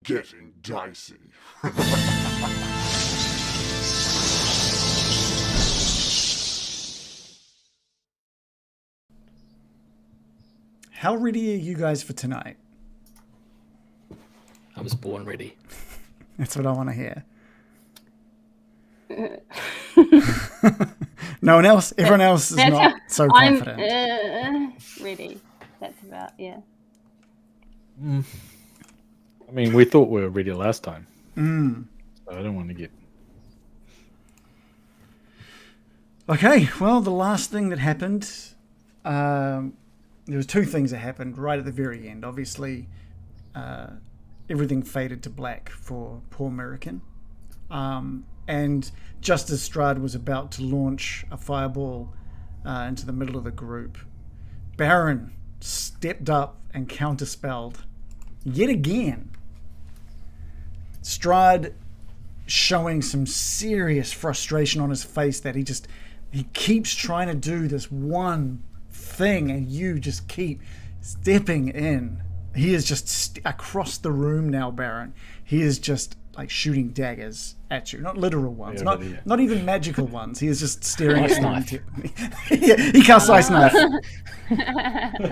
getting dicey. How ready are you guys for tonight? I was born ready. That's what I want to hear. No one else? Everyone else is not so confident. I'm ready. That's about, yeah. I mean, we thought we were ready last time. So I don't want to get... Okay, well, the last thing that happened, there was two things that happened right at the very end. Obviously, everything faded to black for poor Miraqen. And just as Strahd was about to launch a fireball into the middle of the group, Baron stepped up and counterspelled yet again. Strahd showing some serious frustration on his face that he keeps trying to do this one thing and you just keep stepping in. He is just across the room now, Baron. He is just like shooting daggers at you, not literal ones, not even magical ones. He is just staring at you. Yeah, he casts ice knife.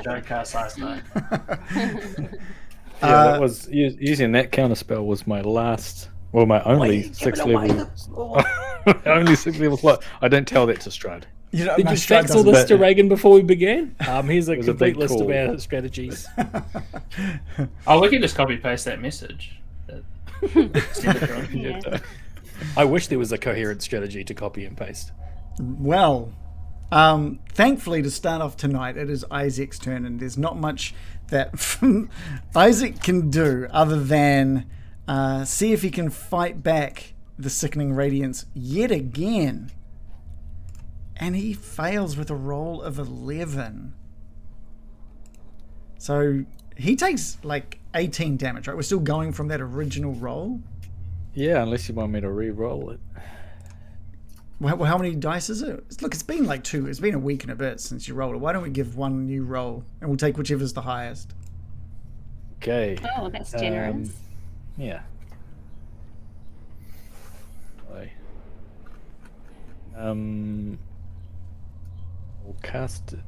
Don't cast ice knife. Yeah, that was using that counterspell was my last, well, my only sixth level. Only 6th level slot. I don't tell that to Strahd. You know, Did you fax all this to Reagan before we began? Here's a complete list of our strategies. Oh, we can just copy paste that message. Yeah. I wish there was a coherent strategy to copy and paste. Well, thankfully to start off tonight, it is Isaac's turn, and there's not much that Isaac can do other than see if he can fight back the sickening radiance yet again. And he fails with a roll of 11. So he takes like 18 damage, right? We're still going from that original roll. Yeah, unless you want me to re-roll it. Well, how many dice is it? Look, it's been like 2. It's been a week and a bit since you rolled it. Why don't we give one new roll and we'll take whichever's the highest. Okay. Oh, that's generous. Yeah. We'll cast it.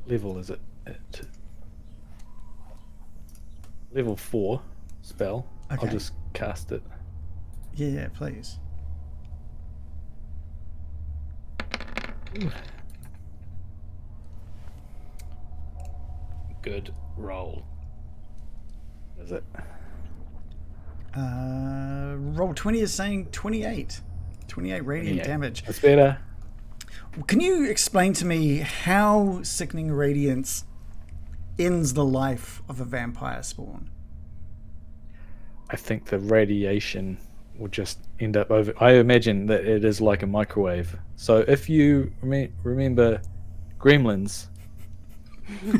Level is it? At level 4 spell. Okay. I'll just cast it. Yeah, please. Good roll. Is it? Roll 20 is saying 28. 28 radiant damage. That's better. Can you explain to me how Sickening Radiance ends the life of a vampire spawn? I think the radiation will just end up over. I imagine that it is like a microwave. So if you remember Gremlins,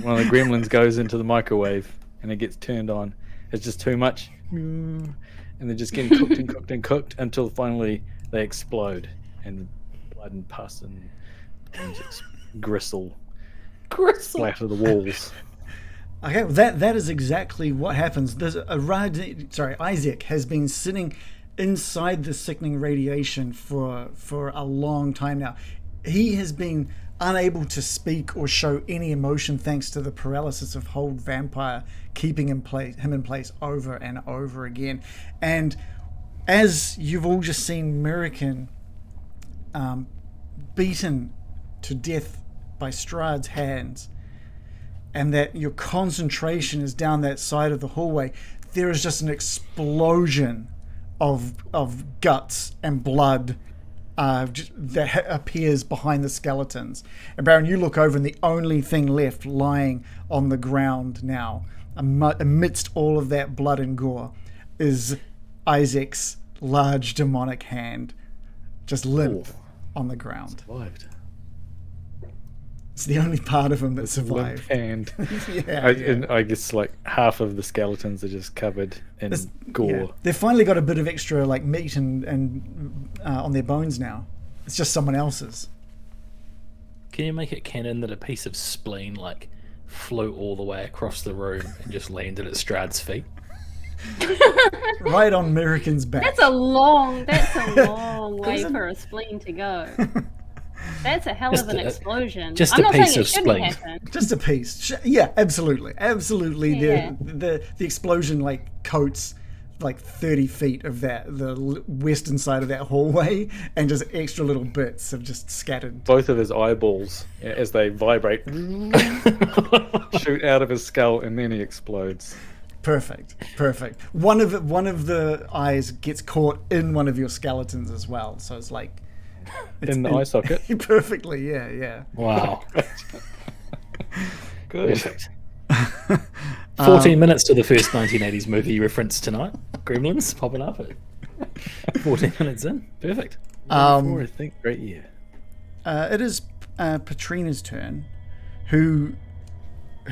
one of the Gremlins goes into the microwave and it gets turned on. It's just too much, and they're just getting cooked and cooked and cooked until finally they explode and blood and pus and just gristle splatter the walls. Okay, well that is exactly what happens. There's Isaac has been sitting inside the sickening radiation for a long time now. He has been unable to speak or show any emotion thanks to the paralysis of Hold Vampire keeping him in place over and over again. And as you've all just seen Miraqen beaten to death by Strahd's hands, and that your concentration is down that side of the hallway, there is just an explosion of guts and blood that appears behind the skeletons. And Baron, you look over and the only thing left lying on the ground now, amidst all of that blood and gore, is Isaac's large demonic hand, just limp on the ground. Survived. It's the only part of him that survived. And Yeah. I guess like half of the skeletons are just covered in gore. Yeah. They've finally got a bit of extra like meat and on their bones now. It's just someone else's. Can you make it canon that a piece of spleen flew all the way across the room and just landed at Strahd's feet? right on Miraqen's back. That's a long way for a spleen to go. That's a hell of an explosion. Just I'm a not piece saying it of shouldn't spleen. happen. Just a piece. Yeah, absolutely. Yeah. The explosion like coats like 30 feet of the western side of that hallway, and just extra little bits have just scattered. Both of his eyeballs, as they vibrate, shoot out of his skull, and then he explodes. Perfect. One of the eyes gets caught in one of your skeletons as well, so it's like In the eye socket. perfectly. Yeah. Wow. Good. Perfect. 14 minutes to the first 1980s movie reference tonight. Gremlins popping up at 14 minutes in. Perfect. I think great year. It is Patrina's turn, who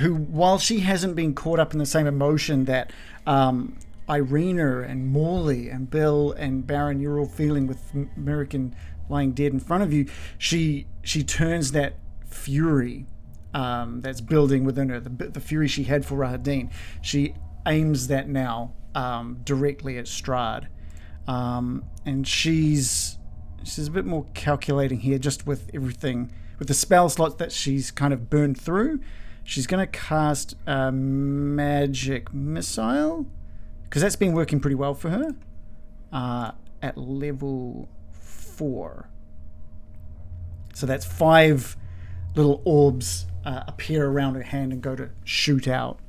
while she hasn't been caught up in the same emotion that Irina and Morley and Bill and Baron, you're all feeling with Miraqen lying dead in front of you, she turns that fury that's building within her, the fury she had for Rahadin, she aims that now directly at Strahd, and she's a bit more calculating here, just with everything, with the spell slots that she's kind of burned through. She's going to cast a magic missile, because that's been working pretty well for her, at level 4. So that's 5 little orbs appear around her hand and go to shoot out.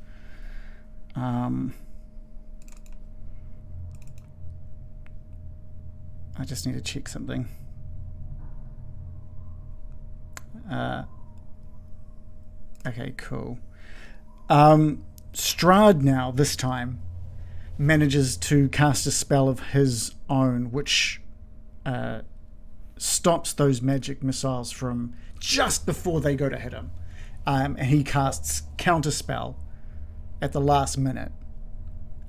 I just need to check something. Okay, cool. Strahd now, this time, manages to cast a spell of his own, which stops those magic missiles from just before they go to hit him. And he casts Counterspell at the last minute.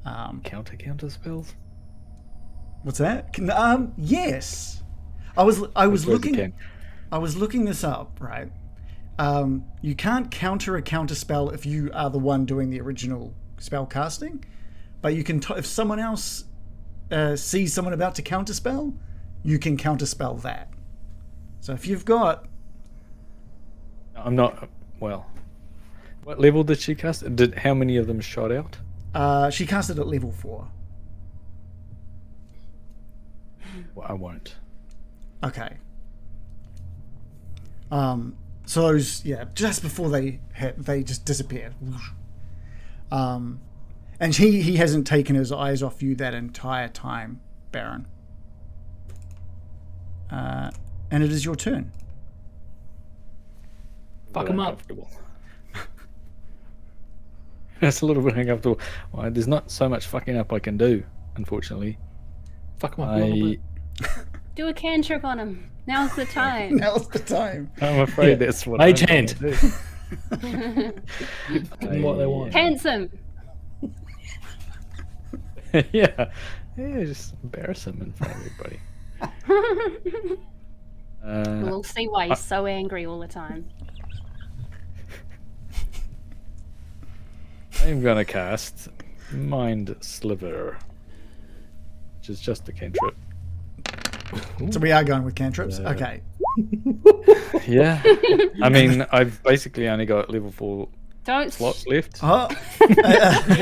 Counter spells? What's that? Yes. I was looking this up, right? You can't counter a counterspell if you are the one doing the original spell casting, but you can if someone else sees someone about to counterspell, you can counterspell that. So if you've got, I'm not. Well, what level did she cast? How many of them shot out? she cast it at level 4. Well, I won't. Okay. So those, just before they hit, they just disappear. And he hasn't taken his eyes off you that entire time, Baron. And it is your turn. Fuck him up. That's a little bit uncomfortable. Well, there's not so much fucking up I can do, unfortunately. Fuck him up a little bit. Do a cantrip on him. Now's the time. Now's the time. I'm afraid that's what Mage I'm hand. gonna Give them what they want. Handsome. do. Yeah, just embarrass him in front of everybody. We'll see why he's so angry all the time. I'm gonna cast Mind Sliver, which is just a cantrip. So we are going with cantrips. Okay. Yeah, I mean, I've basically only got level 4 Don't. slots left. Oh,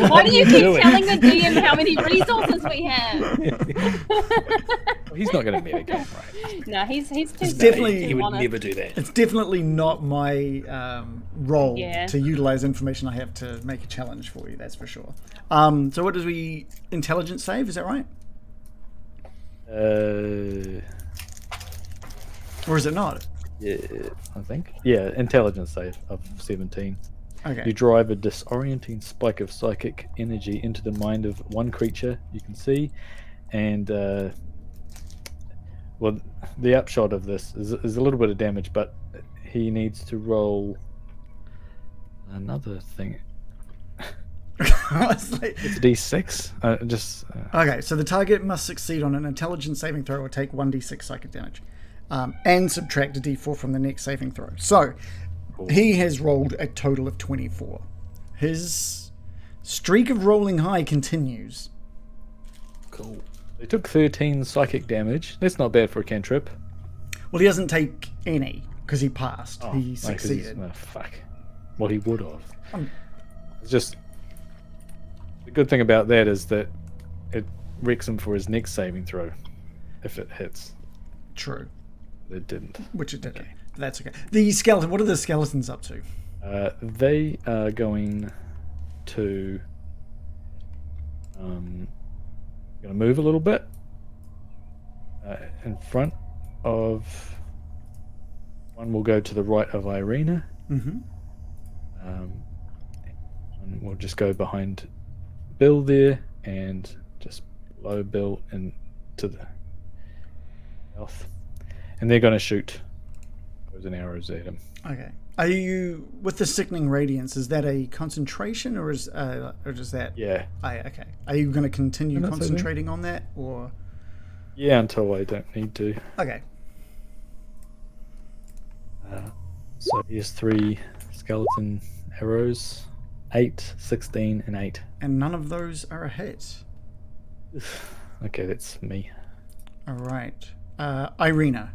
Why do you keep telling the DM how many resources we have? He's not gonna meet again, right? No, he's too. definitely- He would honest. never do that. it's definitely not my role Yeah. to utilize information I have to make a challenge for you. That's for sure. So what does we intelligence save? Is that right? Or is it not? Yeah, I think. Yeah, intelligence save of 17. Okay. You drive a disorienting spike of psychic energy into the mind of one creature you can see, and well, the upshot of this is a little bit of damage, but he needs to roll another thing. It's a d6. Okay, so the target must succeed on an intelligence saving throw or take 1d6 psychic damage, and subtract a d4 from the next saving throw. So he has rolled a total of 24. His streak of rolling high continues. Cool. They took 13 psychic damage. That's not bad for a cantrip. Well, he doesn't take any because he passed. Oh, He no, 'cause he's- succeeded. oh, fuck. Well, he would have. Um, It's just the good thing about that is that it wrecks him for his next saving throw if it hits. True. It didn't. Which it didn't. But that's okay. The skeleton. What are the skeletons up to? They are going to gonna move a little bit in front of. One will go to the right of Irina. Mm-hmm. And we'll just go behind Bill there and just blow Bill into the south. And they're going to shoot bows and arrows at him. Okay. Are you with the sickening radiance? Is that a concentration, or is that? Yeah. Okay. Are you going to continue And that's okay. concentrating on that, or? Yeah, until I don't need to. Okay. So here's 3 skeleton arrows. 8, 16, and 8. And none of those are a hit. Okay, that's me. All right. Irina.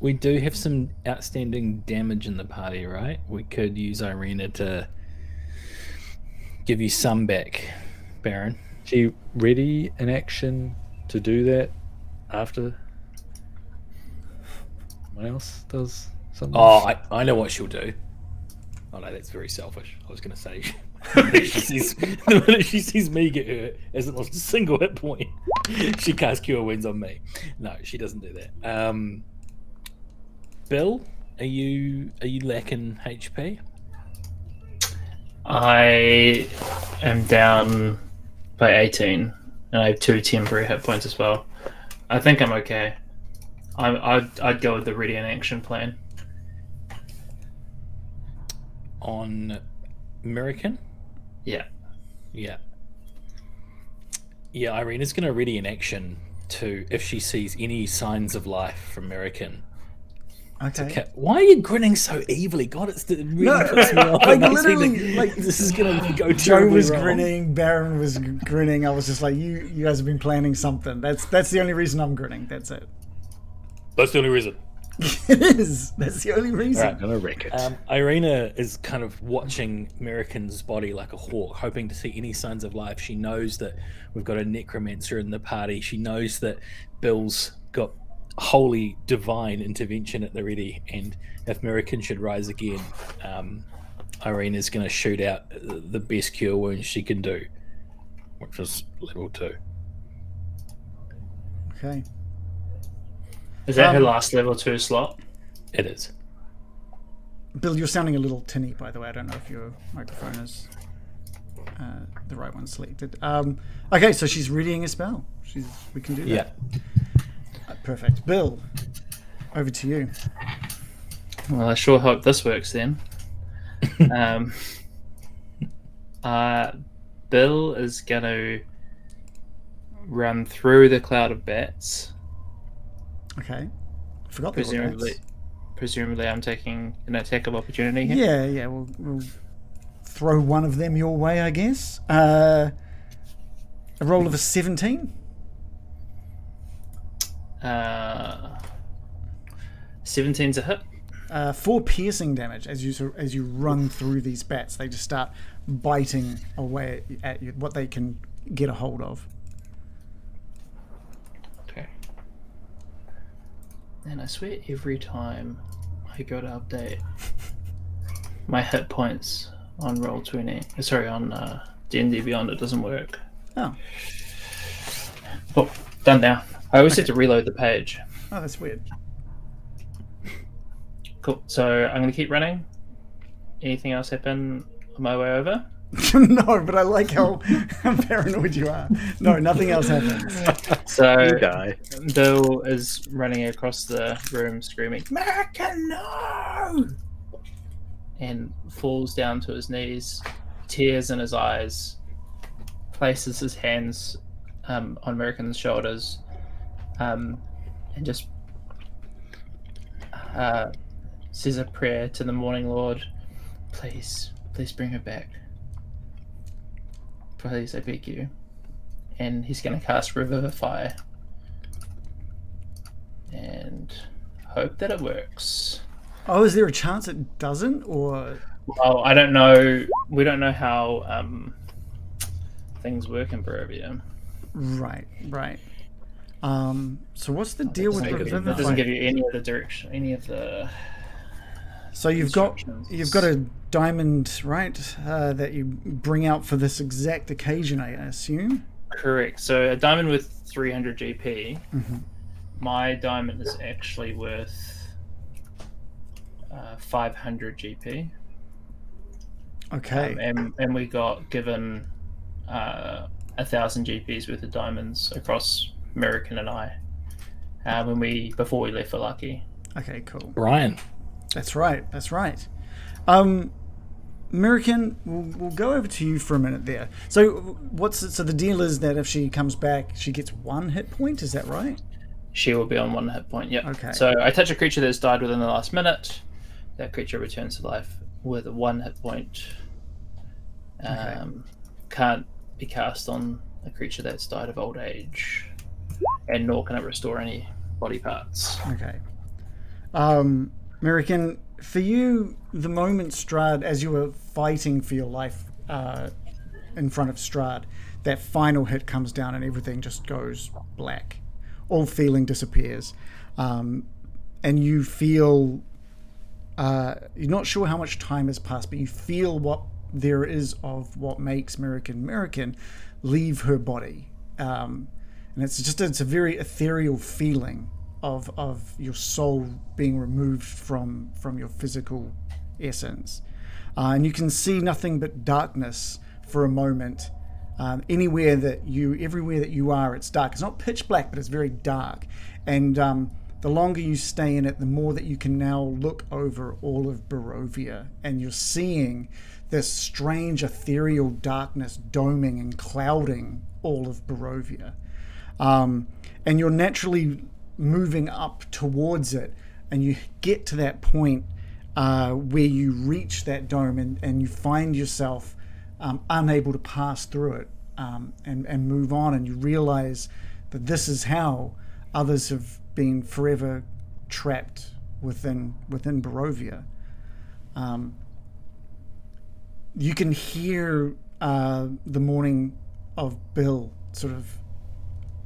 We do have some outstanding damage in the party, right? We could use Irina to give you some back, Baron. She ready in action to do that after someone else does something? Oh, I know what she'll do. Oh no, that's very selfish. I was going to say, the minute she sees me get hurt, hasn't lost a single hit point, she casts Cure Wounds on me. No, she doesn't do that. Bill, are you lacking HP? I am down by 18, and I have 2 temporary hit points as well. I think I'm okay. I'd go with the ready in action plan. On Miraqen? Yeah. Yeah, Irina's going to ready in action to, if she sees any signs of life from Miraqen. Okay. Why are you grinning so evilly? God, it really puts me off. Like It makes me literally, think, like this is going to go Joe terribly was wrong. grinning, Baron was grinning. I was just like, you guys have been planning something. That's the only reason I'm grinning. That's it. That's the only reason. It is. That's the only reason. I'm gonna wreck it. Irina is kind of watching Miraqen's body like a hawk, hoping to see any signs of life. She knows that we've got a necromancer in the party. She knows that Bill's got holy divine intervention at the ready, and if Miraqen should rise again, Irina's going to shoot out the best cure wounds she can do, which is level 2. Okay. Is that her last level 2 slot? It is. Bill, you're sounding a little tinny, by the way. I don't know if your microphone is the right one selected. Okay, so she's readying a spell. We can do that. Yeah. Perfect. Bill, over to you. Well, I sure hope this works then. Bill is going to run through the cloud of bats. Okay. I forgot there were bats. Presumably I'm taking an attack of opportunity here. Yeah. We'll throw one of them your way, I guess. A roll of a 17. 17's a hit. 4 piercing damage as you run through these bats. They just start biting away at you, what they can get a hold of. Okay. And I swear every time I go to update my hit points on Roll20, sorry, on D&D Beyond, it doesn't work. Oh, Done now. I always have to reload the page. oh, that's weird. Cool. So I'm going to keep running. Anything else happen on my way over? No, but I like how paranoid you are. No, nothing else happens. So guy. Bill is running across the room screaming, "Miraqen, no!" and falls down to his knees, tears in his eyes, places his hands on Miraqen's shoulders, and just says a prayer to the Morning Lord. Please bring her back. Please, I beg you. And he's going to cast Revivify. And hope that it works. Oh, is there a chance it doesn't, or? Well, I don't know. We don't know how things work in Barovia. Right. So what's the deal with Revivify? It doesn't give you any of the direction, any of the. So you've got a diamond, right? That you bring out for this exact occasion, I assume. Correct. So a diamond with 300 GP. Mm-hmm. My diamond is actually worth 500 GP. Okay. And we got given 1,000 GPs worth of diamonds across Miraqen and I before we left for Lucky. Okay, cool. Brian. That's right. Miraqen, we'll go over to you for a minute there. So so the deal is that if she comes back, she gets 1 hit point. Is that right? She will be on 1 hit point. Yep. Okay. So I touch a creature that's died within the last minute. That creature returns to life with 1 hit point. Okay. Can't be cast on a creature that's died of old age, and nor can it restore any body parts. Okay. Miraqen, for you, the moment Strahd, as you were fighting for your life in front of Strahd, that final hit comes down and everything just goes black. All feeling disappears. And you feel... you're not sure how much time has passed, but you feel what there is of what makes Miraqen leave her body. And it's a very ethereal feeling of your soul being removed from your physical essence. And you can see nothing but darkness for a moment. Everywhere that you are, it's dark. It's not pitch black, but it's very dark. And the longer you stay in it, the more that you can now look over all of Barovia, and you're seeing this strange ethereal darkness doming and clouding all of Barovia. And you're naturally moving up towards it, and you get to that point where you reach that dome and you find yourself unable to pass through it and move on, and you realize that this is how others have been forever trapped within Barovia. You can hear the mourning of Bill sort of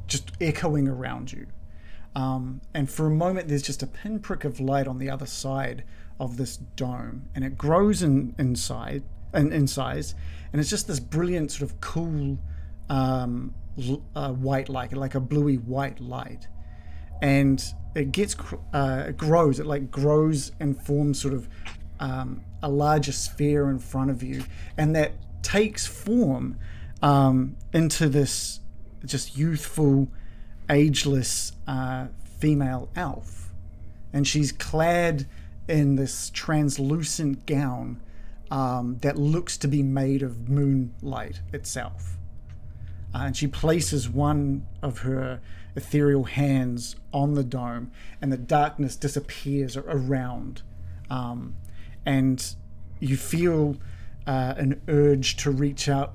just echoing around you. And for a moment, there's just a pinprick of light on the other side of this dome, and it grows in size, and it's just this brilliant sort of cool white light, like a bluey white light, and it grows. It grows and forms sort of a larger sphere in front of you, and that takes form into this just youthful, ageless female elf, and she's clad in this translucent gown that looks to be made of moonlight itself, and she places one of her ethereal hands on the dome, and the darkness disappears around, and you feel an urge to reach out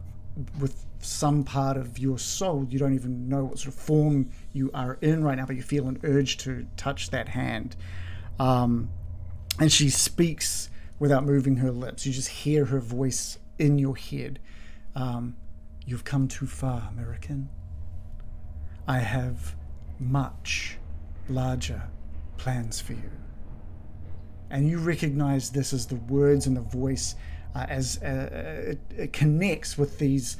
with some part of your soul. You don't even know what sort of form you are in right now, but you feel an urge to touch that hand. And she speaks without moving her lips. You just hear her voice in your head. You've come too far, Miraqen. I have much larger plans for you. And you recognize this as the words and the voice as it connects with these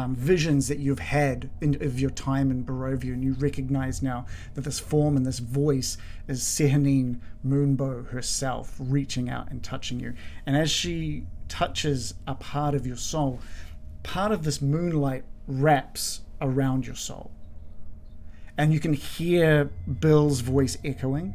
visions that you've had of your time in Barovia, and you recognize now that this form and this voice is Sehanine Moonbow herself reaching out and touching you. And as she touches a part of your soul, part of this moonlight wraps around your soul. And you can hear Bill's voice echoing,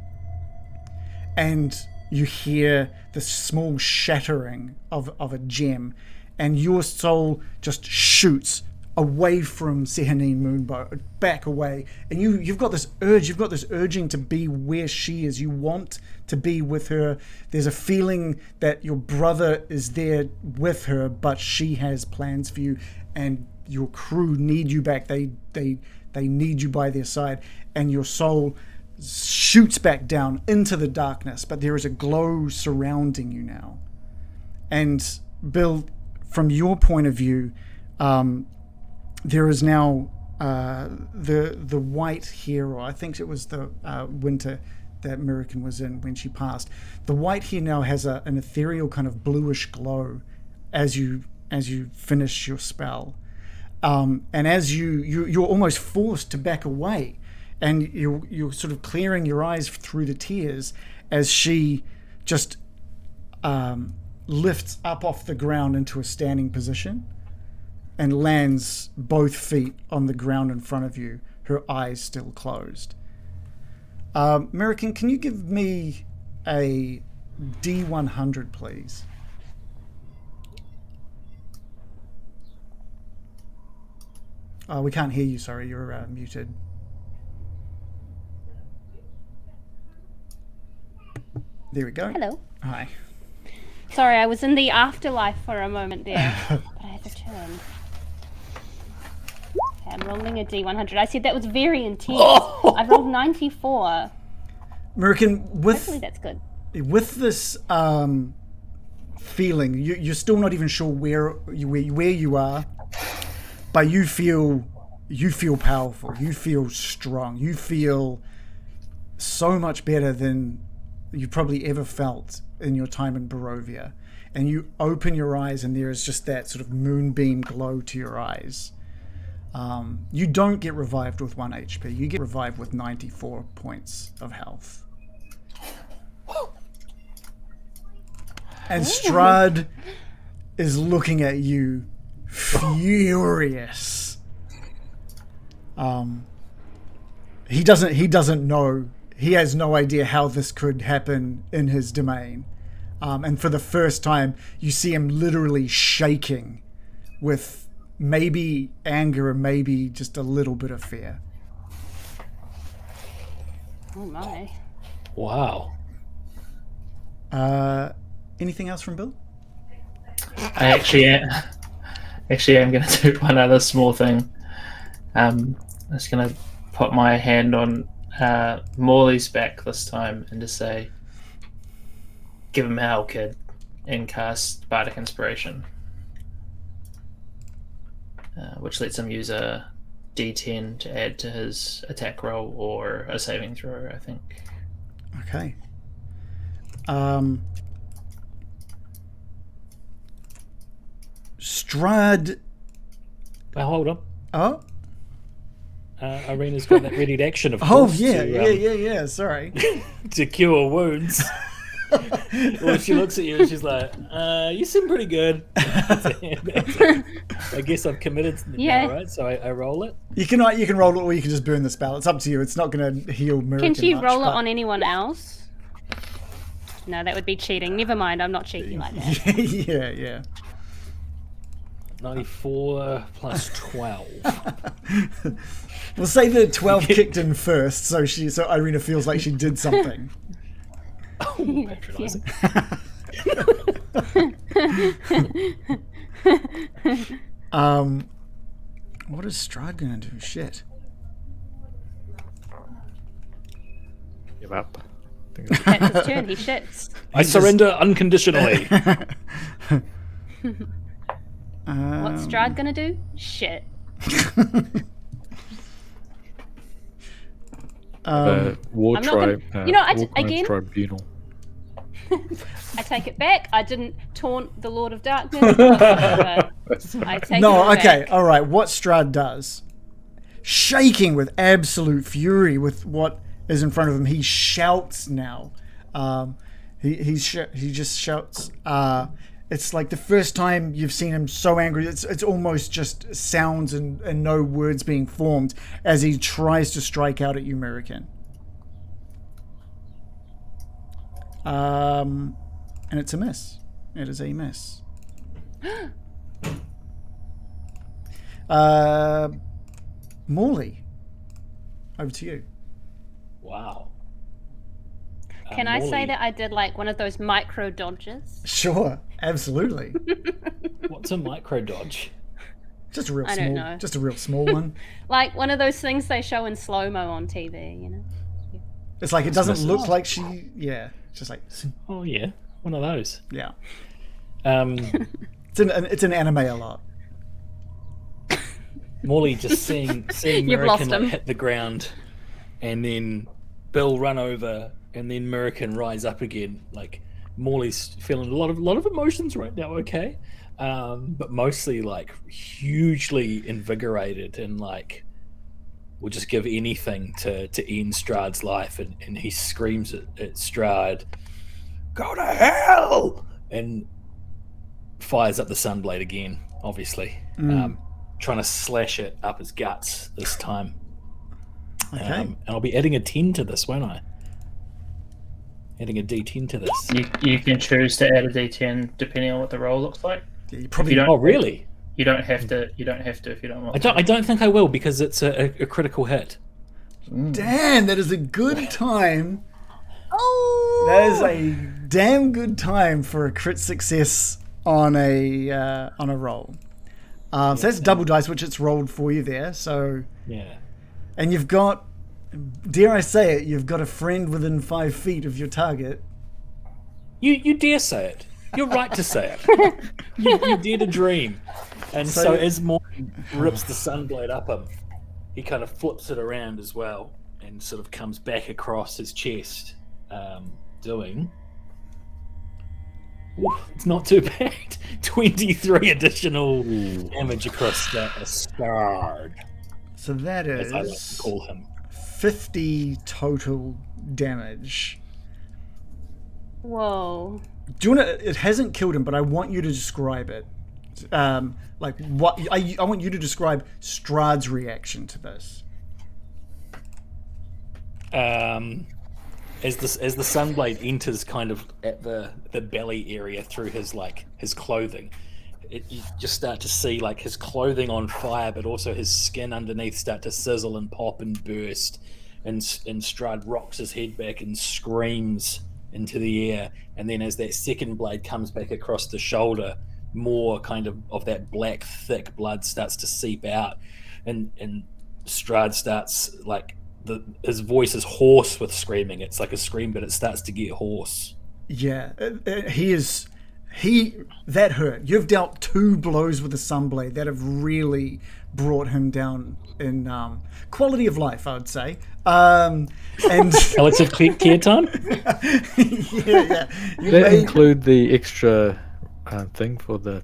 and you hear the small shattering of a gem, and your soul just shoots away from Sehanine Moonbow, back away, and you've got this urging to be where she is. You want to be with her. There's a feeling that your brother is there with her, but she has plans for you, and your crew need you back. They need you by their side, and your soul shoots back down into the darkness, but there is a glow surrounding you now. And Bill, from your point of view, there is now the white hero. I think it was the winter that Miraqen was in when she passed. The white here now has an ethereal kind of bluish glow as you finish your spell, and as you're almost forced to back away, and you're sort of clearing your eyes through the tears as she just lifts up off the ground into a standing position and lands both feet on the ground in front of you, her eyes still closed. Miraqen, can you give me a D100, please? We can't hear you, sorry, you're muted. There we go. Hello. Hi. Sorry, I was in the afterlife for a moment there, but I had to turn. Okay, I'm rolling a D100. I said that was very intense. I've rolled 94. Miraqen, Hopefully that's good. with this feeling, you're still not even sure where you are, but you feel powerful. You feel strong. You feel so much better than you probably ever felt in your time in Barovia. And you open your eyes and there is just that sort of moonbeam glow to your eyes. You don't get revived with 1 HP. You get revived with 94 points of health. And Strahd is looking at you furious. He doesn't know. He has no idea how this could happen in his domain. And for the first time, you see him literally shaking with maybe anger and maybe just a little bit of fear. Oh my. Wow. Anything else from Bill? I actually am going to do one other small thing. I'm just going to put my hand on Morley's back this time and just say, "Give him hell, kid," and cast Bardic Inspiration, which lets him use a D10 to add to his attack roll or a saving throw, I think. Okay. Strahd. Well, hold on. Oh. Arena's got that ready to action, of Oh course. yeah. Sorry. To cure wounds. Well, she looks at you and she's like, "You seem pretty good." I guess I've committed now, right? So I roll it. You can roll it, or you can just burn the spell. It's up to you. It's not going to heal Miraqen Can she much, roll it but- on anyone else? No, that would be cheating. Never mind, I'm not cheating like that. yeah. 94 plus 12. We'll say the 12 kicked in first, so Irina feels like she did something. Oh, patronising. What is Strahd gonna do? Shit. Give up. That's his turn, he shits. I surrender unconditionally. What's Strahd gonna do? Shit. War I'm not gonna- tribe. you know, War Crimes again- Tribunal. I take it back. I didn't taunt the Lord of Darkness. whatsoever. I take it all okay, back. all right. What Strahd does, shaking with absolute fury with what is in front of him, he shouts now. He just shouts. It's like the first time you've seen him so angry. It's almost just sounds and no words being formed as he tries to strike out at you, Miraqen. And it's a miss. It is a miss. Morley, over to you. Wow. Can I say Morley, that I did like one of those micro dodges? Sure, absolutely. What's a micro dodge? Just a real I small, don't know. just a real small one. Like one of those things they show in slow-mo on TV, you know? It's like it doesn't Mrs. look like she. Yeah, it's just like Oh yeah, one of those. yeah. Um, It's an anime a lot. Morley just seeing You've lost Miraqen like, him. hit the ground, and then Bill run over, and then Miraqen rise up again. Like Morley's feeling a lot of emotions right now. Okay, but mostly like hugely invigorated and like will just give anything to end Strahd's life, and he screams at Strahd, "Go to hell!" and fires up the Sunblade again. Obviously. Trying to slash it up his guts this time. Okay. And I'll be adding a 10 to this, won't I? Adding a D10 to this. You can choose to add a D10 depending on what the roll looks like. Yeah, you probably If you don't- Oh, really? You don't have to. You don't have to if you don't want. I don't think I will because it's a critical hit. Dan, that is a good time. Oh, that is a damn good time for a crit success on a roll. So that's double dice, which it's rolled for you there. So, Yeah. and you've got, dare I say it, you've got a friend within 5 feet of your target. You dare say it. You're right to say it. you dare to dream. And so as Morty rips the Sunblade up him, he kind of flips it around as well and sort of comes back across his chest, doing... It's not too bad. 23 additional damage across Strahd, So that as I like to is call him. 50 total damage. Whoa. Do you want to? It hasn't killed him, but I want you to describe it. Like what? I want you to describe Strahd's reaction to this. As the Sunblade enters kind of at the belly area through his clothing, you just start to see like his clothing on fire, but also his skin underneath start to sizzle and pop and burst, and Strahd rocks his head back and screams into the air, and then as that second blade comes back across the shoulder, more kind of that black thick blood starts to seep out, and Strahd starts like his voice is hoarse with screaming. It's like a scream, but it starts to get hoarse. Yeah, that hurt. You've dealt 2 blows with the Sunblade that have really brought him down in quality of life, I would say. And Relative care time? yeah. You Does that may- include the extra thing for the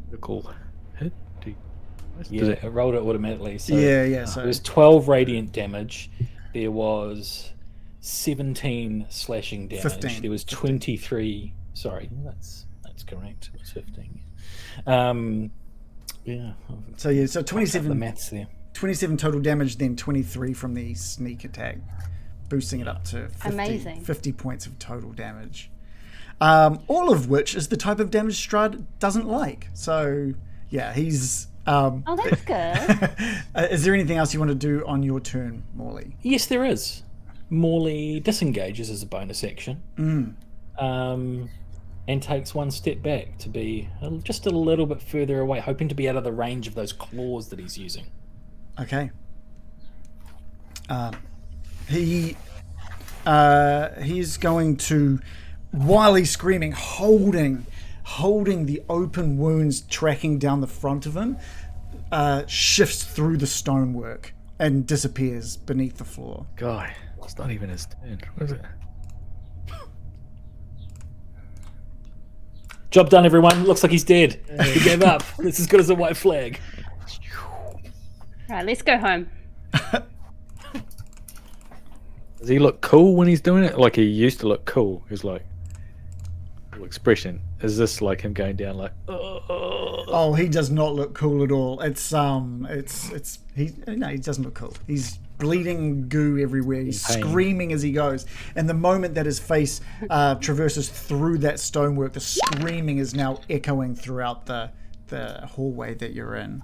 critical hit? Yeah, it rolled it automatically. So yeah. So there was 12 radiant damage. There was 17 slashing damage. 15. There was 23. Sorry, that's correct. It was 15. Yeah. so 27. The maths there. 27 total damage, then 23 from the sneak attack, boosting it up to 50, Amazing. 50 points of total damage. All of which is the type of damage Strahd doesn't like. So, yeah, he's... Oh, that's good. is there anything else you want to do on your turn, Morley? Yes, there is. Morley disengages as a bonus action. And takes one step back to be just a little bit further away, hoping to be out of the range of those claws that he's using. Okay. He's going to, while he's screaming, holding the open wounds tracking down the front of him, shifts through the stonework and disappears beneath the floor. Guy, it's not even his turn. What is it? Job done, everyone. Looks like he's dead. He gave up. It's as good as a white flag. Right, let's go home. Does he look cool when he's doing it? Like he used to look cool. He's like, cool expression. Is this like him going down like, Oh, he does not look cool at all. He doesn't look cool. He's bleeding goo everywhere. He's pain. screaming as he goes. And the moment that his face traverses through that stonework, the screaming is now echoing throughout the hallway that you're in.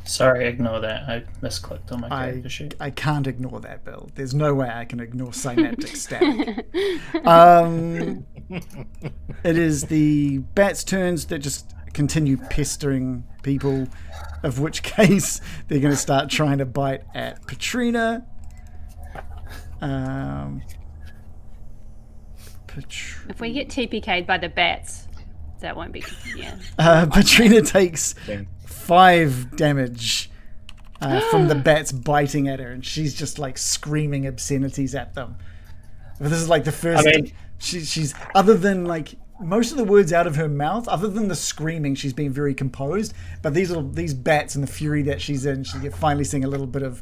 Sorry, ignore that. I misclicked on my I character sheet. can't ignore that, Bill. There's no way I can ignore synaptic static. It is the bats' turns that just continue pestering people, of which case they're going to start trying to bite at Petrina. If we get TPK'd by the bats, that won't be. Yeah. Petrina takes Dang. 5 damage from the bats biting at her, and she's just like screaming obscenities at them. But this is like the first. She's other than like most of the words out of her mouth, other than the screaming, she's been very composed. But these bats and the fury that she's in, you're finally seeing a little bit of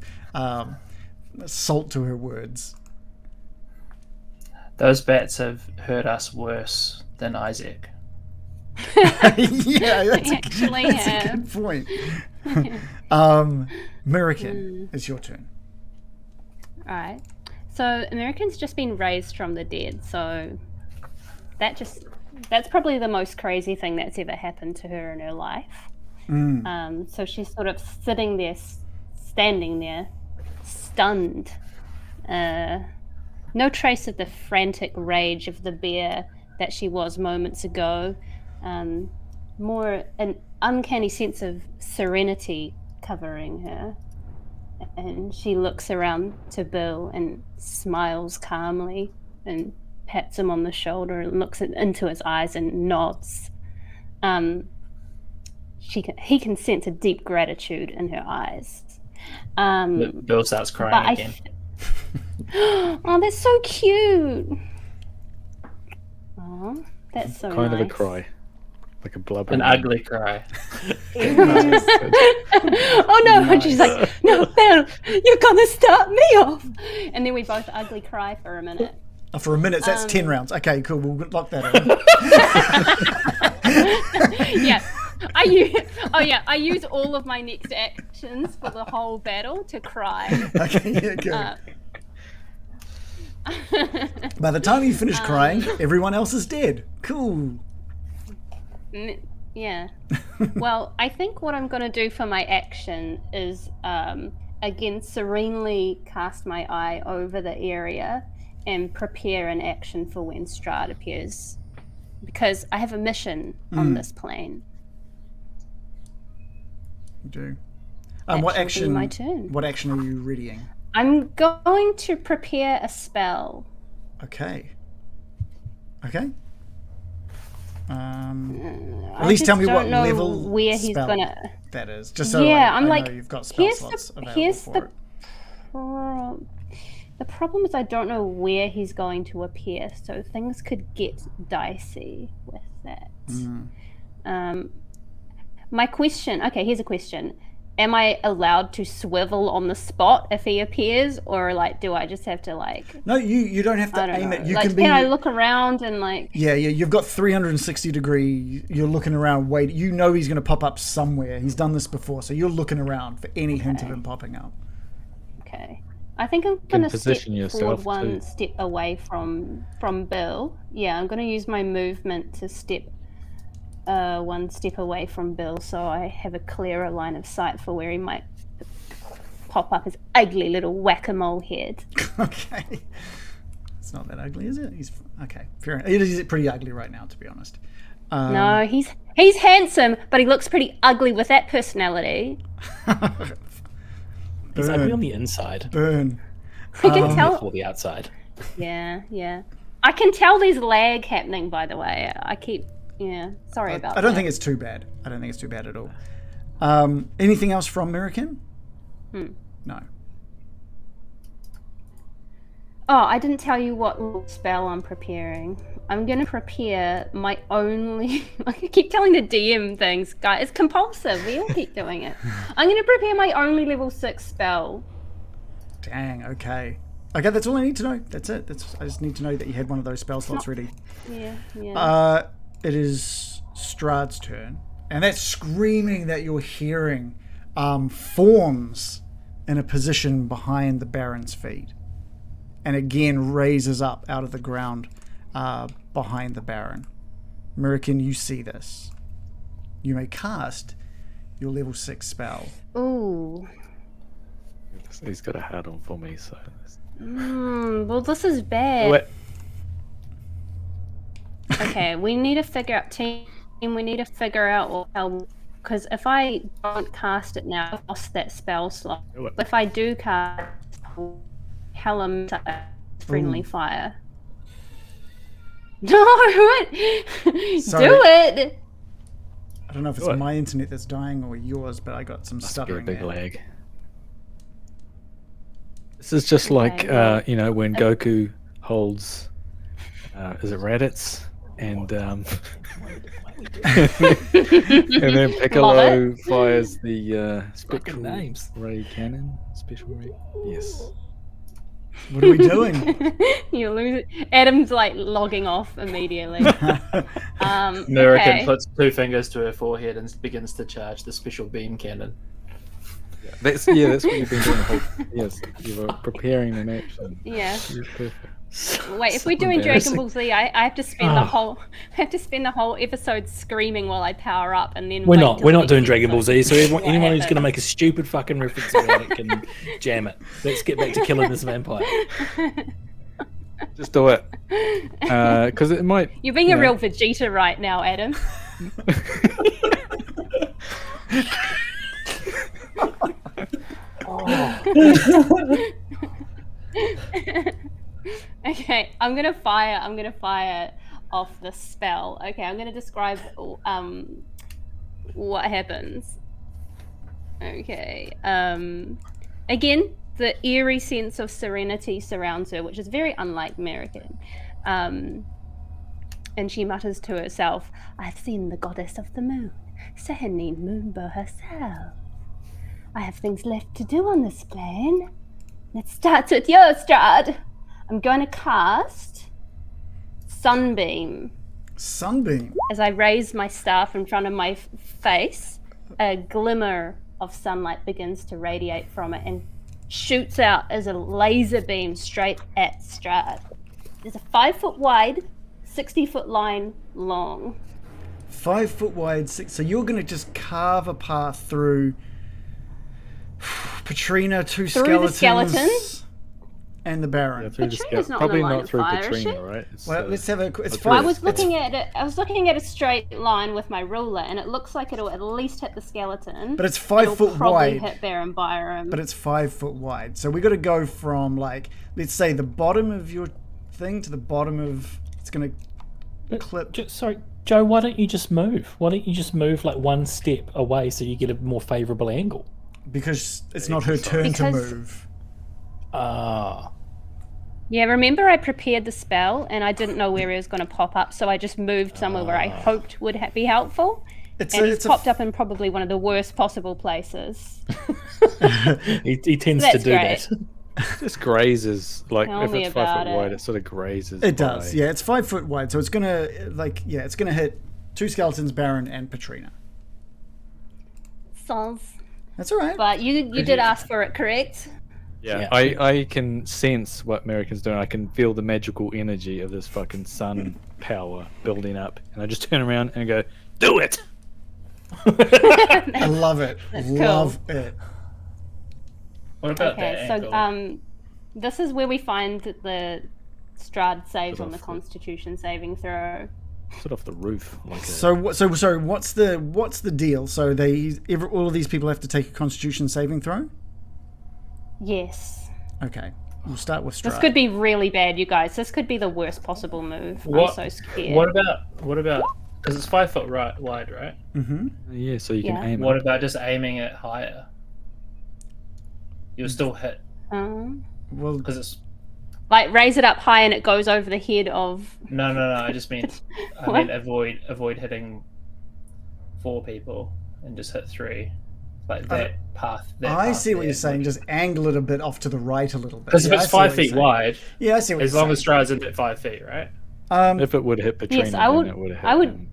salt to her words. Those bats have hurt us worse than Isaac. Yeah, that's Actually, a good point. Miraqen, it's your turn. Alright. So American's just been raised from the dead, so that's probably the most crazy thing that's ever happened to her in her life. So she's sort of standing there, stunned. No trace of the frantic rage of the bear that she was moments ago. More an uncanny sense of serenity covering her. And she looks around to Bill and smiles calmly and pats him on the shoulder and looks into his eyes and nods. He can sense a deep gratitude in her eyes. Bill starts crying again. Oh, that's so cute. Oh, that's so Kind nice. of a cry. Like a blubber. An ugly cry. Oh no! Nice. And she's like, "No, Bill, you're gonna start me off." And then we both ugly cry for a minute. For a minute, that's 10 rounds. Okay, cool. We'll lock that in. Yeah. I use all of my next actions for the whole battle to cry. Okay, yeah, good. By the time you finish crying, everyone else is dead. Cool. Yeah. Well, I think what I'm going to do for my action is, again, serenely cast my eye over the area and prepare an action for when Strahd appears. Because I have a mission on this plane. You do. What action? My turn. What action are you readying? I'm going to prepare a spell. Okay. At least tell me what level where he's spell gonna. that is. Just so Yeah, I I'm like, know you've got spell slots available for it. The problem is I don't know where he's going to appear, so things could get dicey with that. My question. Okay, here's a question. Am I allowed to swivel on the spot if he appears, or like, do I just have to like? No, you don't have to aim it. You like, can be. Can I look around and like? Yeah. You've got 360 degree. You're looking around. Wait, you know he's going to pop up somewhere. He's done this before, so you're looking around for any hint of him popping up. Okay. I think I'm going to step forward one too. step away from Bill. Yeah, I'm going to use my movement to step one step away from Bill, so I have a clearer line of sight for where he might pop up his ugly little whack-a-mole head. Okay. It's not that ugly, is it? He's okay. Fair enough. It is pretty ugly right now, to be honest. No, he's handsome, but he looks pretty ugly with that personality. He's ugly on the inside. Burn. I can tell. Before the outside. Yeah. I can tell there's lag happening. By the way, Sorry about that. I don't think it's too bad. I don't think it's too bad at all. Anything else from Miraqen? No. Oh, I didn't tell you what spell I'm preparing. I'm going to prepare my only... I keep telling the DM things, guys. It's compulsive. We all keep doing it. I'm going to prepare my only level 6 spell. Dang, okay. Okay, that's all I need to know. That's it. I just need to know that you had one of those spell slots ready. Yeah. It is Strahd's turn. And that screaming that you're hearing forms in a position behind the Baron's feet. And again raises up out of the ground behind the Baron. Miraqen, you see this. You may cast your level 6 spell. Ooh. He's got a hat on for me, so. Well, this is bad. Wait. Okay, we need to figure out team. We need to figure out how. Because if I don't cast it now, I've lost that spell slot. Do it. If I do cast Helm friendly Ooh. fire. No, what? Sorry. Do it. I don't know if it's What? my internet that's dying or yours, but I got some Must be a stuttering big there. lag. This is just like, Okay, well, when Goku holds, is it Raditz? And and then Piccolo fires the spectral names. ray cannon. Special ray. Yes. What are we doing? You lose it. Adam's like logging off immediately. Miraqen Okay. puts 2 fingers to her forehead and begins to charge the special beam cannon. That's what you've been doing. Yes, you were preparing an action. Yeah. You're perfect. Wait, if So we're doing Dragon embarrassing. Ball Z, I have to spend the whole episode screaming while I power up, and then We're wait not. till We're the not doing next Dragon Ball episode. Z. So What anyone who's going to happened? make a stupid fucking reference about it can jam it. Let's get back to killing this vampire. Just do it. Because it might. You're being a you real know. Vegeta right now, Adam. Okay, I'm gonna fire off the spell. Okay, I'm gonna describe what happens. Okay. Again, the eerie sense of serenity surrounds her, which is very unlike Miraqen. And she mutters to herself, "I've seen the goddess of the moon, Sehanine Moonbow herself. I have things left to do on this plane. It starts with you, Strahd. I'm going to cast Sunbeam." Sunbeam. As I raise my staff in front of my face, a glimmer of sunlight begins to radiate from it and shoots out as a laser beam straight at Strahd. There's a 5-foot wide, 60-foot line long. 5 foot wide, 6. So you're going to just carve a path through Patrina, two Through the skeletons, skeletons? and the Baron. Yeah, through the Patrina's scout. not on Probably the line not of through fire, is Patrina, she? right? It's, Well, let's have a. It's through fine. I the- was looking at it. I was looking at a straight line with my ruler, and it looks like it'll at least hit the skeleton. But it's 5 It'll foot probably wide. hit Baron Byron. But it's 5 foot wide. So we got to go from, like, let's say the bottom of your thing to the bottom of. It's going to clip. Sorry, Joe. Why don't you just move? Why don't you just move like one step away so you get a more favourable angle? Because it's not her turn to Because- move. Ah. Yeah, remember I prepared the spell, and I didn't know where it was going to pop up, so I just moved somewhere where I hoped would be helpful. It's And a, he's it's a popped up in probably one of the worst possible places. He tends to That's do great. that. It just grazes. Like, Tell if me it's 5 about foot wide, it. it sort of grazes. It does, by- yeah. It's 5 foot wide, so it's gonna it's gonna hit two skeletons, Baron and Patrina. Soz. That's all right. But you did ask for it, correct? Yeah, Yeah. I can sense what Miraqen's doing. I can feel the magical energy of this fucking sun power building up. And I just turn around and go, do it! I love it. cool. Love it. What about Okay, that so angle? this is where we find the Strahd saves Put on the off the- Constitution saving throw. Sit off the roof. Like a, So sorry. What's the deal? So all of these people have to take a Constitution saving throw. Yes. Okay, we'll start with This Strahd. could be really bad, you guys. This could be the worst possible move. What- I'm so scared. What about? Because it's 5 foot wide, right? Mm-hmm. yeah, so you can Yeah. aim What it. about just aiming it higher? You'll still hit Well, because it's Like raise it up high and it goes over the head of. no. I just mean What? avoid hitting 4 people and just hit 3, like that path. I see what you're saying. Just angle it a bit off to the right a little bit. Because if Yeah, I it's see what 5 you're feet saying. wide, Yeah, I see what as you're long as saying. Strahd's at 5 feet, right? If it would hit Patrina, Yes, I would- then it would hit I would- him.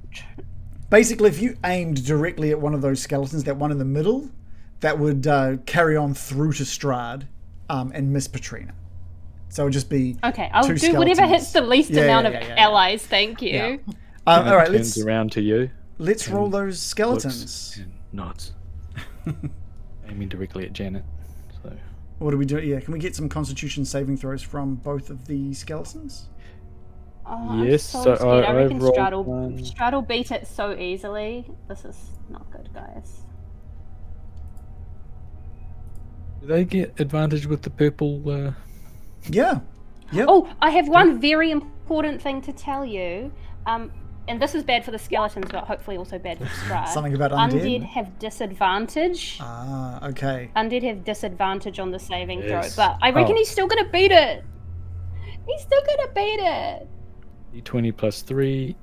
Basically, if you aimed directly at one of those skeletons, that one in the middle, that would carry on through to Strahd and miss Patrina. So it would just be Okay, I'll two do whatever skeletons. hits the least Yeah, amount yeah, of yeah, yeah. allies. Thank you. Yeah. And all it right, turns let's around to you. roll those Looks skeletons. and nods. aiming directly at Janet. So What do we do? Yeah, can we get some Constitution saving throws from both of the skeletons? Oh, Yes, I'm so so scared. I I reckon rolled Strahd will beat it so easily. This is not good, guys. do they get advantage with the purple? Yeah. Yep. Oh, I have one very important thing to tell you. And this is bad for the skeletons, but hopefully also bad for Strahd. Something about undead? Undead have disadvantage. Ah, okay. Undead have disadvantage on the saving Yes. throw, but I reckon Oh. he's still gonna beat it. He's still gonna beat it. D20 plus 3.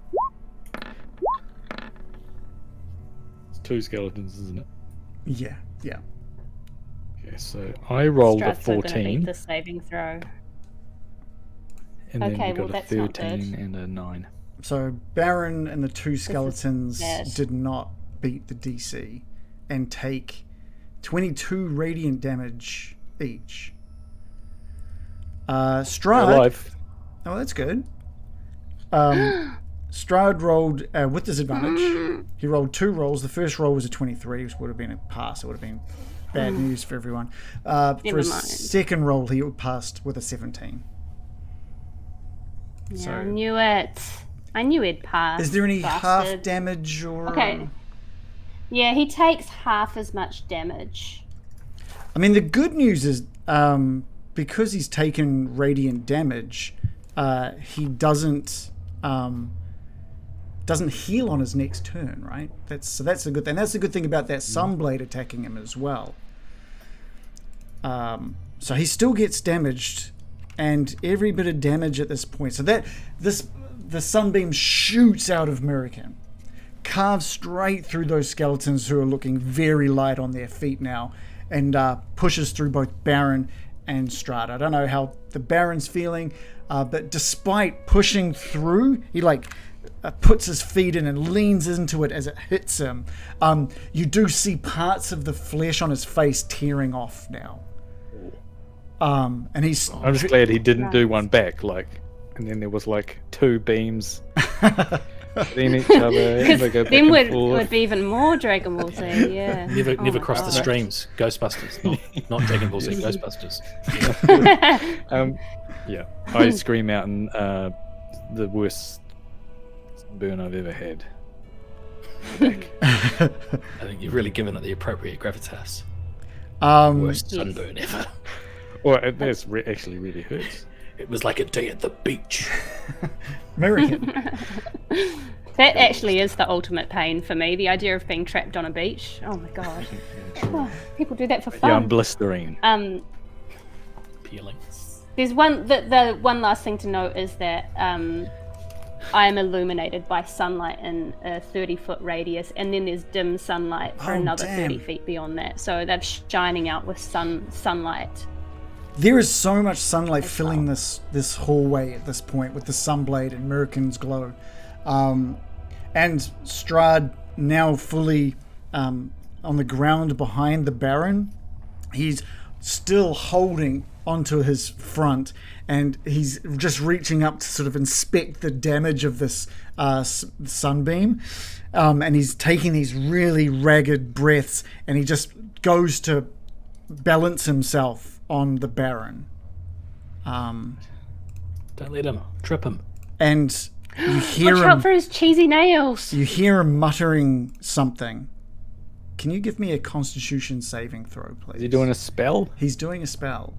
It's 2 skeletons, isn't it? Yeah, yeah. Okay, so I rolled a Strahd's still gonna beat 14, the saving throw. and then Okay, we well, got a that's not 13 good. and a 9. So Baron and the two skeletons bad. did not beat the DC and take 22 radiant damage each. Strahd. Alive. Oh, that's good. Strahd rolled with disadvantage. He rolled 2 rolls. The first roll was a 23, which would have been a pass. It would have been bad news for everyone. For Never his mind. second roll, he passed with a 17. Yeah, So- I knew it. I knew he'd pass. Is there any half bastard. damage or? Okay. Yeah, he takes half as much damage. I mean, the good news is because he's taken radiant damage, he doesn't heal on his next turn, right? That's a good thing. That's a good thing about that Sunblade attacking him as well. So he still gets damaged, and every bit of damage at this point. So the sunbeam shoots out of Miraqen, carves straight through those skeletons who are looking very light on their feet now, and pushes through both Baron and Strahd. I don't know how the Baron's feeling, but despite pushing through, he puts his feet in and leans into it as it hits him. You do see parts of the flesh on his face tearing off now. And he's I'm just glad he didn't do one back, and then there was 2 beams hitting each other. And they go back Then and would forth. be even more Dragon Ball Z, yeah. Never Oh my cross the God. streams. Ghostbusters, not Dragon Ball Z. Ghostbusters. Yeah, I scream out and the worst burn I've ever had. I think you've really given it the appropriate gravitas. Worst sunburn ever. Well, that's actually really hurts. It was like a day at the beach. Miraqen. That actually is the ultimate pain for me, the idea of being trapped on a beach. Oh my god. Oh, people do that for fun. Yeah, I'm blistering. Peeling. There's the one last thing to note is that I am illuminated by sunlight in a 30-foot radius, and then there's dim sunlight for Oh, another damn. 30 feet beyond that. So they're shining out with sunlight. There is so much sunlight filling this hallway at this point with the Sunblade and Miraqen's glow. And Strahd now fully on the ground behind the Baron. He's still holding onto his front, and he's just reaching up to sort of inspect the damage of this sunbeam. And he's taking these really ragged breaths, and he just goes to balance himself on the Baron. Don't let him. Trip him. And you hear Watch him. out for his cheesy nails. You hear him muttering something. Can you give me a Constitution saving throw, please? Is he doing a spell? He's doing a spell,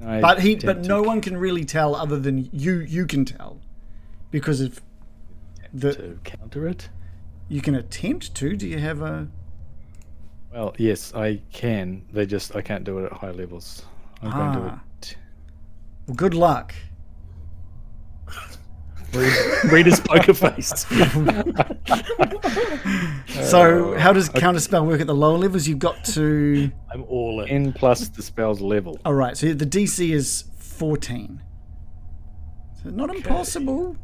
I but attempt no to- one can really tell other than you. You can tell because of the. to counter it. You can attempt to. Do you have a? Well, yes, I can. I can't do it at high levels. I'm going to Well, good luck. Read his poker face. So, how does counterspell work at the lower levels? You've got to. I'm all in. N plus the spell's level. All right. So the DC is 14. So not impossible.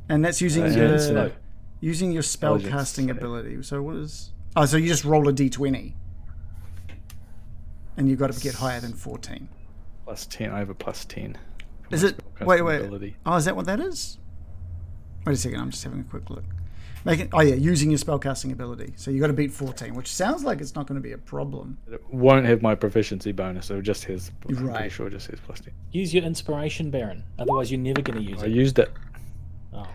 And that's using Intelligence, your no. using your spell Intelligence, casting yeah. ability. So what is? Oh, so you just roll a d20, and you've got to get higher than 14. Plus 10. I have a plus 10. Is it? Spellcasting Wait. ability. Oh, is that what that is? Wait a second. I'm just having a quick look. Using your spellcasting ability. So you got to beat 14, which sounds like it's not going to be a problem. It won't have my proficiency bonus, so it just has. I'm Right. pretty sure it just has +10. Use your inspiration, Baron. Otherwise, you're never going to use I it. used it. Oh.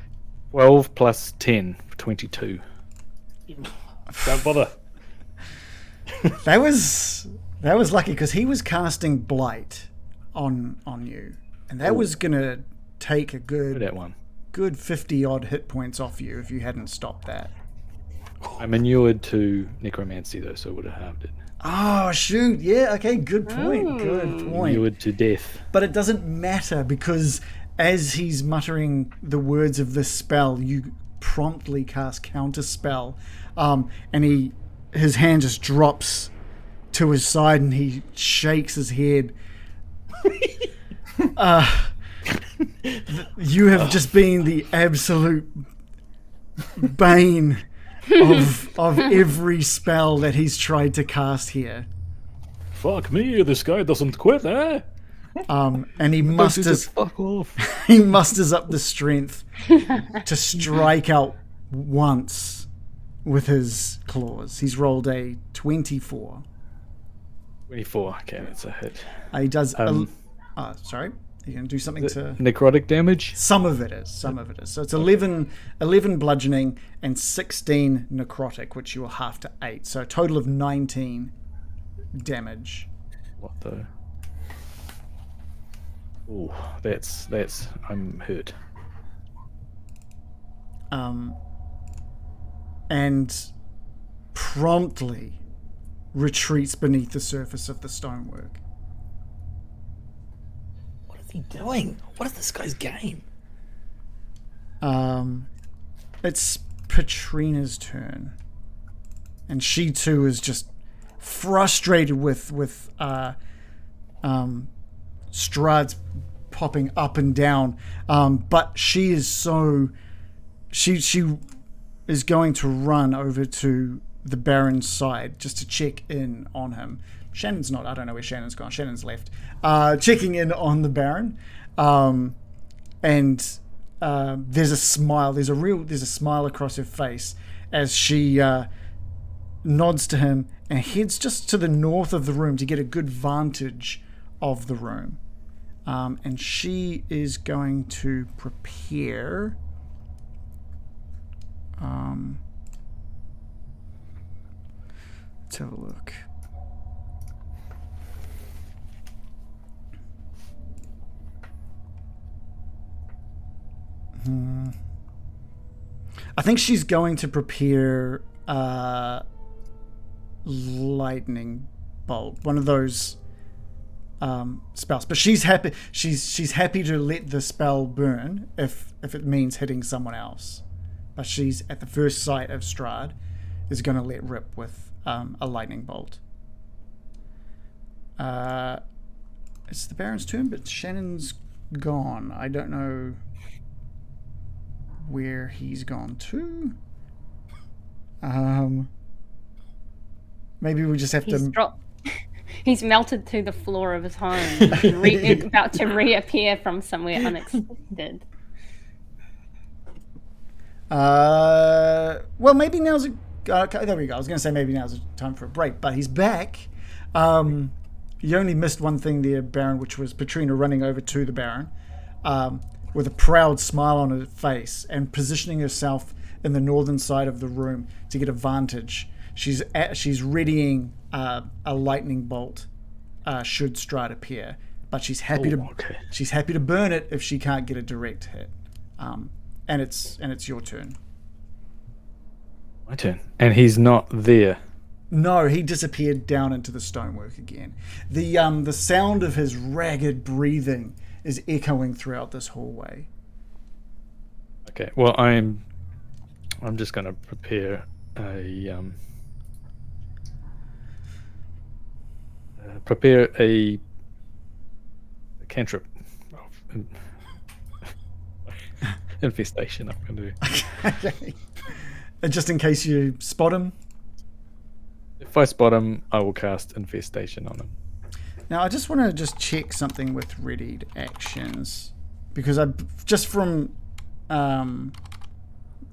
12 plus 10, 22. Don't bother. That was lucky because he was casting Blight on you, and that was going to take a That one. good 50 odd hit points off you if you hadn't stopped that. I'm inured to necromancy though, so it would have halved it. Oh shoot! Yeah. Okay. Good point. Good point. Inured to death. But it doesn't matter because as he's muttering the words of this spell, you promptly cast counterspell, and his hand just drops to his side and he shakes his head. You have just been the absolute bane of every spell that he's tried to cast here. Fuck me, this guy doesn't quit, eh? And he musters Fuck off. he musters up the strength to strike out once with his claws. He's rolled a 24. 24. Okay, that's a hit. He does. Sorry, you can do something to. Necrotic damage. Some of it is. So it's 11 bludgeoning and 16 necrotic, which you will half to 8. So a total of 19 damage. What though? Ooh, that's. I'm hurt. And promptly retreats beneath the surface of the stonework. What is he doing? What is this guy's game? It's Patrina's turn, and she too is just frustrated with Strahd's popping up and down, but she is she is going to run over to the Baron's side just to check in on him. Shannon's not. I don't know where Shannon's gone. Shannon's left. Checking in on the Baron, and there's a smile. There's a smile across her face as she nods to him and heads just to the north of the room to get a good vantage of the room. And she is going to prepare. Let's have a look. I think she's going to prepare lightning bolt, one of those spells. But she's happy. She's happy to let the spell burn if it means hitting someone else. But she's at the first sight of Strahd is going to let rip with a lightning bolt. It's the Baron's turn, but Shannon's gone. I don't know where he's gone to. Maybe we just have to. He's melted to the floor of his home, about to reappear from somewhere unexpected. Well, maybe now's there we go. I was going to say maybe now's a time for a break, but he's back. You only missed one thing there, Baron, which was Patrina running over to the Baron with a proud smile on her face and positioning herself in the northern side of the room to get a vantage. She's readying a lightning bolt should Strahd appear, but she's happy to burn it if she can't get a direct hit. And it's your turn. My turn. And he's not there. No, he disappeared down into the stonework again. The sound of his ragged breathing is echoing throughout this hallway. Okay. Well, I'm just going to prepare a cantrip. Infestation. I'm going to do. Okay. Just in case you spot him. If I spot him, I will cast infestation on him. Now, I just want to check something with readied actions, because I just from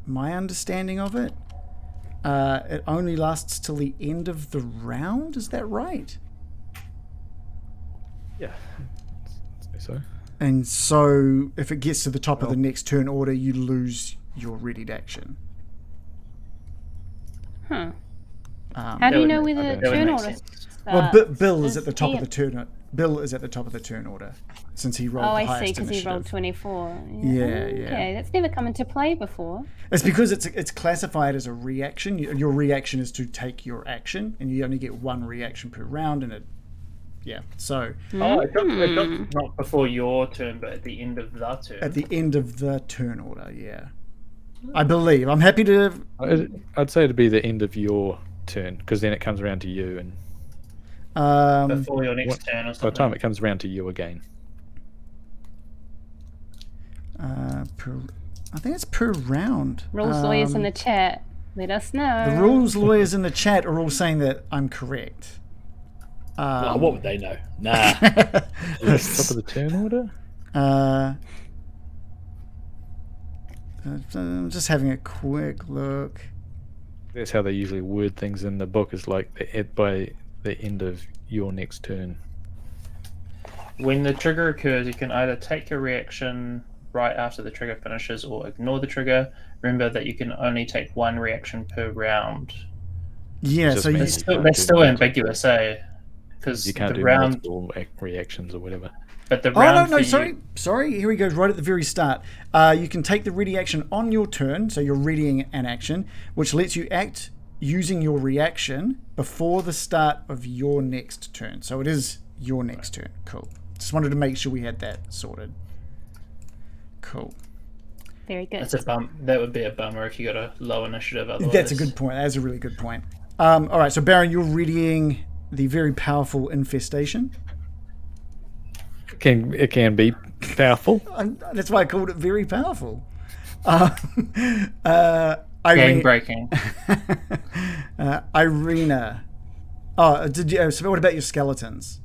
my understanding of it, it only lasts till the end of the round. Is that right? Yeah. I'd say so. And so, if it gets to the top of the next turn order, you lose your readied action. Huh. How That do you would know make- where that the would turn make order sense. Well, starts? Bill is Is at the top he of the turn. Bill is at the top of the turn order, since he rolled Oh, the I see, highest because he initiative. rolled 24. Yeah, Okay, that's never come into play before. It's because it's classified as a reaction. Your reaction is to take your action, and you only get one reaction per round, and so Oh, it got not before your turn, but at the end of the turn. at the end of the turn order, I believe. I'm happy to. I'd say it'd be the end of your turn, because then it comes around to you, and Before your next turn or by the something. time it comes around to you again. I think it's per round. Rules lawyers in the chat, let us know. The rules lawyers in the chat are all saying that I'm correct. Oh, what would they know? Nah. Top of the turn order? I'm just having a quick look. That's how they usually word things in the book, is like by the end of your next turn. When the trigger occurs, you can either take your reaction right after the trigger finishes or ignore the trigger. Remember that you can only take one reaction per round. Yeah, Just so you, means- That's still ambiguous, Because You can't the do round, multiple reactions or whatever. but the Oh, round. no, for sorry. Here we go, right at the very start. You can take the ready action on your turn, so you're readying an action, which lets you act using your reaction before the start of your next turn. So it is your next turn. Cool. Just wanted to make sure we had that sorted. Cool. Very good. That's a bum. That would be a bummer if you got a low initiative. Otherwise, That's a good point. That's a really good point. All right, so Baron, you're readying the very powerful infestation. It can be powerful. That's why I called it very powerful. Game breaking. Irina. Oh, did you? So what about your skeletons?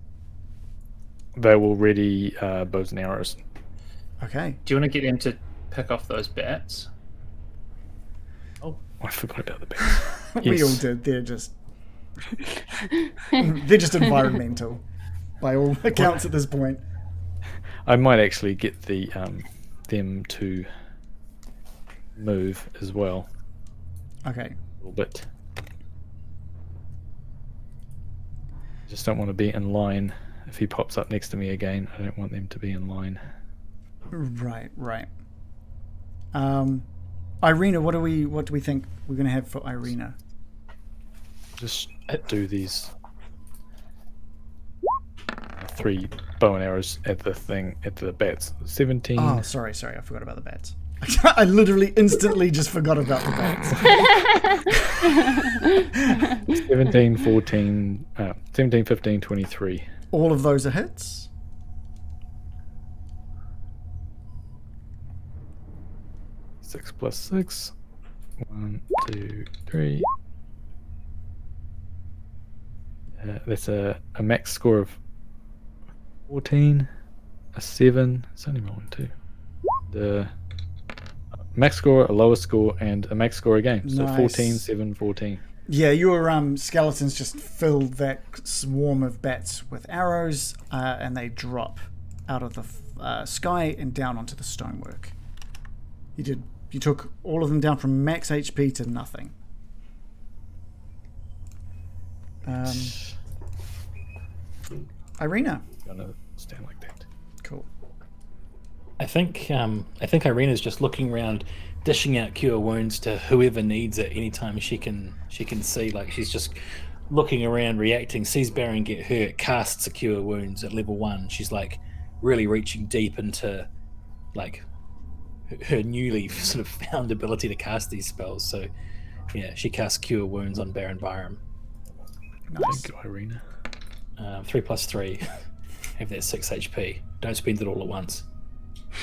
They will ready bows and arrows. Okay. Do you want to get them to pick off those bats? Oh, I forgot about the bats. We Yes. all did. They're just environmental, by all accounts at this point. I might actually get the them to move as well Okay. a little bit. Just don't want to be in line. If he pops up next to me again, I don't want them to be in line. Right. Irina, what do we think we're going to have for Irina? Just do these 3 bow and arrows at the bats. 17. Oh, sorry, I forgot about the bats. I literally instantly just forgot about the bats. 17, 14, 17, 15, 23. All of those are hits. Six plus 6. 1, 2, 3. That's a max score of 14, a 7. It's only rolling 2. The max score, a lower score, and a max score again. So Nice. 14, 7, 14. Yeah, your skeletons just fill that swarm of bats with arrows, and they drop out of the sky and down onto the stonework. You took all of them down from max HP to nothing. Irina. Gonna stand like that. Cool. I think Irina's just looking around, dishing out cure wounds to whoever needs it anytime she can see. Like, she's just looking around, reacting, sees Baron get hurt, casts a cure wounds at level 1. She's like really reaching deep into like her newly sort of found ability to cast these spells. So yeah, she casts cure wounds on Baron Byram. Nice. Thank you, Irina. 3 plus 3. Have that 6 HP. Don't spend it all at once.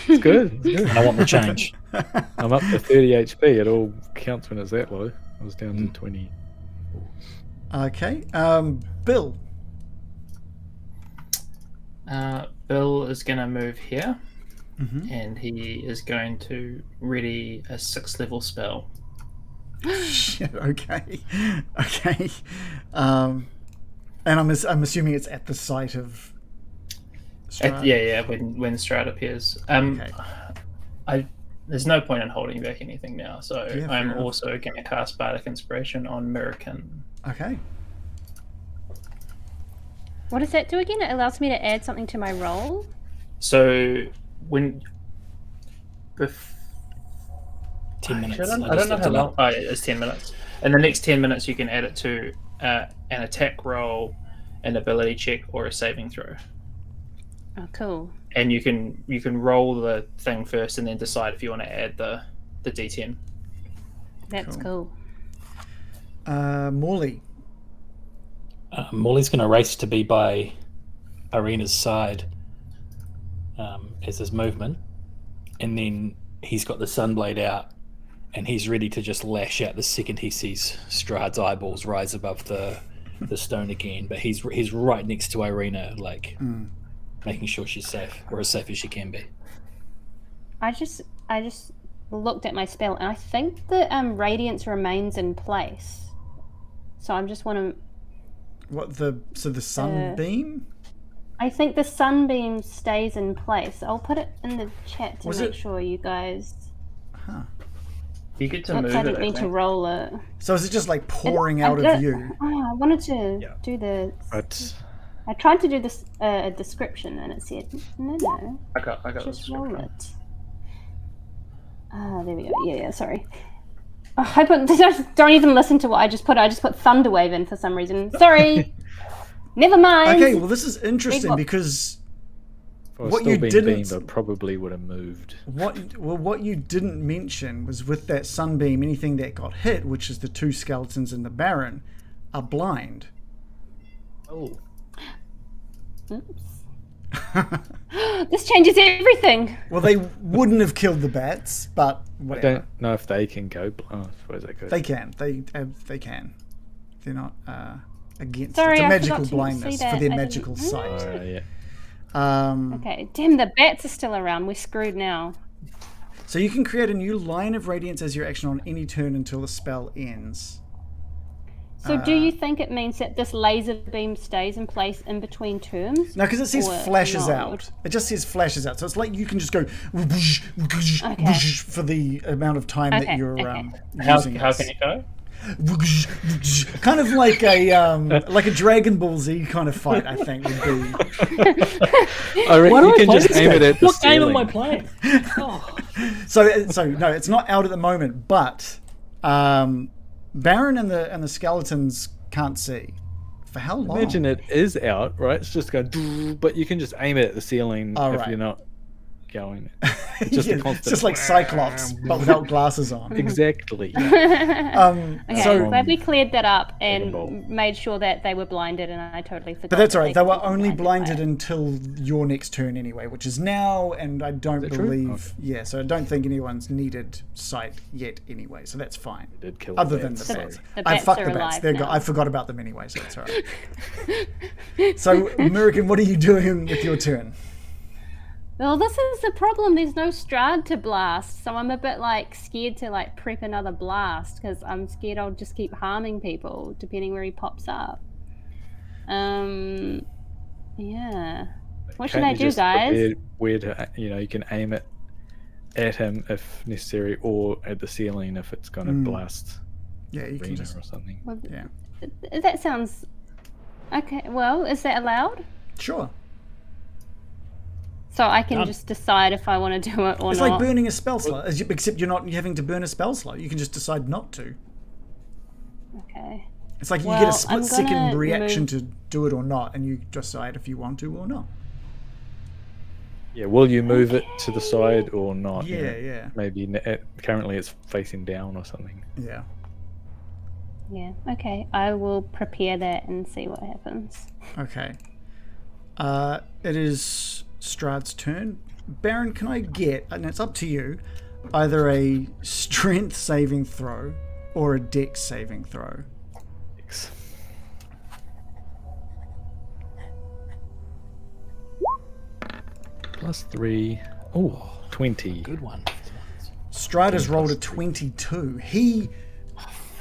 It's good. It's good. I want the change. I'm up to 30 HP. It all counts when it's that low. I was down to 20. Okay. Bill. Bill is going to move here. and he is going to ready a 6th level spell. Shit, okay. And I'm assuming it's at the site of Strahd? Yeah, when Strahd appears. Okay. There's no point in holding back anything now, so Yeah, fair I'm enough. also going to cast Bardic Inspiration on Miraqen. Okay. What does that do again? It allows me to add something to my roll. So when 10 minutes. I just don't know looked how it long. up. Oh, yeah, it's 10 minutes. In the next 10 minutes, you can add it to an attack roll, an ability check, or a saving throw. Oh, cool. And you can roll the thing first, and then decide if you want to add the D10. That's cool. Morley. Morley's going to race to be by Arena's side as his movement, and then he's got the sunblade out, and he's ready to just lash out the second he sees Strahd's eyeballs rise above the stone again. But he's right next to Irina, like making sure she's safe, or as safe as she can be. I just looked at my spell, and I think the radiance remains in place. So I just want to. The sunbeam? I think the sunbeam stays in place. I'll put it in the chat to make sure you guys. Huh. You get to Oops, move I it. didn't mean to roll it. So is it just like pouring out of you? Oh, I wanted to do the. But I tried to do this a description, and it said no. I got Just this. roll it. Ah, there we go. Yeah, sorry. I hope don't even listen to what I just put. I just put Thunderwave in for some reason. Sorry. Never mind. Okay, well this is interesting because what you being didn't beamed, I probably would have moved. what you didn't mention was with that sunbeam, anything that got hit, which is the two skeletons and the Baron, are blind. Oh. Oops. This changes everything. Well, they wouldn't have killed the bats, but I whatever. don't know if they can go. I suppose they could. They can. They can. They're not against. Sorry, it's a I magical forgot to blindness see that. for their I magical didn't- sight. Yeah. Okay, damn, the bats are still around. We're screwed now. So you can create a new line of radiance as your action on any turn until the spell ends. So do you think it means that this laser beam stays in place in between turns? No, because it says Or flashes no? out. It just says flashes out. So it's like you can just go for the amount of time that Okay, you're okay. using How this. can you go? Kind of like a Dragon Ball Z kind of fight, I think would be. I reckon Why do you I can play just this aim game? it at the What game ceiling. am I playing? Oh. So no, it's not out at the moment, but Baron and the skeletons can't see. For how long? Imagine it is out, right? It's just going, but you can just aim it at the ceiling Oh, if right. you're not going. It's just Yeah, a constant. it's just like Cyclops, but without glasses on. Exactly. Okay, So- I'm glad we cleared that up Dragon Ball. and made sure that they were blinded, and I totally forgot. But that's that all right. They were could be only by blinded it. until your next turn anyway, which is now, and I don't that true? believe. Yeah, so I don't think anyone's needed sight yet anyway, so that's fine. Did kill Other the than the bats, bats. so- The I bats fucked are the bats. alive They're now. I forgot about them anyway, so that's all right. So, Miraqen, what are you doing with your turn? Well, this is the problem. There's no Strahd to blast, so I'm a bit like scared to like prep another blast because I'm scared I'll just keep harming people depending where he pops up. Yeah. What should Can't I you do, just guys? prepare where to, you can aim it at him if necessary, or at the ceiling if it's going to blast Yeah, you can Rena just. or something. Well, Yeah, that sounds okay. Well, is that allowed? sure. So I can just decide if I want to do it or It's not. like burning a spell slot, except you're not having to burn a spell slot. You can just decide not to. Okay. It's like you Well, get a split I'm second gonna reaction move- to do it or not, and you decide if you want to or not. Yeah, will you move it to the side or not? Yeah. Maybe currently it's facing down or something. Yeah. Yeah. Okay. I will prepare that and see what happens. Okay. It is Strahd's turn. Baron, can I get, and it's up to you, either a strength saving throw or a dex saving throw? Thanks. +3, Oh, 20. Good one. Strahd has rolled a 22. He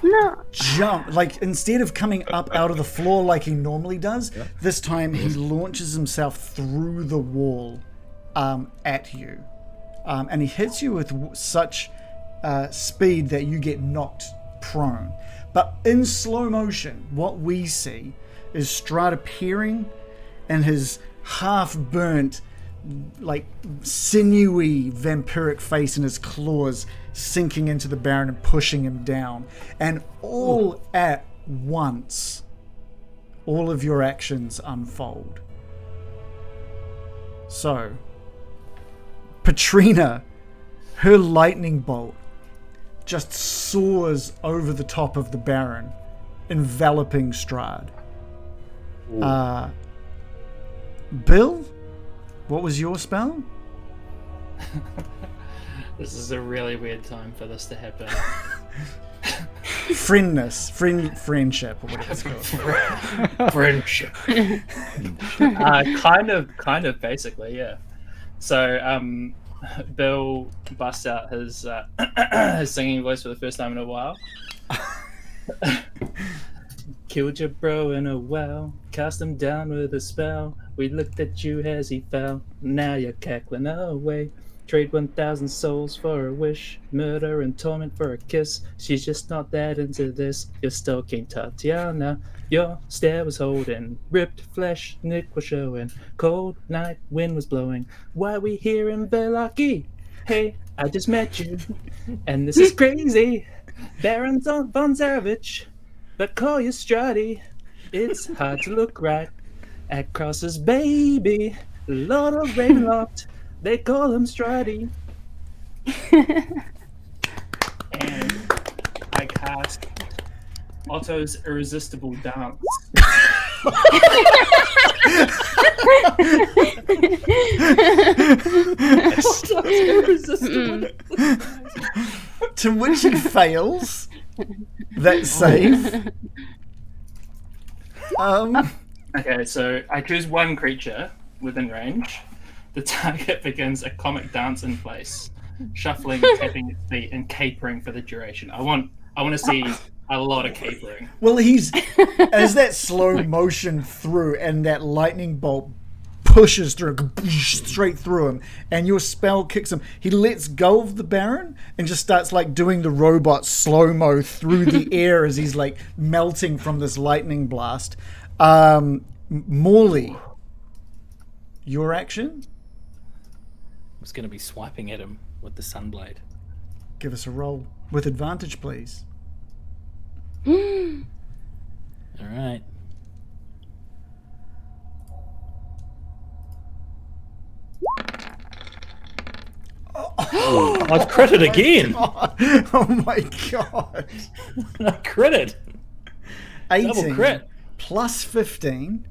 No. jumped, like instead of coming up out of the floor like he normally does, this time he launches himself through the wall at you. And he hits you with such speed that you get knocked prone. But in slow motion, what we see is Strahd appearing and his half-burnt, like sinewy vampiric face and his claws sinking into the Baron and pushing him down. And all at once, all of your actions unfold. So, Petrina, her lightning bolt just soars over the top of the Baron, enveloping Strahd. Bill, what was your spell? This is a really weird time for this to happen. Friendship, or whatever it's called. Friendship. Kind of, basically, yeah. So, Bill busts out his his singing voice for the first time in a while. Killed your bro in a well, cast him down with a spell. We looked at you as he fell, now you're cackling away. Trade 1,000 souls for a wish, murder and torment for a kiss. She's just not that into this. You're stalking Tatiana. Your stare was holding, ripped flesh, Nick was showing. Cold night wind was blowing. Why we here in Belaki? Hey, I just met you, and this is crazy. Baron von Zarovich, but call you Strahd. It's hard to look right at Cross's baby, Lord of Ravenloft. They call him Strahd. And I cast Otto's Irresistible Dance. To which he fails that save. Okay, so I choose one creature within range. The target begins a comic dance in place, shuffling, tapping its feet, and capering for the duration. I want to see a lot of capering. Well, he's as that slow motion through, and that lightning bolt pushes through, straight through him, and your spell kicks him. He lets go of the Baron and just starts like doing the robot slow mo through the air as he's like melting from this lightning blast. Morley, your action? I was going to be swiping at him with the sunblade. Give us a roll with advantage, please. All right. I critted again. Oh my god! I critted. 18 Double crit. plus 15.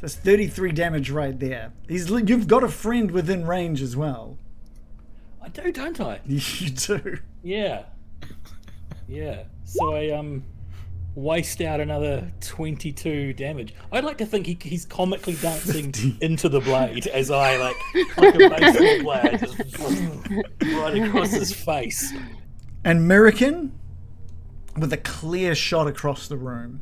That's 33 damage right there. You've got a friend within range as well. I do, don't I? You do. Yeah. Yeah. So I waste out another 22 damage. I'd like to think he's comically dancing into the blade as I like a baseball player just right across his face. And Miraqen with a clear shot across the room.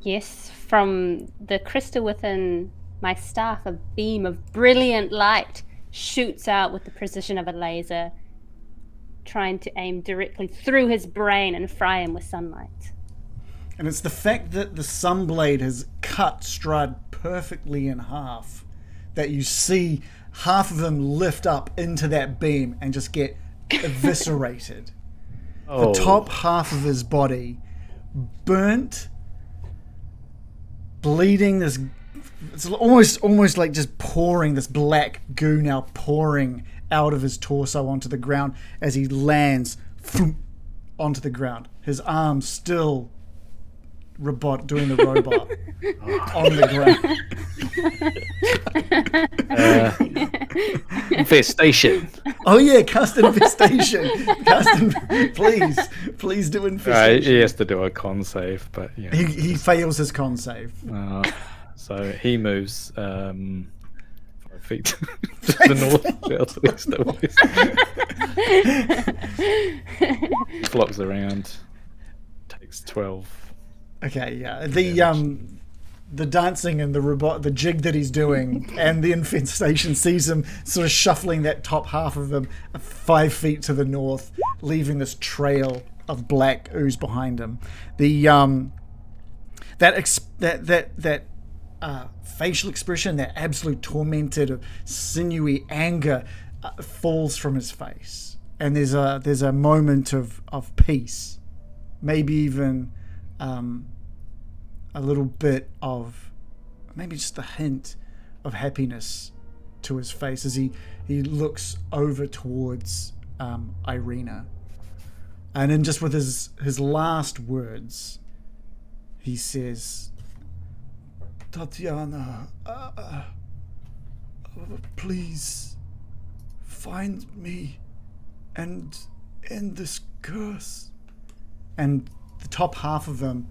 Yes, from the crystal within my staff, a beam of brilliant light shoots out with the precision of a laser, trying to aim directly through his brain and fry him with sunlight. And it's the fact that the sunblade has cut Strahd perfectly in half that you see half of him lift up into that beam and just get eviscerated. The top half of his body burnt, bleeding, it's almost like just pouring, this black goo now pouring out of his torso onto the ground as he lands onto the ground. His arms still doing the robot on the ground. Infestation. Oh yeah, cast infestation. Please do infestation. He has to do a con save, but yeah. He fails his con save. So he moves 5, 5 feet to the north, south, east, or west. Flops around. Takes 12. Okay, yeah. The dancing and the jig that he's doing, and the infestation sees him sort of shuffling that top half of him 5 feet to the north, leaving this trail of black ooze behind him. The that facial expression, that absolute tormented, sinewy anger, falls from his face, and there's a moment of peace, maybe even a little bit of, maybe just a hint of happiness to his face as he looks over towards Irina. And then just with his last words, he says, Tatiana, please find me and end this curse. And the top half of him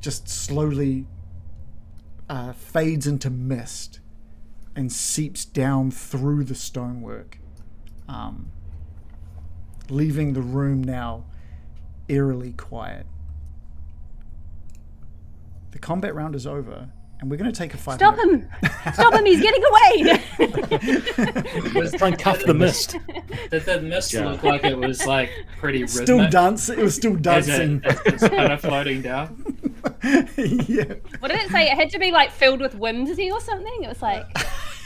just slowly fades into mist and seeps down through the stonework, leaving the room now eerily quiet. The combat round is over, and we're going to take a 5 Stop minute... him! Stop him! He's getting away! Let's try and cuff the mist. Did the mist look like it was like pretty rhythmic? Still dancing. It was still dancing. It's kind of floating down. Yeah. What did it say? It had to be like filled with whimsy or something? It was like...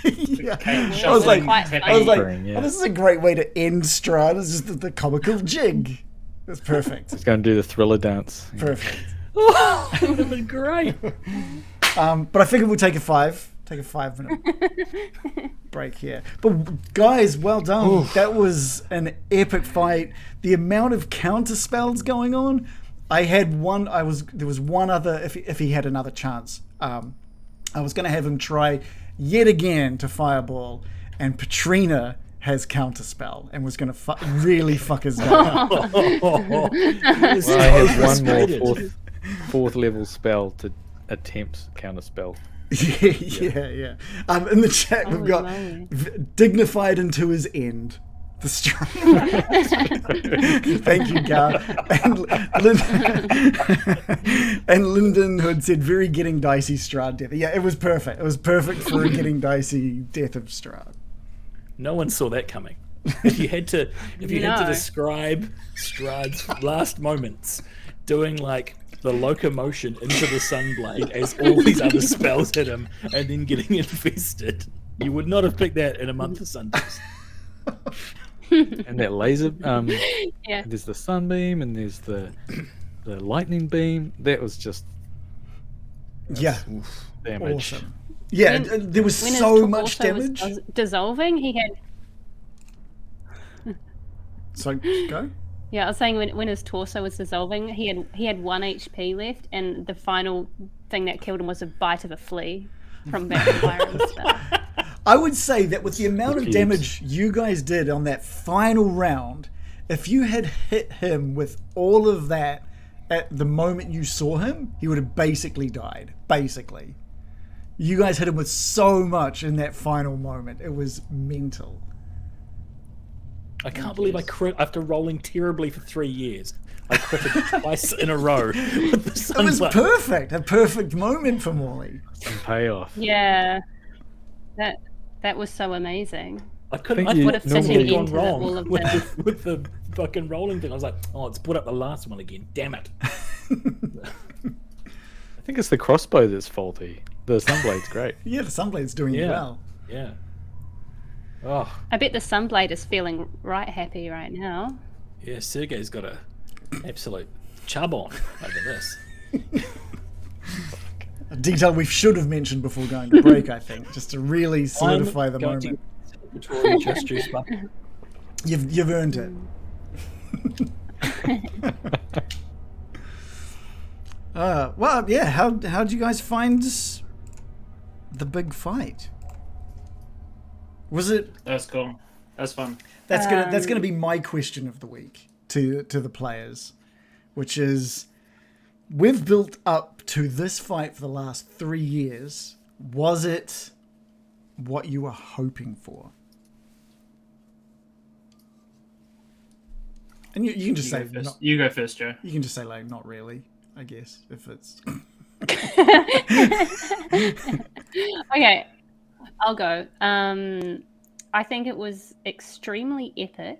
Yeah. I I was like, Yeah. oh, this is a great way to end Strahd. It's just the comical jig. That's perfect. He's going to do the thriller dance. Perfect. Oh, that would have been great. But I figured we'll take a 5 minute break here. But guys, well done. Oof. That was an epic fight. The amount of counter spells going on. There was one other, if he had another chance. I was going to have him try yet again to fireball, and Petrina has counterspell and was going to really fuck his day up. I have one more fourth level spell to attempt counterspell. Yeah. In the chat, we've got dignified into his end. The strong. Thank you, Gar. And Lyndon, who had said very getting dicey Strahd death. Yeah, it was perfect. It was perfect for a getting dicey death of Strahd. No one saw that coming. If you had to describe Strahd's last moments, doing like the locomotion into the Sunblade as all these other spells hit him, and then getting infested, you would not have picked that in a month of Sundays. And that laser, Yeah. there's the sunbeam and there's the lightning beam. That was just damage. Awesome. Yeah, there was so much damage. Was dissolving, he had. So go. Yeah, I was saying when his torso was dissolving, he had 1 HP left, and the final thing that killed him was a bite of a flea from vampire and stuff. I would say that with the amount of damage you guys did on that final round, if you had hit him with all of that at the moment you saw him, he would have basically died. Basically. You guys hit him with so much in that final moment. It was mental. I can't believe I crit after rolling terribly for 3 years. I critted twice in a row with the It was Sunblade. perfect. A perfect moment for Morley. Some payoff. Yeah, that was so amazing. I couldn't. Think I you would have have fitting gone into wrong all of with the fucking rolling thing. I was like, oh, it's put up the last one again. Damn it. I think it's the crossbow that's faulty. The Sunblade's great. Yeah, the Sunblade's doing well. Yeah. Oh, I bet the Sunblade is feeling right happy right now. yeah. Sergei's got a absolute chub on over this. A detail we should have mentioned before going to break, I think, just to really solidify the going to moment. celebratory gestures, but You've earned it. Well, yeah. How'd you guys find the big fight? Was it? That's cool. That's fun. That's gonna be my question of the week to the players, which is, we've built up to this fight for the last 3 years. Was it what you were hoping for. And you can just say not, You go first, Joe. you can just say like not really, I guess, if it's Okay, I'll go. I think it was extremely epic.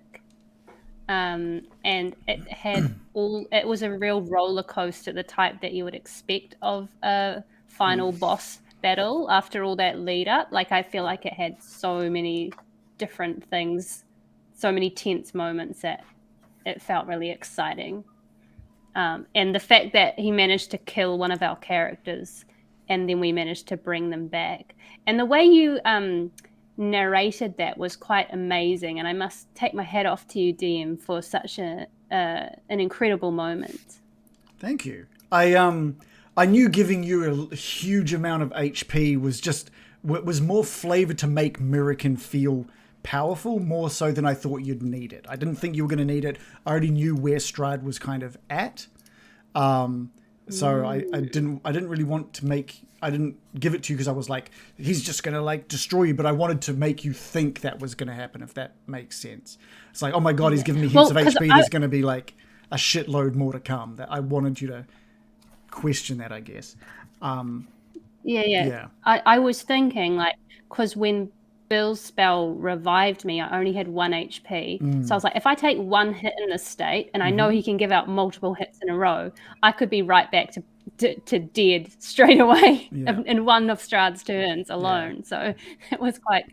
And it had it was a real roller coaster, the type that you would expect of a final boss battle after all that lead up. Like, I feel like it had so many different things, so many tense moments that it felt really exciting. And the fact that he managed to kill one of our characters and then we managed to bring them back. And the way you narrated that was quite amazing. And I must take my hat off to you, DM, for such an incredible moment. Thank you. I knew giving you a huge amount of HP was more flavor to make Miraqen feel powerful, more so than I thought you'd need it. I didn't think you were going to need it. I already knew where Strahd was kind of at. So I didn't really want to I didn't give it to you because I was like, he's just going to like destroy you, but I wanted to make you think that was going to happen, if that makes sense. It's like, oh my God, he's giving me heaps of HP. There's going to be like a shitload more to come. That I wanted you to question that, I guess. Yeah. I was thinking, like, because when Bill's spell revived me, I only had 1 HP. So I was like, if I take one hit in this state, and I know he can give out multiple hits in a row, I could be right back to dead straight away in one of Strahd's turns alone. So it was quite,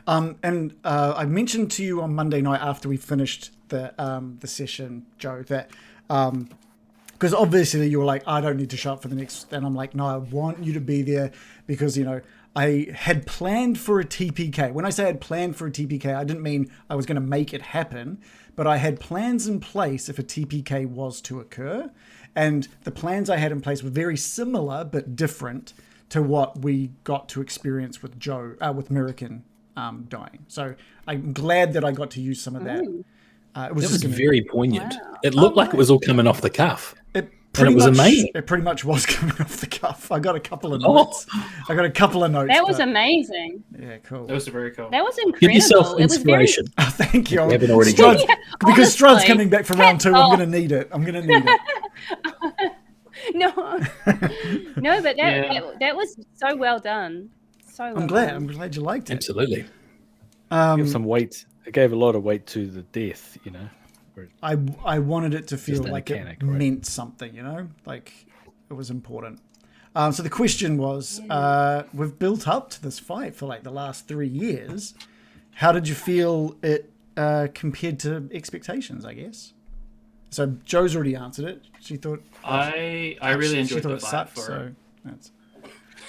And I mentioned to you on Monday night after we finished the session, Joe, that because obviously you were like, I don't need to show up for the next, and I'm like, no, I want you to be there because, you know, I had planned for a TPK. When I say I had planned for a TPK, I didn't mean I was going to make it happen, but I had plans in place if a TPK was to occur. And the plans I had in place were very similar but different to what we got to experience with with Miraqen dying. So I'm glad that I got to use some of that. It was very poignant. Wow. It looked like it was all coming off the cuff. It was amazing. It pretty much was coming off the cuff. I got a couple of notes. That was amazing. Yeah, cool. That was very cool. That was incredible. Give yourself inspiration. Thank you. You haven't already because Strahd's coming back for round 2. I'm going to need it. No, but that was so well done. So well I'm glad you liked it. Absolutely. Give some weight. It gave a lot of weight to the death, you know. I wanted it to feel like mechanic, it meant something, you know, like it was important. So the question was, we've built up to this fight for like the last 3 years. How did you feel it compared to expectations, I guess? So Joe's already answered it. She thought I really enjoyed the fight for that's...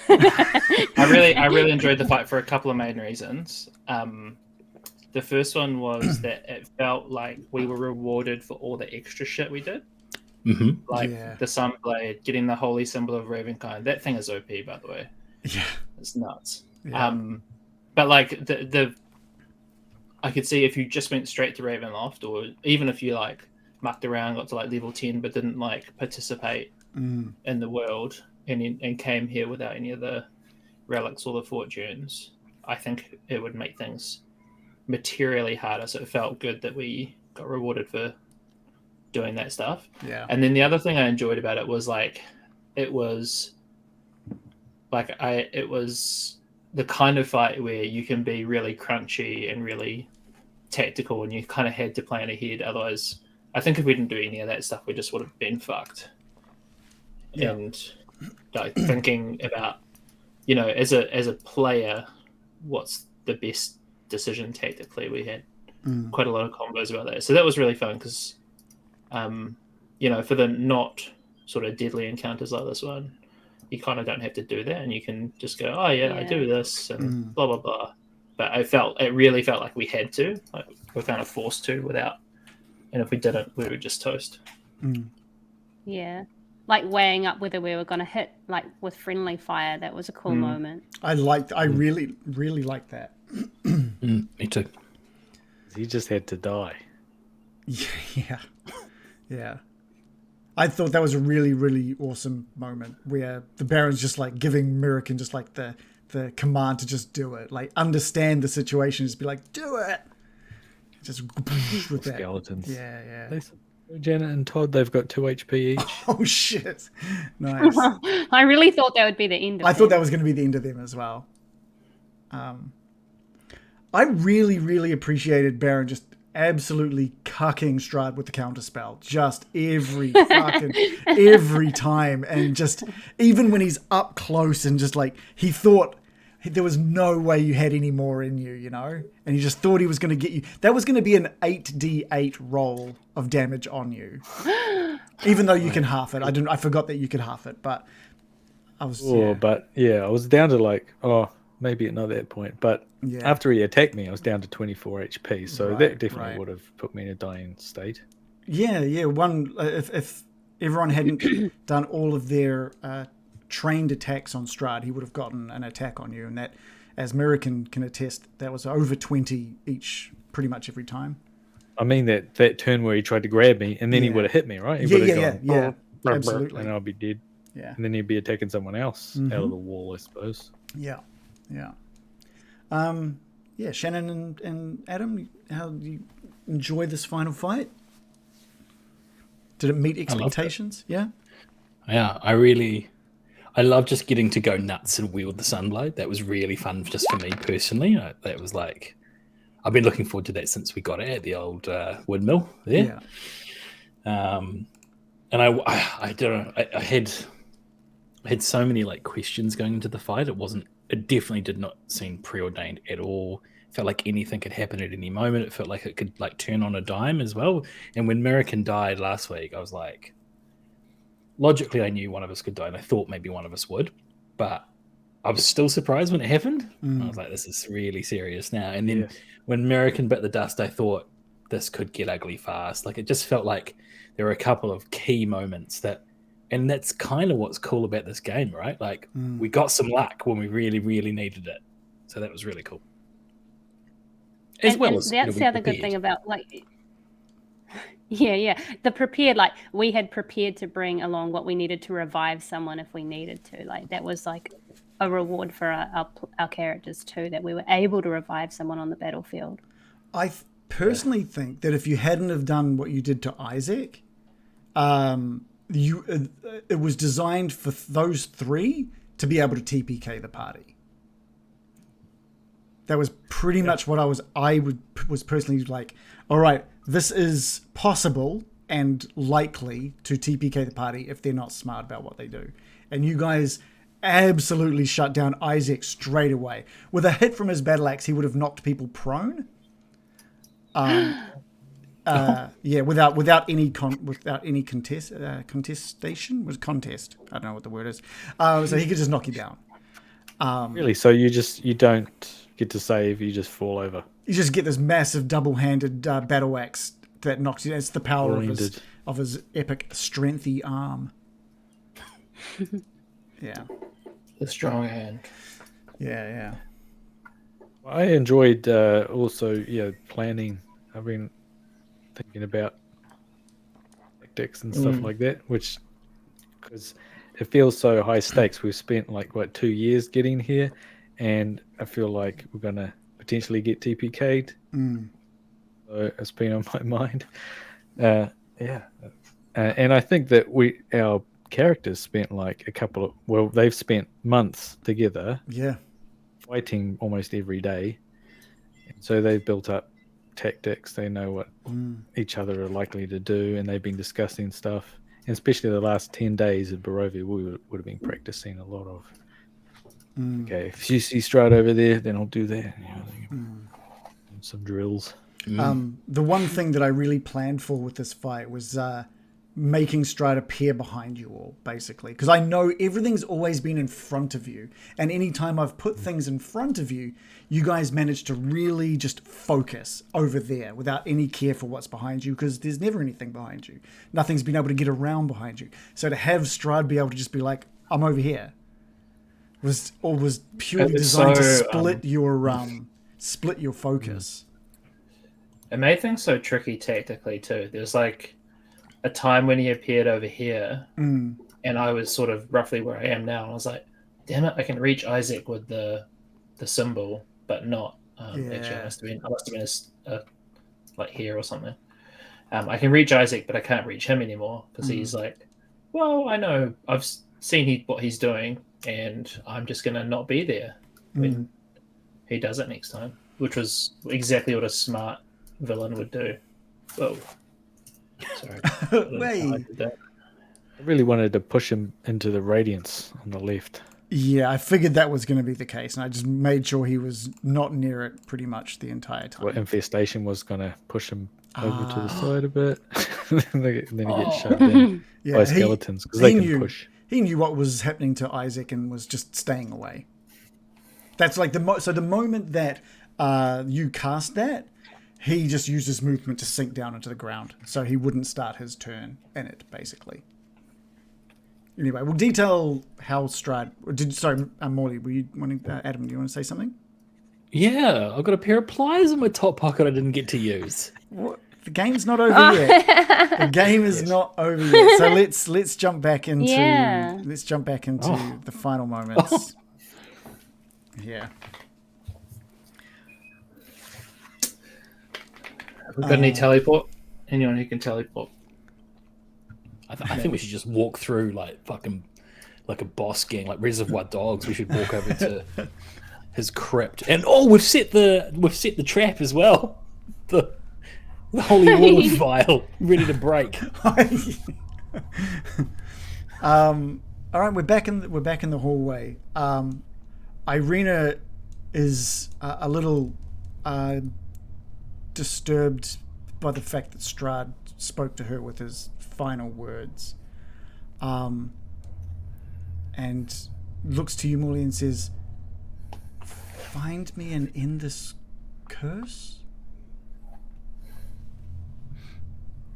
I really enjoyed the fight for a couple of main reasons. The first one was that it felt like we were rewarded for all the extra shit we did. Mm-hmm. Like the Sunblade, getting the holy symbol of Ravenkind. That thing is OP, by the way. Yeah. It's nuts. Yeah. But like the I could see if you just went straight to Ravenloft, or even if you like mucked around, got to like level 10, but didn't like participate in the world and came here without any of the relics or the fortunes, I think it would make things materially harder. So it felt good that we got rewarded for doing that stuff. Yeah. And then the other thing I enjoyed about it was it was the kind of fight where you can be really crunchy and really tactical, and you kind of had to plan ahead. Otherwise, I think if we didn't do any of that stuff, we just would have been fucked. Yeah. And like thinking about, you know, as a player, what's the best decision tactically? We had quite a lot of combos about that, so that was really fun because, you know, for the not sort of deadly encounters like this one, you kind of don't have to do that, and you can just go, oh yeah. I do this and blah blah blah. But it really felt like we had to, like we're kind of forced to without, and if we didn't, we would just toast. Yeah, like weighing up whether we were going to hit like with friendly fire. That was a cool moment. I really liked that. Me too. He just had to die. Yeah. I thought that was a really, really awesome moment where the Baron's just like giving Miraqen just like the the command to just do it. Like, understand the situation, just be like, do it. Just with that. Skeletons. Yeah. Janet and Todd, they've got 2 HP each. Oh shit! Nice. I really thought that would be the end of I thought that them. was going to be the end of them as well. I really, really appreciated Baron just absolutely cucking Strahd with the counterspell, just every time, and just even when he's up close and just like he thought there was no way you had any more in you, you know, and he just thought he was going to get you. That was going to be an 8d8 roll of damage on you, even though you can half it. I forgot that you could half it, but I was. But I was down to like maybe at not that point, but after he attacked me, I was down to 24 HP, so that definitely would have put me in a dying state. Yeah. If everyone hadn't done all of their trained attacks on Strahd, he would have gotten an attack on you, and that, as Miraqen can attest, that was over 20 each, pretty much every time. I mean that turn where he tried to grab me, and then he would have hit me, right? He would have gone, absolutely, and I'll be dead. Yeah, and then he'd be attacking someone else out of the wall, I suppose. Yeah. Shannon and Adam, how do you enjoy this final fight? Did it meet expectations? Yeah, I love just getting to go nuts and wield the Sunblade. That was really fun just for me personally. That was like, I've been looking forward to that since we got it at the old windmill there. And I don't know, I had so many like questions going into the fight. It definitely did not seem preordained at all. It felt like anything could happen at any moment. It felt like it could like turn on a dime as well. And when Miraqen died last week, I was like, logically, I knew one of us could die, and I thought maybe one of us would, but I was still surprised when it happened. I was like, this is really serious now. And then when Miraqen bit the dust, I thought this could get ugly fast. Like, it just felt like there were a couple of key moments and that's kind of what's cool about this game, right? Like, we got some luck when we really, really needed it. So that was really cool. That's the other good thing about, like, the prepared, like, we had prepared to bring along what we needed to revive someone if we needed to. Like, that was like a reward for our characters too, that we were able to revive someone on the battlefield. I personally think that if you hadn't have done what you did to Isaac, it was designed for those three to be able to TPK the party. That was pretty much what I was personally like, all right, this is possible and likely to TPK the party if they're not smart about what they do. And you guys absolutely shut down Isaac straight away. With a hit from his battle axe, he would have knocked people prone. Without any contestation. Was contest? I don't know what the word is. So he could just knock you down. Really? So you don't get to save, you just fall over. You just get this massive double-handed battle axe that knocks you. It's the power of his epic strengthy arm. Yeah. The strong hand. Yeah. I enjoyed also planning. I've been thinking about tactics and stuff like that, which, because it feels so high stakes. We've spent 2 years getting here, and I feel like we're gonna potentially get TPK'd. So it's been on my mind. And I think that our characters spent they've spent months together. Yeah. Fighting almost every day. And so they've built up tactics. They know what each other are likely to do, and they've been discussing stuff. And especially the last 10 days of Barovia, we would have been practicing a lot of, okay, if you see Strahd over there, then I'll do that. Some drills. The one thing that I really planned for with this fight was making Strahd appear behind you all, basically. Because I know everything's always been in front of you. And anytime I've put things in front of you, you guys manage to really just focus over there without any care for what's behind you, because there's never anything behind you. Nothing's been able to get around behind you. So to have Strahd be able to just be like, I'm over here, was purely designed to split your focus. It made things so tricky tactically too. There's a time when he appeared over here, and I was sort of roughly where I am now. And I was like, Damn it! I can reach Isaac with the symbol, but not. Actually, Yeah. I must have been like here or something. I can reach Isaac, but I can't reach him anymore because he's like, well, I know I've seen what he's doing, and I'm just gonna not be there when he does it next time, which was exactly what a smart villain would do. Whoa, sorry. Wait. I really wanted to push him into the radiance on the left. Yeah, I figured that was going to be the case, and I just made sure he was not near it pretty much the entire time. Well, Infestation was going to push him over to the side a bit. then he gets shoved in by skeletons because they can push. He knew what was happening to Isaac and was just staying away. That's like so the moment that you cast that, he just used his movement to sink down into the ground, so he wouldn't start his turn in it, basically. Anyway, we'll detail how Strahd... Sorry, Morley, were you wanting... Adam, do you want to say something? Yeah, I've got a pair of pliers in my top pocket I didn't get to use. What? The game's not over yet. The game is not over yet. So let's jump back into the final moments. Yeah. Have we got any teleport? Anyone who can teleport? I think we should just walk through like a boss gang, like Reservoir Dogs. We should walk over to his crypt, and we've set the trap as well. The holy water vial ready to break. All right, we're back in the hallway. Irina is a little disturbed by the fact that Strahd spoke to her with his final words, and looks to you, Morley, and says, "Find me and end this curse."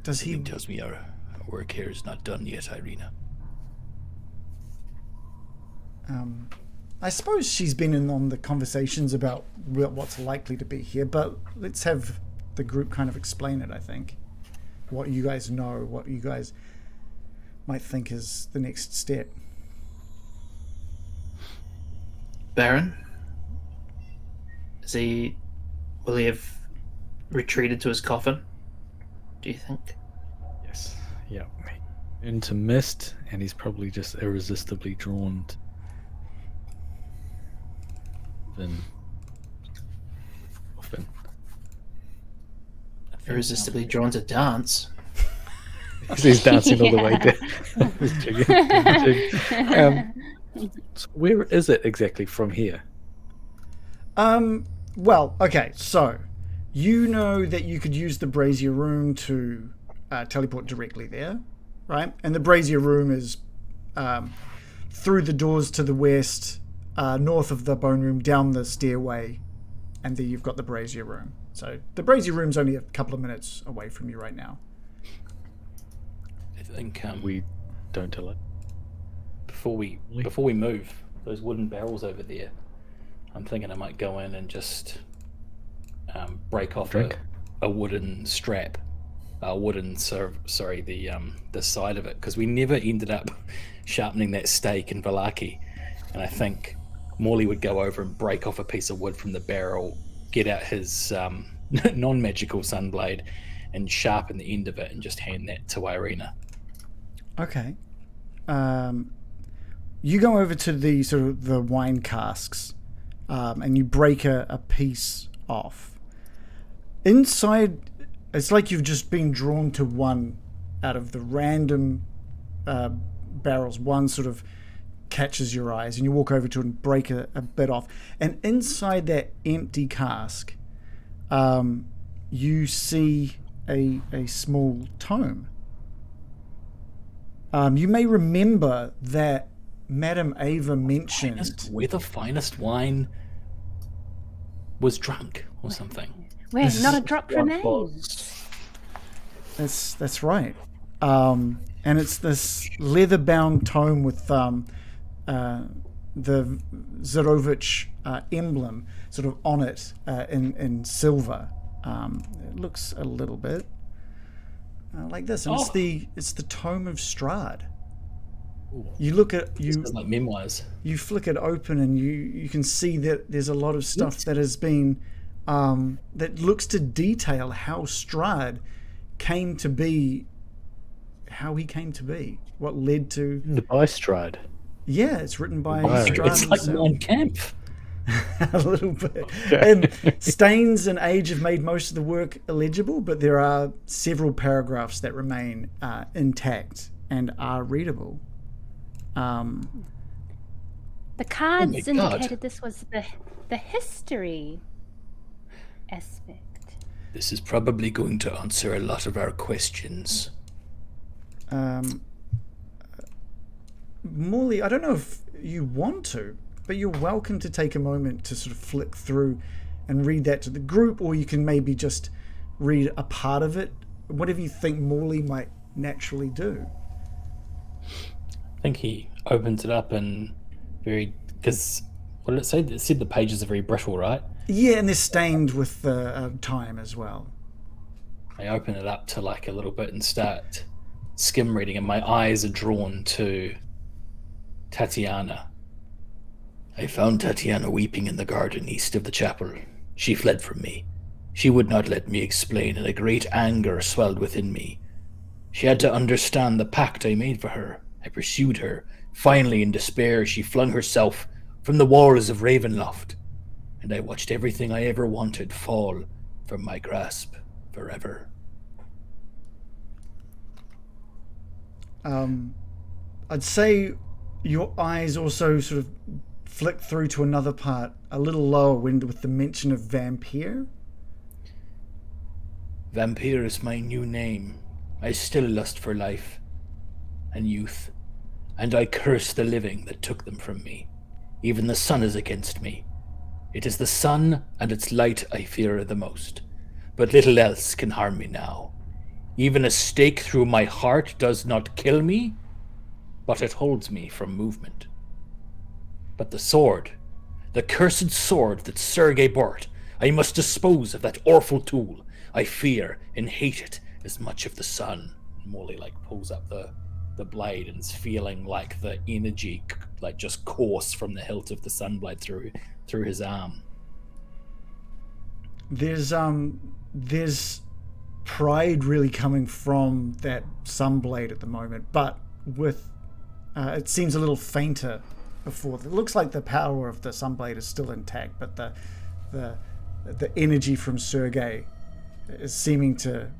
Does he? Tells me our work here is not done yet, Irina. I suppose she's been in on the conversations about what's likely to be here, but let's have the group kind of explain it. I think what you guys know, what you guys might think is the next step. Baron, will he have retreated to his coffin, do you think? Yes. Yeah. Into mist, and he's probably just irresistibly drawn to often. Irresistibly drawn to dance. He's dancing all the way down. So where is it exactly from here? Well, okay, so you know that you could use the brazier room to teleport directly there, right? And the brazier room is through the doors to the west, north of the bone room, down the stairway, and there you've got the brazier room. So the brazier room's only a couple of minutes away from you right now. I think we don't tell it. Before we move, those wooden barrels over there, I'm thinking I might go in and just break off a wooden strap, the side of it, because we never ended up sharpening that stake in Vallaki, and I think Morley would go over and break off a piece of wood from the barrel, get out his non-magical sunblade, and sharpen the end of it, and just hand that to Irina. Okay. You go over to the sort of the wine casks, and you break a piece off. Inside, it's like you've just been drawn to one out of the random barrels. One sort of catches your eyes, and you walk over to it and break a bit off. And inside that empty cask, you see a small tome. You may remember that Madame Ava mentioned where the finest wine was drunk or something. Where not a drop remains. That's right. And it's this leather-bound tome with the Zarovich emblem sort of on it in silver. It looks a little bit like this. And it's the Tome of Strahd. You look at This is like memoirs. you flick it open and you can see that there's a lot of stuff that has been that looks to detail how Strahd came to be, how he came to be, what led to. By Strahd. Yeah, it's written by Wow. Strahd It's like himself. Mein Kampf. A little bit. And stains and age have made most of the work illegible, but there are several paragraphs that remain intact and are readable. The cards Oh my God. indicated this was the history aspect. This is probably going to answer a lot of our questions. Morley, I don't know if you want to, but you're welcome to take a moment to sort of flick through and read that to the group, or you can maybe just read a part of it. Whatever you think Morley might naturally do. I think he opens it up and because what did it say? It said the pages are very brittle, right? Yeah, and they're stained with time as well. I open it up to like a little bit and start skim reading, and my eyes are drawn to Tatiana. I found Tatiana weeping in the garden east of the chapel. She fled from me. She would not let me explain, and a great anger swelled within me. She had to understand the pact I made for her. I pursued her. Finally, in despair, she flung herself from the walls of Ravenloft, and I watched everything I ever wanted fall from my grasp forever. I'd say your eyes also sort of flick through to another part, a little lower with the mention of vampire. Vampire is my new name. I still lust for life and youth, and I curse the living that took them from me. Even the sun is against me. It is the sun and its light I fear the most, but little else can harm me now. Even a stake through my heart does not kill me, but it holds me from movement. But the sword, the cursed sword that Sergei brought, I must dispose of that awful tool. I fear and hate it as much of the sun. Morley pulls up the blade and is feeling like the energy just course from the hilt of the sunblade through his arm. There's pride really coming from that sunblade at the moment, but with it seems a little fainter before. It looks like the power of the sunblade is still intact, but the energy from Sergei is seeming to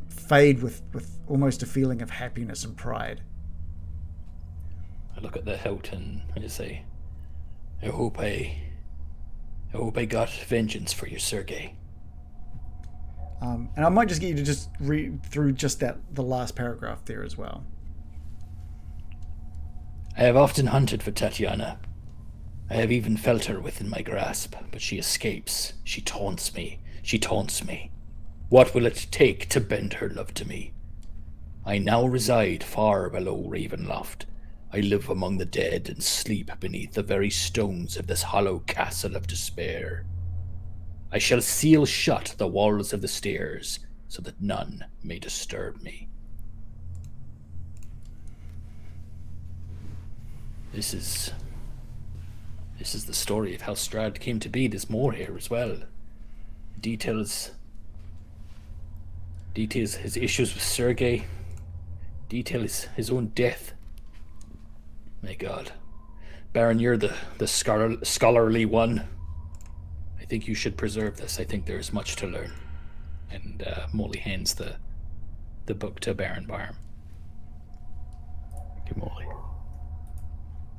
fade with almost a feeling of happiness and pride. I look at the hilt and I just say, I hope I got vengeance for you, Sergei. And I might just get you to just read through just the last paragraph there as well. I have often hunted for Tatiana. I have even felt her within my grasp, but she escapes. She taunts me. What will it take to bend her love to me? I now reside far below Ravenloft. I live among the dead and sleep beneath the very stones of this hollow castle of despair. I shall seal shut the walls of the stairs so that none may disturb me. This is the story of how Strahd came to be. There's more here as well. Details his issues with Sergei. Details his own death. My God. Baron, you're the scholarly one. I think you should preserve this. I think there is much to learn. And Molly hands the book to Baron Barham. Thank you, Molly.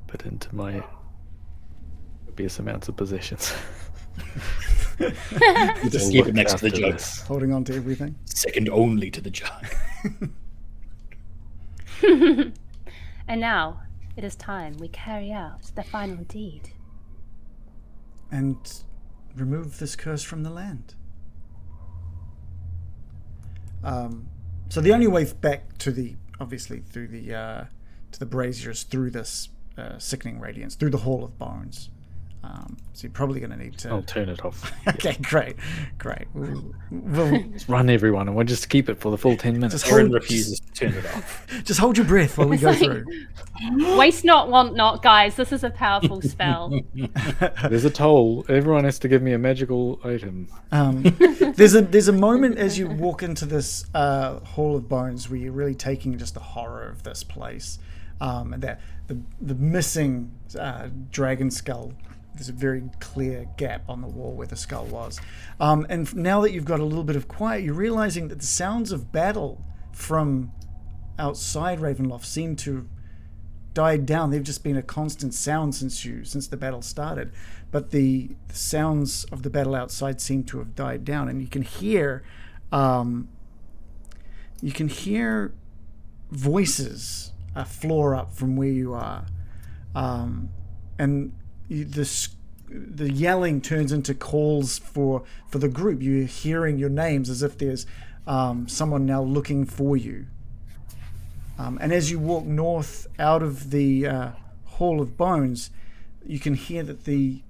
Put into my copious amounts of possessions. Just keep it next to the jug. Holding on to everything. Second only to the jug. And now it is time we carry out the final deed. And remove this curse from the land. So the only way back to the, obviously through the to the braziers, through this sickening radiance, through the Hall of Bones. So you're probably going to need to. I'll turn it off. Okay, great. We'll Just run everyone, and we'll just keep it for the full 10 minutes. just Aaron hold, refuses to turn it off. just hold your breath while we go through. Waste not, want not, guys. This is a powerful spell. There's a toll. Everyone has to give me a magical item. There's a moment as you walk into this Hall of Bones where you're really taking just the horror of this place, and that the missing dragon skull. There's a very clear gap on the wall where the skull was. And now that you've got a little bit of quiet, you're realizing that the sounds of battle from outside Ravenloft seem to have died down. They've just been a constant sound since the battle started. But the sounds of the battle outside seem to have died down. And you can hear voices floor up from where you are. And the yelling turns into calls for the group. You're hearing your names as if there's someone now looking for you. And as you walk north out of the Hall of Bones, you can hear that the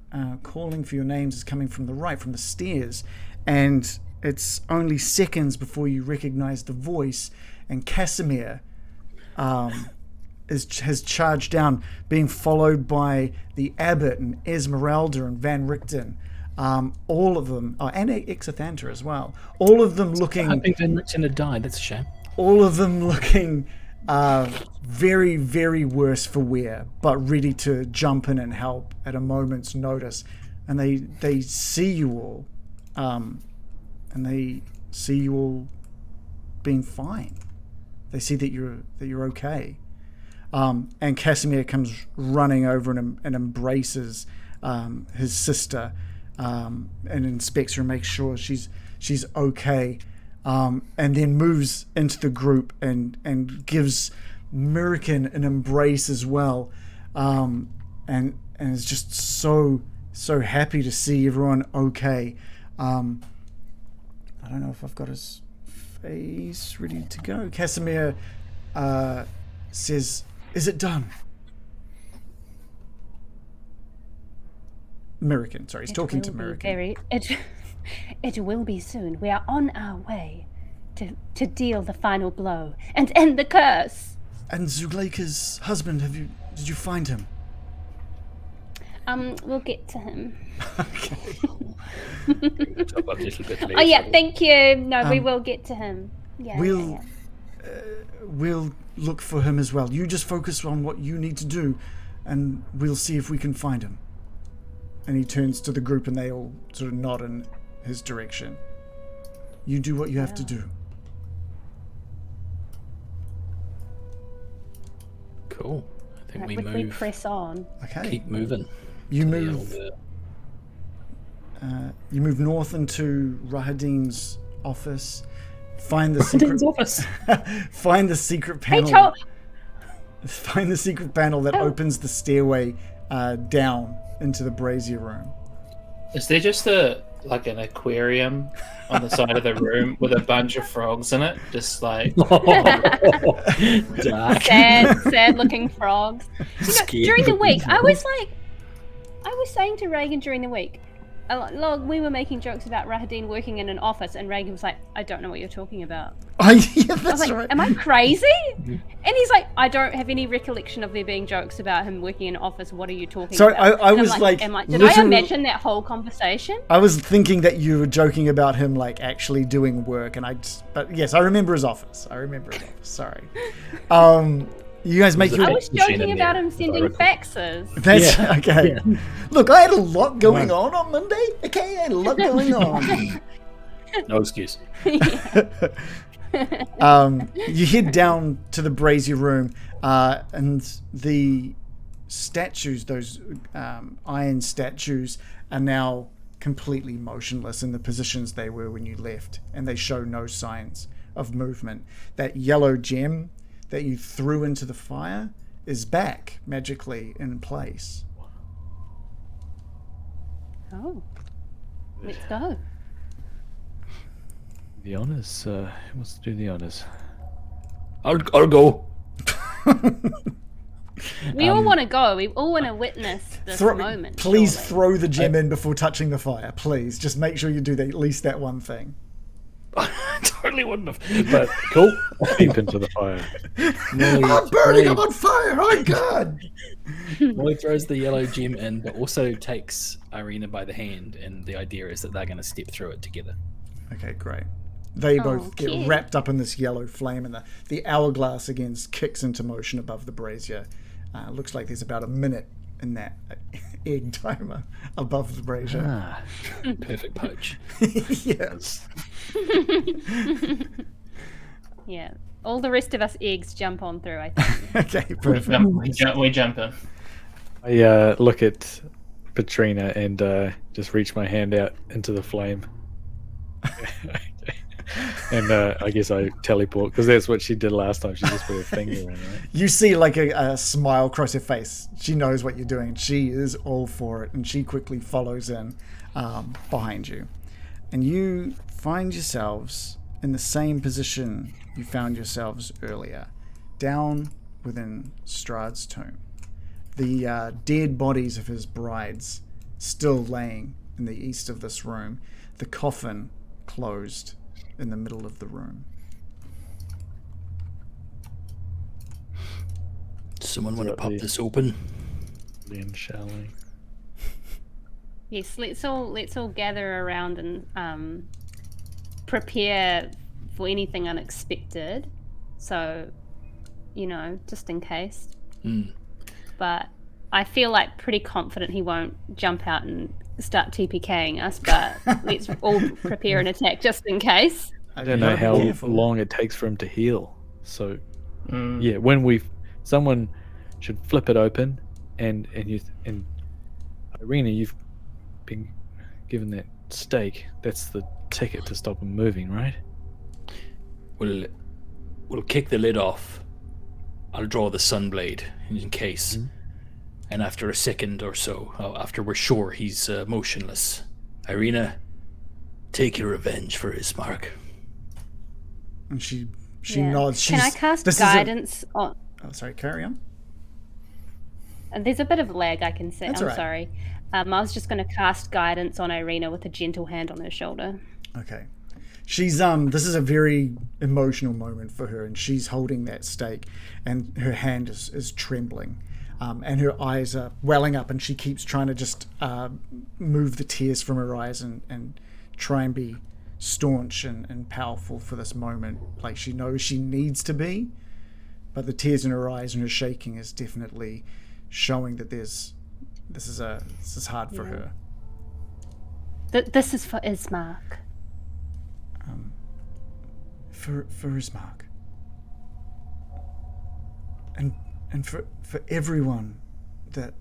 calling for your names is coming from the right, from the stairs. And it's only seconds before you recognize the voice, and Casimir has charged down, being followed by the Abbot and Esmeralda and Van Richten, all of them, and Exithanta as well. All of them looking. I think Van Richten had died. That's a shame. All of them looking very, very worse for wear, but ready to jump in and help at a moment's notice. And they see you all, and they see you all being fine. They see that you're okay. And Casimir comes running over and embraces his sister, and inspects her and makes sure she's okay, and then moves into the group and gives Miraqen an embrace as well, and is just so happy to see everyone okay. I don't know if I've got his face ready to go. Casimir says, "Is it done?" Miraqen, sorry, he's talking to Miraqen. It will be soon. We are on our way to deal the final blow and end the curse. And Zugleika's husband, did you find him? We'll get to him. Okay. Talk a little bit later. Oh yeah, thank you. No, we will get to him. Yeah. We'll look for him as well. You just focus on what you need to do, and we'll see if we can find him. And he turns to the group, and they all sort of nod in his direction. You do what you have to do. Cool. I think we We move. press on. Okay. Keep moving. You move. You move north into Rahadin's office. Find the secret office. Find the secret Hey, panel. Find the secret panel that Oh. opens the stairway down into the brazier room. Is there just an aquarium on the side of the room with a bunch of frogs in it? Just like Dark. sad looking frogs. Scared During the looking week, I was saying to Reagan during the week, we were making jokes about Rahadin working in an office, and Reagan was like, "I don't know what you're talking about." Oh, yeah, I was that's like, right. "Am I crazy?" And he's like, "I don't have any recollection of there being jokes about him working in an office. What are you talking So about?" I And I'm was like, did I literally- imagine that whole conversation? I was thinking that you were joking about him like actually doing work, and but yes, I remember his office. Sorry. You guys make your. I was machine joking in about there, him sending I reckon. faxes. That's Yeah. okay. Yeah. Look, I had a lot going on Monday. Okay, I had a lot going on. No excuse. You head down to the brazier room, and the statues, those iron statues, are now completely motionless in the positions they were when you left, and they show no signs of movement. That yellow gem that you threw into the fire is back magically in place. Oh, let's go. The honors. Who wants to do the honors? I'll go. We all want to go. We all want to witness this moment. Please surely. throw the gem in before touching the fire. Please, just make sure you do at least that one thing. I totally wouldn't have. But cool. Deep into the fire. I'm burning! I'm on fire! Oh God! Molly throws the yellow gem in, but also takes Irina by the hand, and the idea is that they're going to step through it together. Okay, great. They both get cute. wrapped up in this yellow flame, and the hourglass again kicks into motion above the brazier. Looks like there's about a minute in that egg timer above the brazier. Perfect poach. Yes. Yeah. All the rest of us eggs jump on through, I think. Okay, perfect. We jump in. I look at Katrina and just reach my hand out into the flame. And I guess I teleport, because that's what she did last time. She just put her finger in, right? You see like a smile cross her face. She knows what you're doing. She is all for it, and she quickly follows in behind you. And you find yourselves in the same position you found yourselves earlier, down within Strahd's tomb. The dead bodies of his brides still laying in the east of this room. The coffin closed in the middle of the room. Someone want to pop this open? Then shall we? Yes, let's all gather around and prepare for anything unexpected. So, just in case. But I feel like pretty confident he won't jump out and start TPKing us, but let's all prepare an attack just in case. I don't know how long it takes for him to heal. So, yeah, someone should flip it open, and Irina, you've been given that stake. That's the ticket to stop him moving, right? We'll kick the lid off. I'll draw the sunblade in case. And after a second or so, after we're sure he's motionless, Irina, take your revenge for Ismark. And she nods. Can I cast guidance on? Oh, sorry. Carry on. There's a bit of lag, I can see. That's I'm all right. sorry. I was just going to cast guidance on Irina with a gentle hand on her shoulder. Okay. She's this is a very emotional moment for her, and she's holding that stake, and her hand is trembling, and her eyes are welling up, and she keeps trying to just move the tears from her eyes and try and be staunch and powerful for this moment, like she knows she needs to be, but the tears in her eyes and her shaking is definitely showing that this is hard for her. This is for Ismark. For Ismark. And for everyone that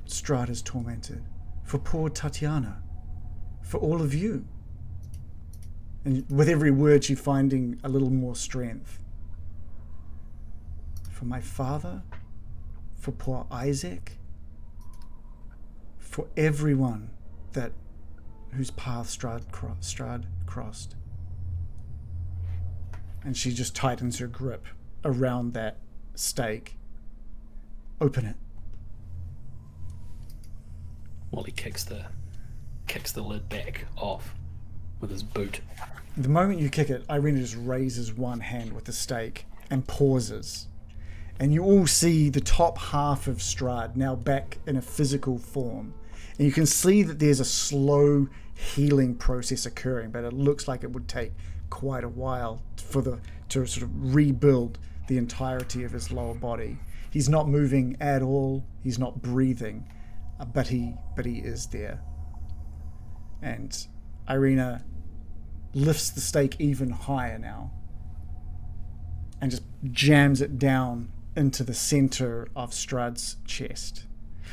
Strahd has tormented. For poor Tatiana. For all of you. And with every word she's finding a little more strength. For my father. For poor Isaac. For everyone whose path Strahd crossed. And she just tightens her grip around that stake. Open it. Wally kicks the lid back off with his boot. The moment you kick it, Irina just raises one hand with the stake and pauses. And you all see the top half of Strahd now back in a physical form. And you can see that there's a slow healing process occurring, but it looks like it would take quite a while to sort of rebuild the entirety of his lower body. He's not moving at all. He's not breathing, but he is there. And Irina lifts the stake even higher now and just jams it down into the center of Strahd's chest.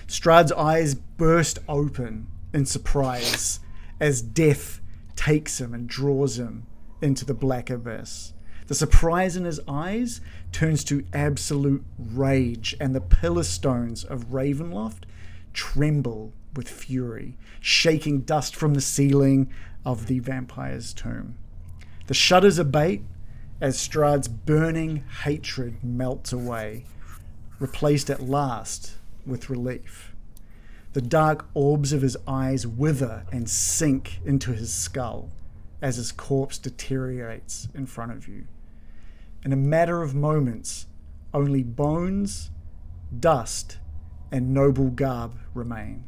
Strahd's eyes burst open in surprise as death takes him and draws him into the black abyss. The surprise in his eyes turns to absolute rage, and the pillar stones of Ravenloft tremble with fury, shaking dust from the ceiling of the vampire's tomb. The shudders abate as Strahd's burning hatred melts away, replaced at last with relief. The dark orbs of his eyes wither and sink into his skull as his corpse deteriorates in front of you. In a matter of moments, only bones, dust, and noble garb remain.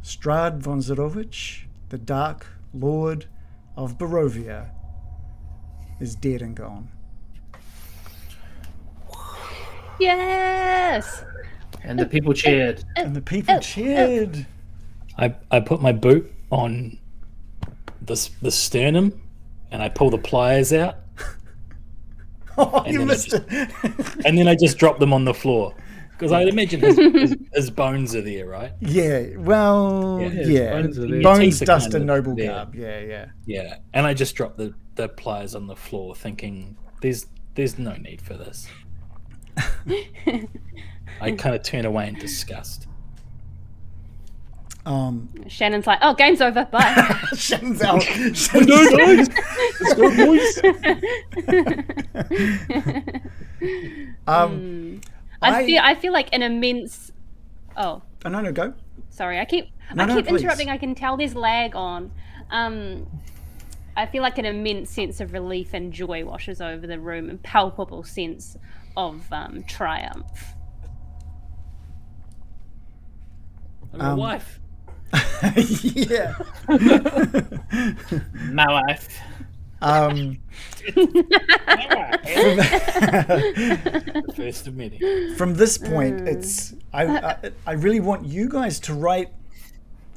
Strahd von Zarovich, the Dark Lord of Barovia, is dead and gone. Yes! And the people cheered. And the people cheered. I put my boot on the sternum, and I pull the pliers out, Oh, And you then missed it. and then I just drop them on the floor because I imagine his bones are there, right? Yeah, well, Yeah, yeah. bones are there. Bones, Teeth are dust, kind and of noble there. garb. Yeah. Yeah, and I just drop the pliers on the floor, thinking there's no need for this. I kind of turn away in disgust. Shannon's like, oh, game's over. Bye. Shannon's out. I feel like an immense. Oh, Oh, no, go. sorry. I keep No, please. interrupting. I can tell there's lag on. I feel like an immense sense of relief and joy washes over the room, and palpable sense of triumph. I'm a wife. Yeah. My wife. First of many. From this point, it's I really want you guys to write,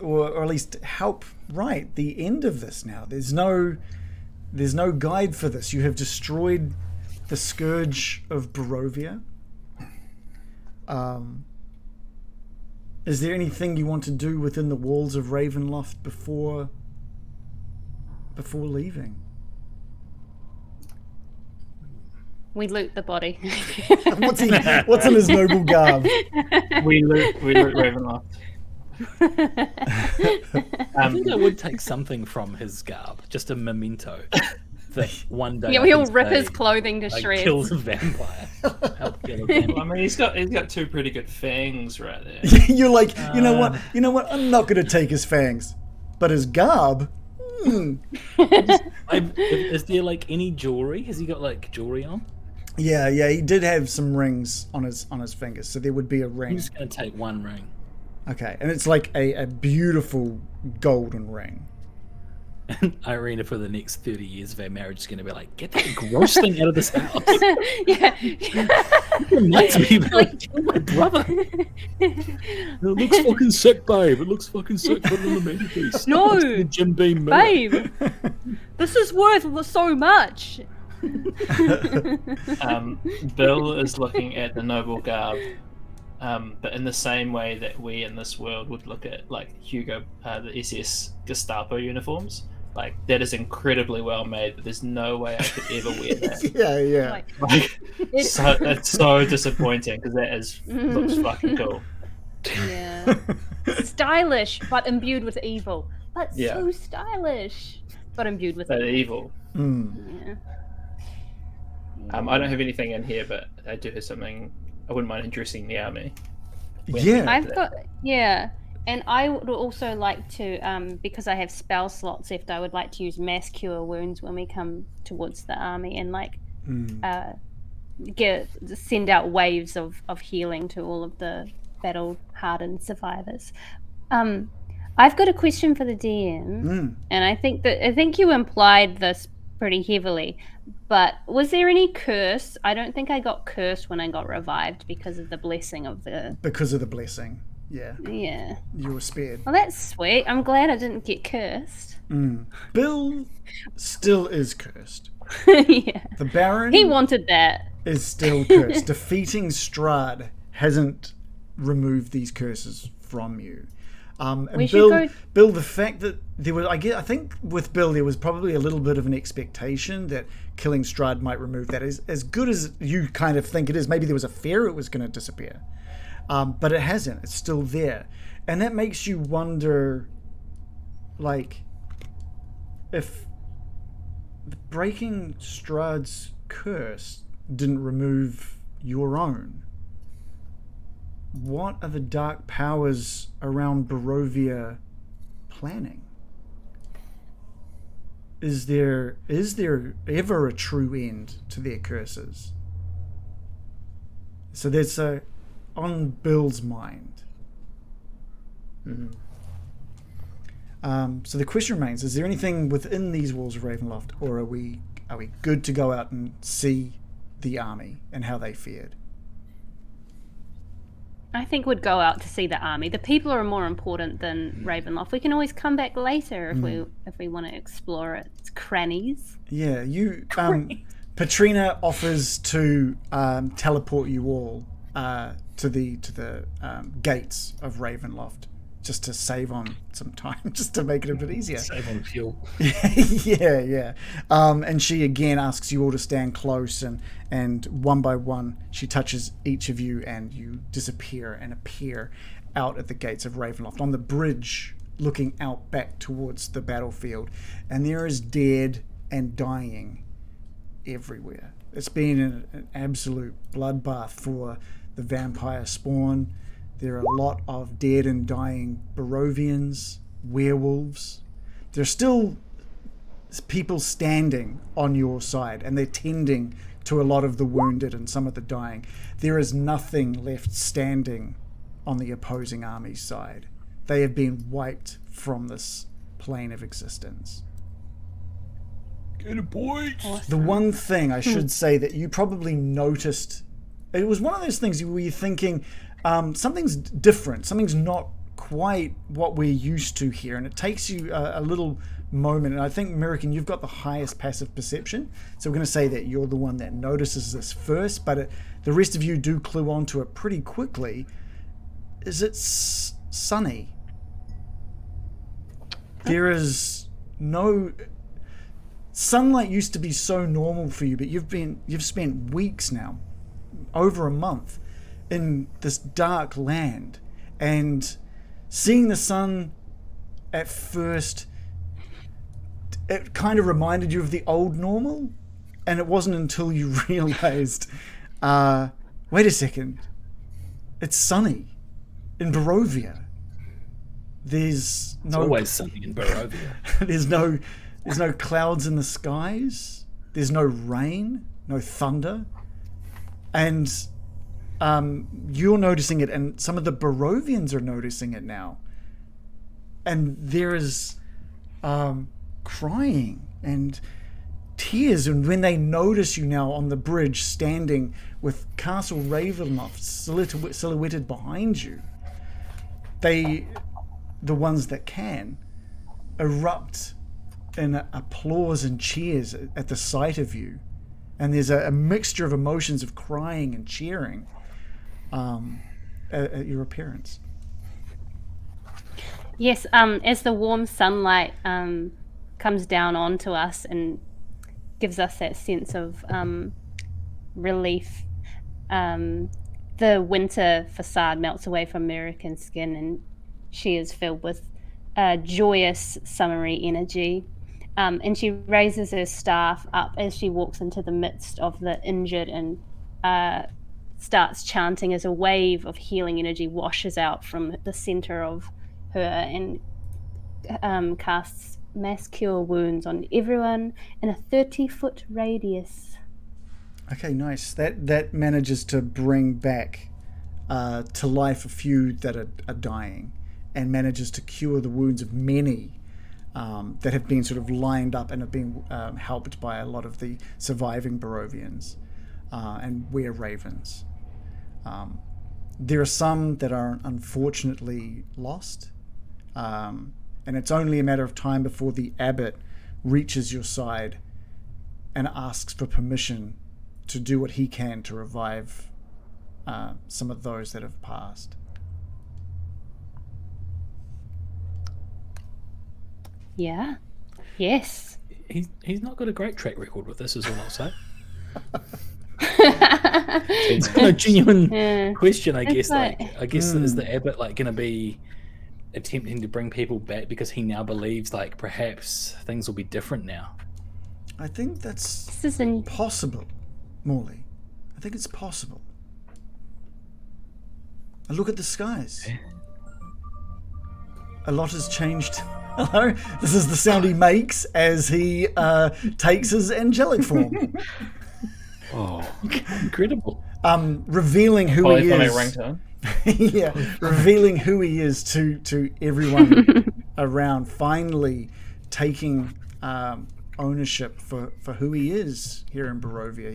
or at least help write the end of this. Now, there's no guide for this. You have destroyed the scourge of Barovia. Is there anything you want to do within the walls of Ravenloft before leaving? We loot the body. What's in his noble garb? We loot Ravenloft. I think I would take something from his garb, just a memento. That one day Yeah, I we can all rip say his clothing to I shreds. killed a vampire. Help kill a I vampire. mean, he's got two pretty good fangs right there. You're like, you know what? I'm not going to take his fangs, but his garb. Is there like any jewelry? Has he got like jewelry on? Yeah, he did have some rings on his fingers, so there would be a I'm ring. just gonna take one ring. Okay, and it's like a beautiful golden ring. Irina, for the next 30 years of our marriage, is going to be like, get that gross thing out of this house. Yeah. It reminds me of like, kill my brother. It looks fucking sick, babe. It looks fucking sick. Put it on the mantelpiece. No, It's the Jim Beam mirror. babe, this is worth so much. Bill is looking at the noble garb, but in the same way that we in this world would look at like Hugo, the SS Gestapo uniforms. Like, that is incredibly well made, but there's no way I could ever wear that. Yeah. Like, so it's so disappointing because looks fucking cool. Yeah. Stylish, but imbued with evil. But Yeah. so stylish, but imbued with But evil. evil. Yeah. I don't have anything in here, but I do have something. I wouldn't mind addressing the army. Yeah. I've got, and I would also like to, because I have spell slots left, I would like to use mass cure wounds when we come towards the army and like send out waves of healing to all of the battle hardened survivors. I've got a question for the DM, and I think you implied this pretty heavily, but was there any curse? I don't think I got cursed when I got revived because of the blessing of the. Because of the blessing. Yeah. Yeah. You were spared. Well, that's sweet. I'm glad I didn't get cursed. Bill still is cursed. Yeah. The Baron He wanted that. is still cursed. Defeating Strahd hasn't removed these curses from you. And We should Bill, the fact that there was, I think with Bill there was probably a little bit of an expectation that killing Strahd might remove that. As good as you kind of think it is, maybe there was a fear it was going to disappear. But it hasn't. It's still there. And that makes you wonder, like, if breaking Strahd's curse didn't remove your own. what are the dark powers around Barovia planning? Is there ever a true end to their curses? So that's on Bill's mind. So the question remains: is there anything within these walls of Ravenloft, or are we good to go out and see the army and how they fared? I think we'd go out to see the army. The people are more important than Ravenloft. We can always come back later if we want to explore its crannies. Yeah, you. Patrina offers to teleport you all to the gates of Ravenloft, just to save on some time, just to make it a bit easier. Save on fuel. yeah. And she again asks you all to stand close, and one by one she touches each of you, and you disappear and appear out at the gates of Ravenloft on the bridge, looking out back towards the battlefield. And there is dead and dying everywhere. It's been an absolute bloodbath for the vampire spawn. There are a lot of dead and dying Barovians, werewolves. There's still people standing on your side, and they're tending to a lot of the wounded and some of the dying. There is nothing left standing on the opposing army's side. They have been wiped from this plane of existence. Get a point. The one thing I should say that you probably noticed, it was one of those things where you're thinking, something's different, something's not quite what we're used to here, and it takes you a little moment. And I think, Miraqen, you've got the highest passive perception, so we're going to say that you're the one that notices this first, but the rest of you do clue onto it pretty quickly. Is it sunny? There is no... Sunlight used to be so normal for you, but you've spent weeks now, over a month, in this dark land, and seeing the sun at first, it kind of reminded you of the old normal, and it wasn't until you realized, wait a second, it's sunny in Barovia. It's always sunny in Barovia. There's no clouds in the skies. There's no rain, no thunder, and you're noticing it, and some of the Barovians are noticing it now. And there is crying and tears, and when they notice you now on the bridge, standing with Castle Ravenloft silhouetted behind you, the ones that can, erupt in applause and cheers at the sight of you. And there's a mixture of emotions of crying and cheering at your appearance. Yes, as the warm sunlight comes down onto us and gives us that sense of relief, the winter facade melts away from Miraqen's skin, and she is filled with joyous summery energy. And she raises her staff up as she walks into the midst of the injured and starts chanting as a wave of healing energy washes out from the center of her and casts mass cure wounds on everyone in a 30-foot radius. Okay, nice. That manages to bring back to life a few that are dying, and manages to cure the wounds of many that have been sort of lined up and have been helped by a lot of the surviving Barovians and were-ravens. There are some that are unfortunately lost, and it's only a matter of time before the abbot reaches your side and asks for permission to do what he can to revive some of those that have passed. Yeah. Yes. He's not got a great track record with this, is all I'll say. It's a genuine question, I guess. Is the abbot going to be attempting to bring people back because he now believes perhaps things will be different now? I think that's possible, Morley. I think it's possible. And look at the skies. A lot has changed. Hello? This is the sound he makes as he takes his angelic form. Oh, incredible. Revealing who he Polyphonic is. ringtone. Yeah, revealing who he is to everyone around. Finally taking ownership for who he is here in Barovia.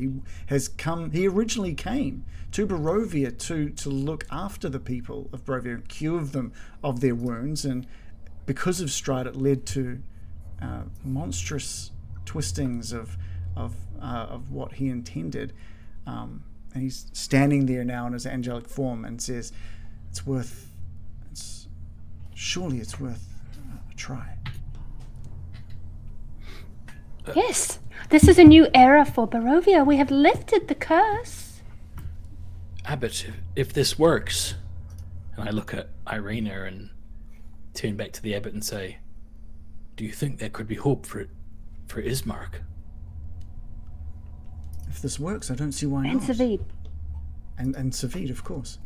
He originally came to Barovia to look after the people of Barovia and cure them of their wounds, and because of Strahd it led to monstrous twistings of what he intended. And he's standing there now in his angelic form and says, surely it's worth a try. Yes, this is a new era for Barovia. We have lifted the curse. Abbot, if this works, and I look at Irina and turn back to the abbot and say, do you think there could be hope for Ismark? If this works, I don't see why And not. Savid. And Savid, of course.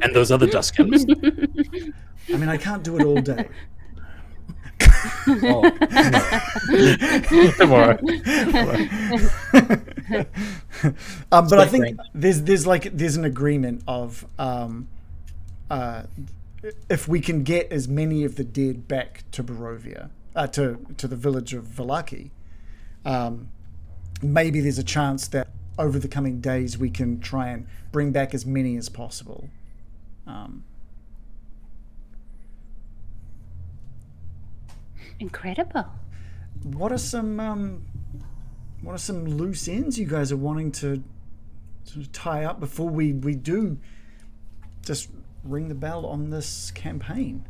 And those other dust elves. I mean, I can't do it all day. Oh, tomorrow. But I think there's an agreement of if we can get as many of the dead back to Barovia, to the village of Vallaki, maybe there's a chance that over the coming days we can try and bring back as many as possible. Incredible. What are some loose ends you guys are wanting to sort of tie up before we do just ring the bell on this campaign?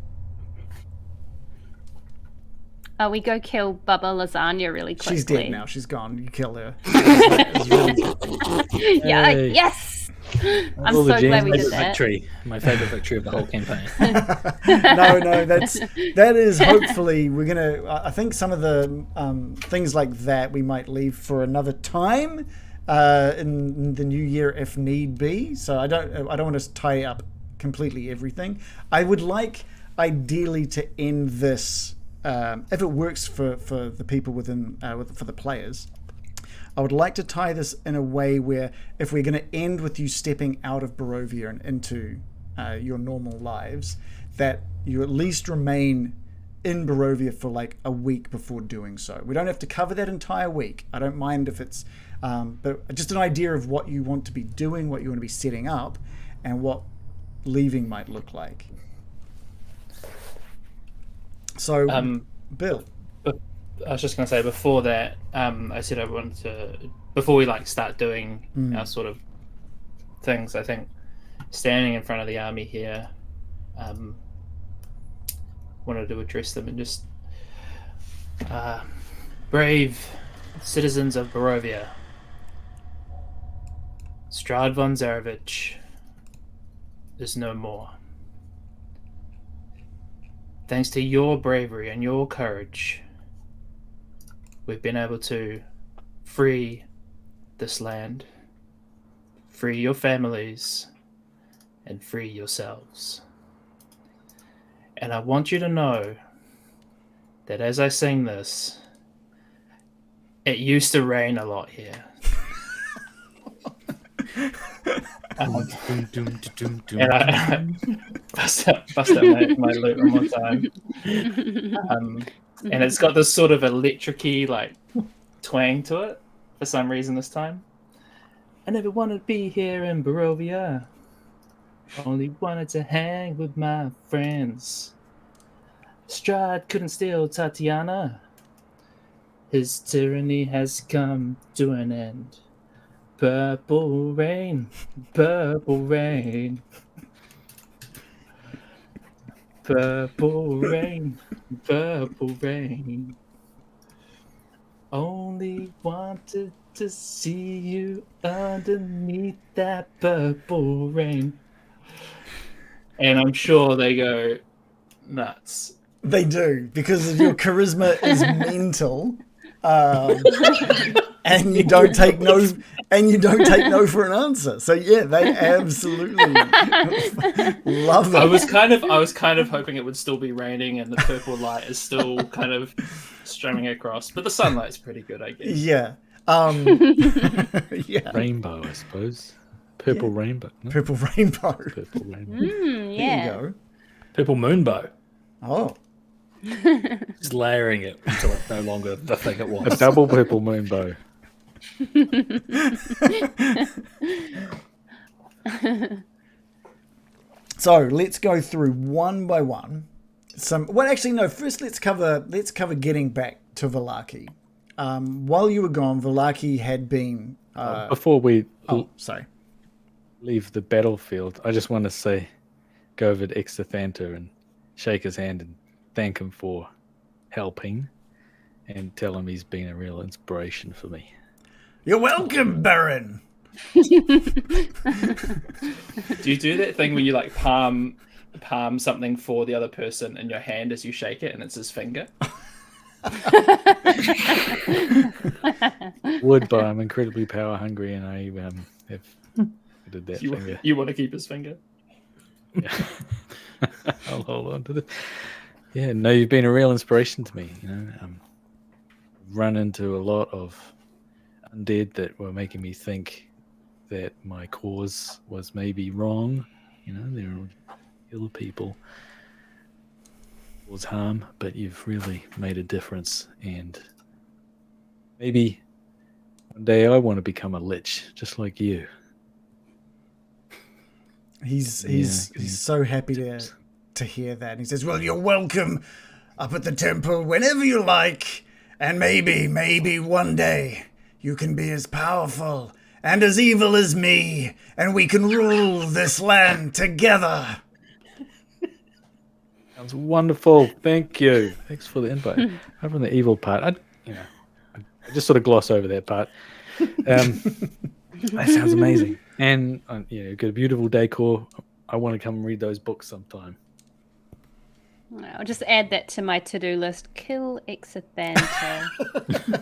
We go kill Bubba Lasagna really quickly. She's dead now. She's gone. You killed her. Yeah, Yay. yes. I'm All so the glad we gems. did that. Victory. My favorite victory of the whole campaign. No, that is hopefully we're gonna. I think some of the things like that we might leave for another time in the new year if need be. So I don't want to tie up completely everything. I would like ideally to end this if it works for the people within for the players. I would like to tie this in a way where if we're going to end with you stepping out of Barovia and into your normal lives, that you at least remain in Barovia for like a week before doing so. We don't have to cover that entire week. I don't mind if it's, but just an idea of what you want to be doing, what you want to be setting up, and what leaving might look like. So, Bill. I was just going to say before that, I said I wanted to, before we like start doing our sort of things, I think standing in front of the army here, wanted to address them and just brave citizens of Barovia. Strahd von Zarevich is no more. Thanks to your bravery and your courage, we've been able to free this land, free your families, and free yourselves. And I want you to know that as I sing this, it used to rain a lot here. And I bust out my lute one more time. And it's got this sort of electric-y like twang to it for some reason this time. I never wanted to be here in Barovia. Only wanted to hang with my friends. Strahd couldn't steal Tatiana. His tyranny has come to an end. Purple rain, purple rain. Purple rain, purple rain. Only wanted to see you underneath that purple rain. And I'm sure they go nuts. They do, because your charisma is mental. and you don't take no for an answer. So yeah, they absolutely love it. I was kind of hoping it would still be raining and the purple light is still kind of streaming across, but the sunlight's pretty good, I guess. Yeah. Yeah. Rainbow, I suppose. Purple rainbow. No? Purple rainbow. Purple rainbow. There Yeah. you go. Purple moonbow. Oh. Just layering it until it's no longer the thing it A was. double purple moonbow. So let's go through one by one. First let's cover getting back to Vallaki. While you were gone, Vallaki had been. Before we Sorry. leave the battlefield, I just want to go over to Exthanther and shake his hand and thank him for helping, and tell him he's been a real inspiration for me. You're welcome, Baron. Do you do that thing where you like palm something for the other person in your hand as you shake it, and it's his finger? Would, but I'm incredibly power hungry, and I have did that finger. You want to keep his finger? Yeah. I'll hold on to this. Yeah, no, you've been a real inspiration to me. Run into a lot of undead that were making me think that my cause was maybe wrong. They're ill people, cause harm, but you've really made a difference. And maybe one day I want to become a lich, just like you. He's so happy to hear that. And he says, well, you're welcome up at the temple whenever you like. And maybe one day you can be as powerful and as evil as me, and we can rule this land together. Sounds wonderful. Thank you. Thanks for the invite. Over on the evil part, I just sort of gloss over that part. That sounds amazing. And got a beautiful decor. I want to come and read those books sometime. I'll just add that to my to-do list. Kill Exthanther.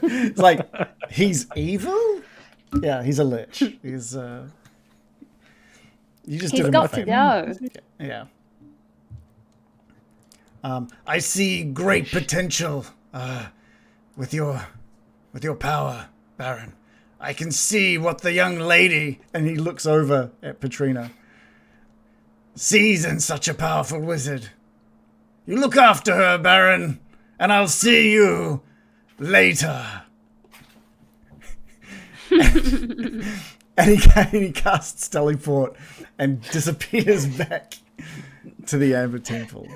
It's like, he's evil? Yeah, he's a lich. He's you just He's did him got a to favor. go. Yeah. I see great potential with your power, Baron. I can see what the young lady, and he looks over at Petrina, sees in such a powerful wizard. You look after her, Baron, and I'll see you later. And he casts teleport and disappears back to the Amber Temple.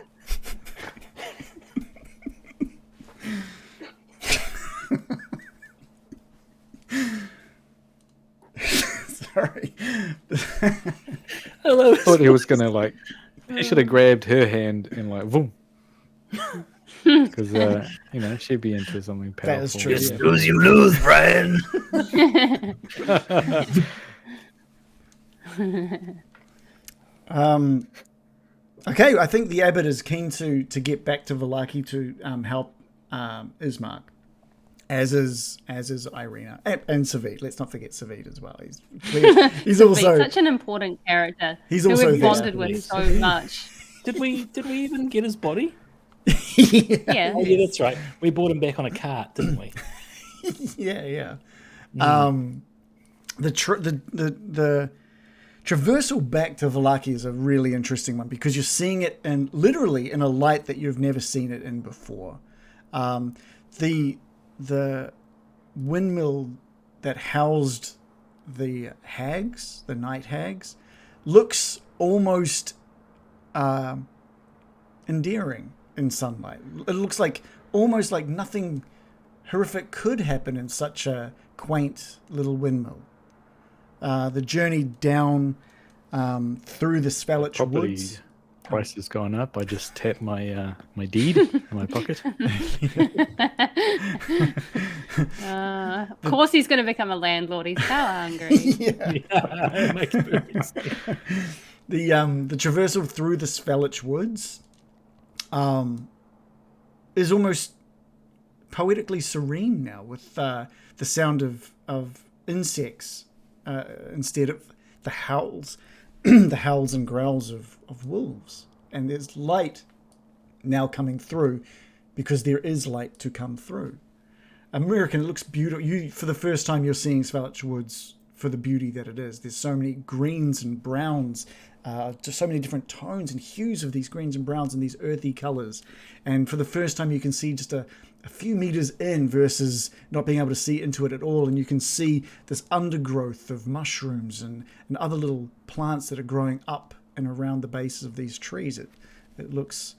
Sorry. I thought he was gonna he should have grabbed her hand and boom. Because she'd be into something powerful. That is true. Just lose, you lose, Brian. Okay, I think the abbot is keen to get back to Vallaki to help Ismark, as is Irina and Savid. Let's not forget Savid as well. He's also such an important character. He's who also we've there. bonded with so much. Did we even get his body? Yeah. Oh, yeah, that's right. We brought him back on a cart, didn't we? Yeah. The traversal back to Vallaki is a really interesting one because you're seeing it literally in a light that you've never seen it in before. The windmill that housed the hags, the night hags, looks almost endearing in sunlight. It looks almost like nothing horrific could happen in such a quaint little windmill. The journey down through the Svalich woods. Price has gone up. I just tapped my my deed in my pocket. Of course he's going to become a landlord. He's power hungry. Yeah, makes perfect sense. The traversal through the Svalich woods is almost poetically serene now, with the sound of insects instead of the howls, the howls and growls of wolves. And there's light now coming through, because there is light to come through. Miraqen, it looks beautiful. For the first time, you're seeing Svalich Woods for the beauty that it is. There's so many greens and browns, just so many different tones and hues of these greens and browns and these earthy colors. And for the first time, you can see just a few meters in versus not being able to see into it at all. And you can see this undergrowth of mushrooms and other little plants that are growing up and around the bases of these trees. It looks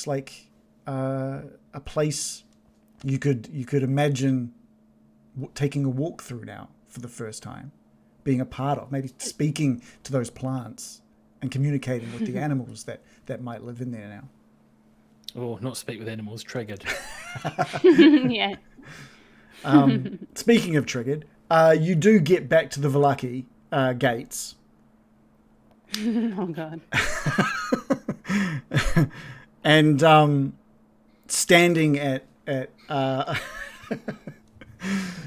like a place you could imagine taking a walk through now for the first time, being a part of, maybe speaking to those plants and communicating with the animals that might live in there now. Oh, not speak with animals, triggered. Yeah. Speaking of triggered, you do get back to the Vallaki gates. Oh God. And standing at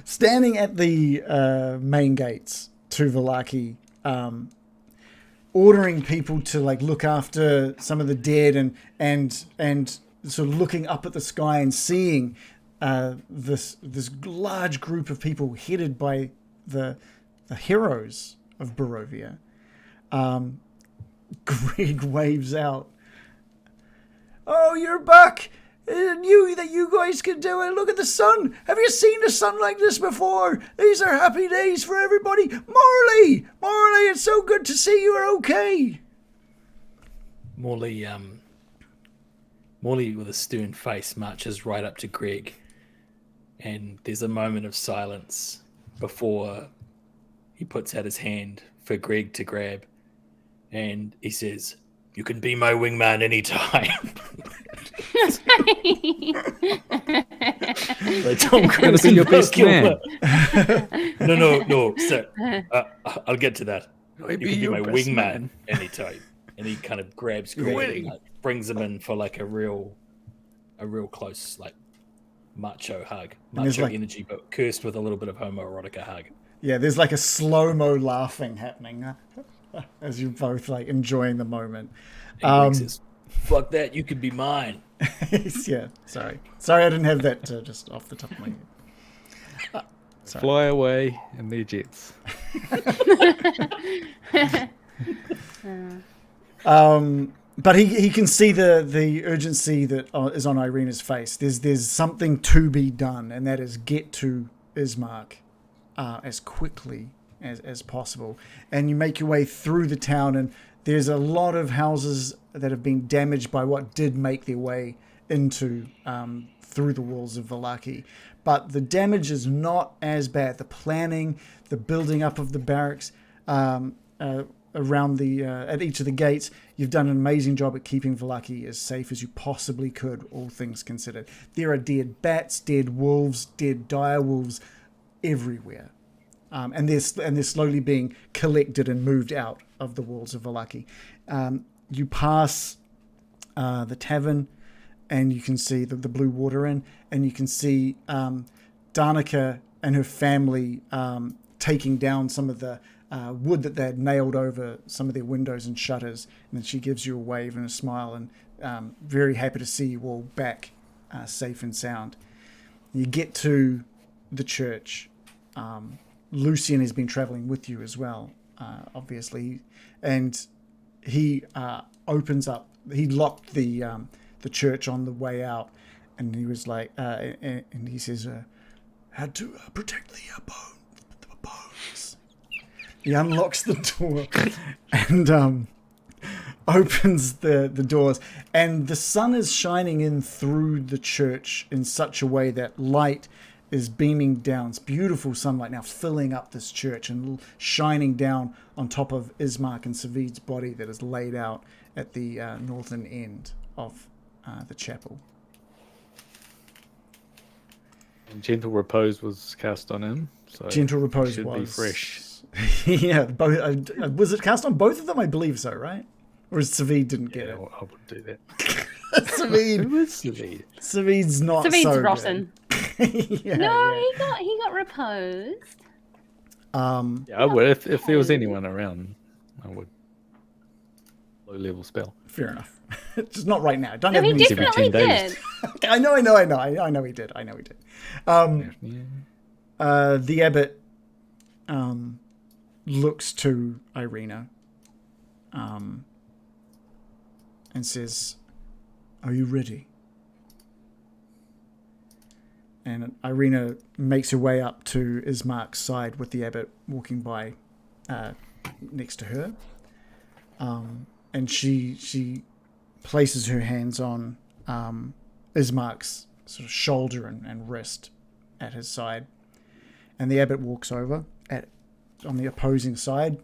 standing at the main gates to Vallaki, ordering people to like look after some of the dead, and sort of looking up at the sky and seeing this large group of people headed by the heroes of Barovia. Greg waves out, "Oh, you're back! I knew that you guys could do it. Look at the sun. Have you seen the sun like this before? These are happy days for everybody. Morley, it's so good to see you are okay." Morley with a stern face marches right up to Greg, and there's a moment of silence before he puts out his hand for Greg to grab, and he says, "You can be my wingman anytime." Like, Tom Gonna be your best man. No, sir. I'll get to that. Maybe You can be your my best wingman man. anytime. And he kind of grabs You're Greg winning. and like, brings him in for like a real close, like macho hug, And there's macho like- energy, but cursed with a little bit of homoerotica hug. Yeah, there's like a slow-mo laughing happening as you're both like enjoying the moment. And Greg says, "Fuck that, you can be mine." Yeah, sorry, I didn't have that just off the top of my head. Fly away in their jets. But he can see the urgency that is on Irina's face. There's something to be done, and that is get to Ismark as quickly as possible. And you make your way through the town, and there's a lot of houses that have been damaged by what did make their way into through the walls of Vallaki. But the damage is not as bad. The planning, the building up of the barracks around the at each of the gates, you've done an amazing job at keeping Vallaki as safe as you possibly could, all things considered. There are dead bats, dead wolves, dead dire wolves everywhere. And they're slowly being collected and moved out of the walls of Vallaki. You pass the tavern, and you can see the Blue Water Inn, and you can see Danica and her family taking down some of the wood that they had nailed over some of their windows and shutters. And then she gives you a wave and a smile, and very happy to see you all back safe and sound. You get to the church. Lucian has been traveling with you as well, obviously, and he opens up. He locked the church on the way out, and he was like, and he says, "Had to protect the bones." He unlocks the door and opens the doors, and the sun is shining in through the church in such a way that light is beaming down. It's beautiful sunlight now filling up this church and shining down on top of Ismark and Savid's body that is laid out at the northern end of the chapel. And gentle repose was cast on him. So Gentle repose should was be fresh. Yeah, was it cast on both of them? I believe so, right? Or Savid didn't get Yeah, it? I would do Savid. Who is Savid? Savid's not Savid's so rotten. good. Yeah, No, yeah. he got reposed. Yeah, I would. If there was anyone around, I would. Low level spell. Fair enough. Just not right now. Don't No, have he me definitely 17 days. did. I know he did. The abbot looks to Irina and says, "Are you ready?" And Irina makes her way up to Ismark's side with the abbot walking by next to her. And she places her hands on Ismark's sort of shoulder and wrist at his side. And the abbot walks over on the opposing side,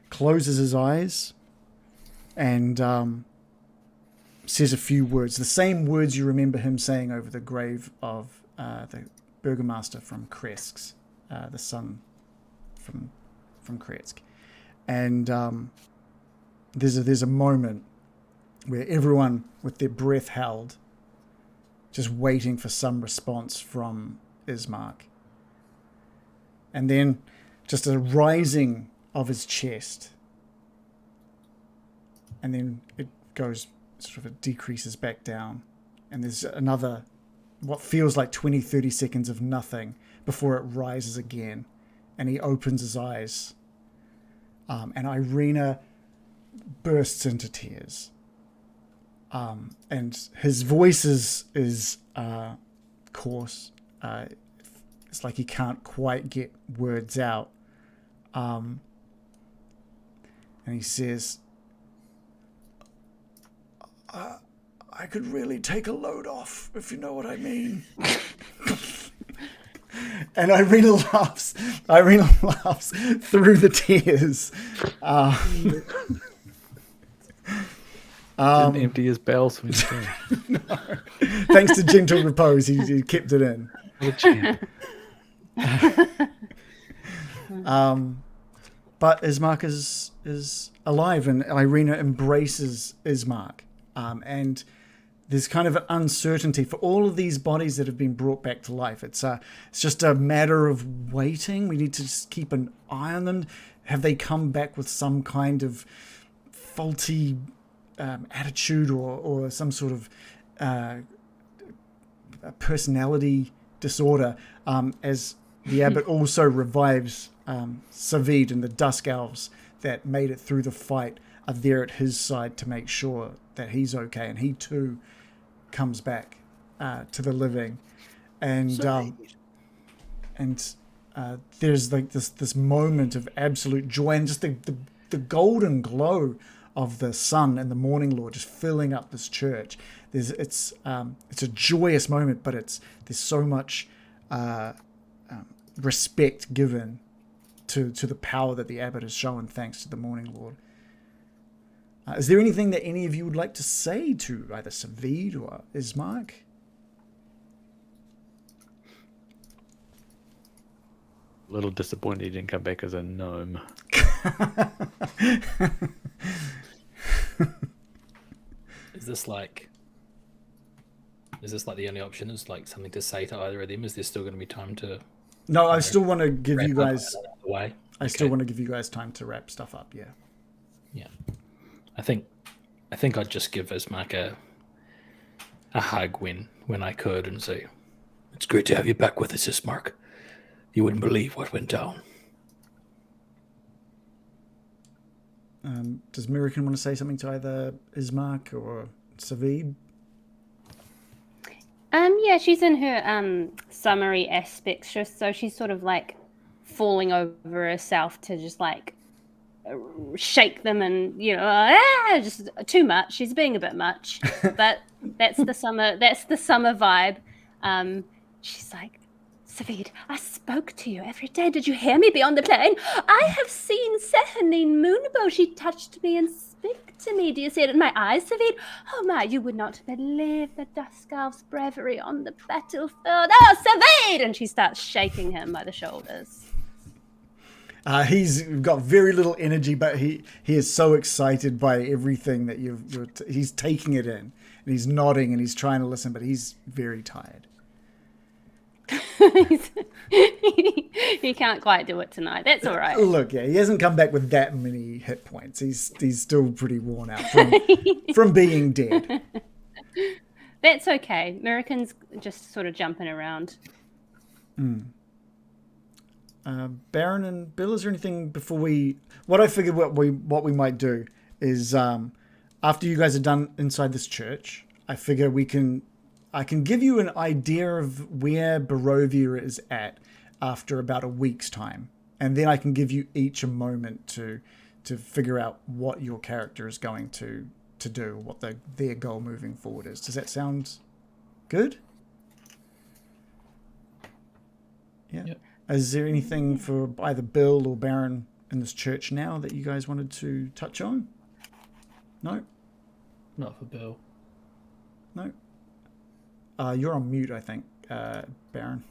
closes his eyes, and says a few words. The same words you remember him saying over the grave of the burgomaster from Kresk, the son from Kresk. And there's a moment where everyone with their breath held, just waiting for some response from Ismark. And then just a rising of his chest. And then it goes, sort of it decreases back down. And there's another, what feels like 20, 30 seconds of nothing before it rises again. And he opens his eyes. And Irina bursts into tears. And his voice is coarse. It's like he can't quite get words out. And he says, I could really take a load off, if you know what I mean. And Irina laughs. Irina laughs through the tears. Didn't empty his bowels when he came. No. Thanks to gentle repose, he kept it in. What a champ. But Ismark is alive, and Irina embraces Ismark. And there's kind of an uncertainty for all of these bodies that have been brought back to life. It's just a matter of waiting. We need to just keep an eye on them. Have they come back with some kind of faulty attitude or some sort of personality disorder? As the abbot also revives Savid, and the Dusk Elves that made it through the fight are there at his side to make sure that he's okay, and he too comes back to the living. And there's like this moment of absolute joy, and just the golden glow of the sun and the morning Lord just filling up this church. It's a joyous moment, but there's so much respect given to the power that the abbot has shown, thanks to the morning Lord. Is there anything that any of you would like to say to either Savid or Ismark? A little disappointed he didn't come back as a gnome. Is this like the only option? Is like something to say to either of them? Is there still going to be time to? No, I still want to give you wrap up guys. another way? I still want to give you guys time to wrap stuff up. Yeah. Yeah, I think I'd just give Ismark a hug when I could and say, "It's great to have you back with us, Ismark. You wouldn't believe what went down." Does Miraqen want to say something to either Ismark or Savid? Yeah, she's in her summary aspects, so she's sort of like falling over herself to just like shake them, and just too much. She's being a bit much, but that's the summer vibe. She's like, Savid, I spoke to you every day. Did you hear me beyond the plain? I have seen Sehanine Moonbow. She touched me and spoke to me. Do you see it in my eyes, Savid? Oh my, you would not believe the Dusk Elf's bravery on the battlefield. Oh, Savid! And she starts shaking him by the shoulders. He's got very little energy, but he is so excited by everything that he's taking it in, and he's nodding and he's trying to listen, but he's very tired. He can't quite do it tonight. That's all right. Look, yeah, he hasn't come back with that many hit points. He's still pretty worn out from being dead. That's okay. Miraqen's just sort of jumping around. Baron and Bill, is there anything before we? What I figured what we might do is after you guys are done inside this church, I figure I can give you an idea of where Barovia is at after about a week's time, and then I can give you each a moment to figure out what your character is going to do, what their goal moving forward is. Does that sound good? Yeah. Yep. Is there anything for either Bill or Baron in this church now that you guys wanted to touch on? No? Not for Bill. No? You're on mute, I think, Baron.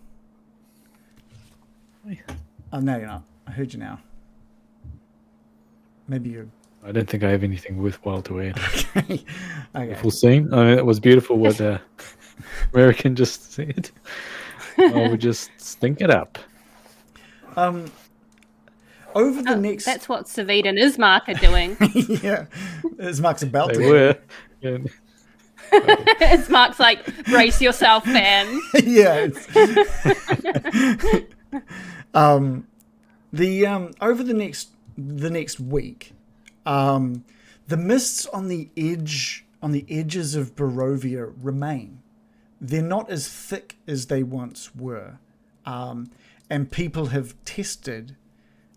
Oh, no, you're not. I heard you now. Maybe you're... I don't think I have anything worthwhile to add. Okay. Beautiful scene. I mean, it was beautiful what Miraqen just said. I would just stink it up. Over the next... That's what Savid and Ismark are doing. Yeah. Ismark's about They to... were. And Ismark's like, brace yourself, fam. Yeah. Over the next week, the mists on the edges of Barovia remain. They're not as thick as they once were, and people have tested.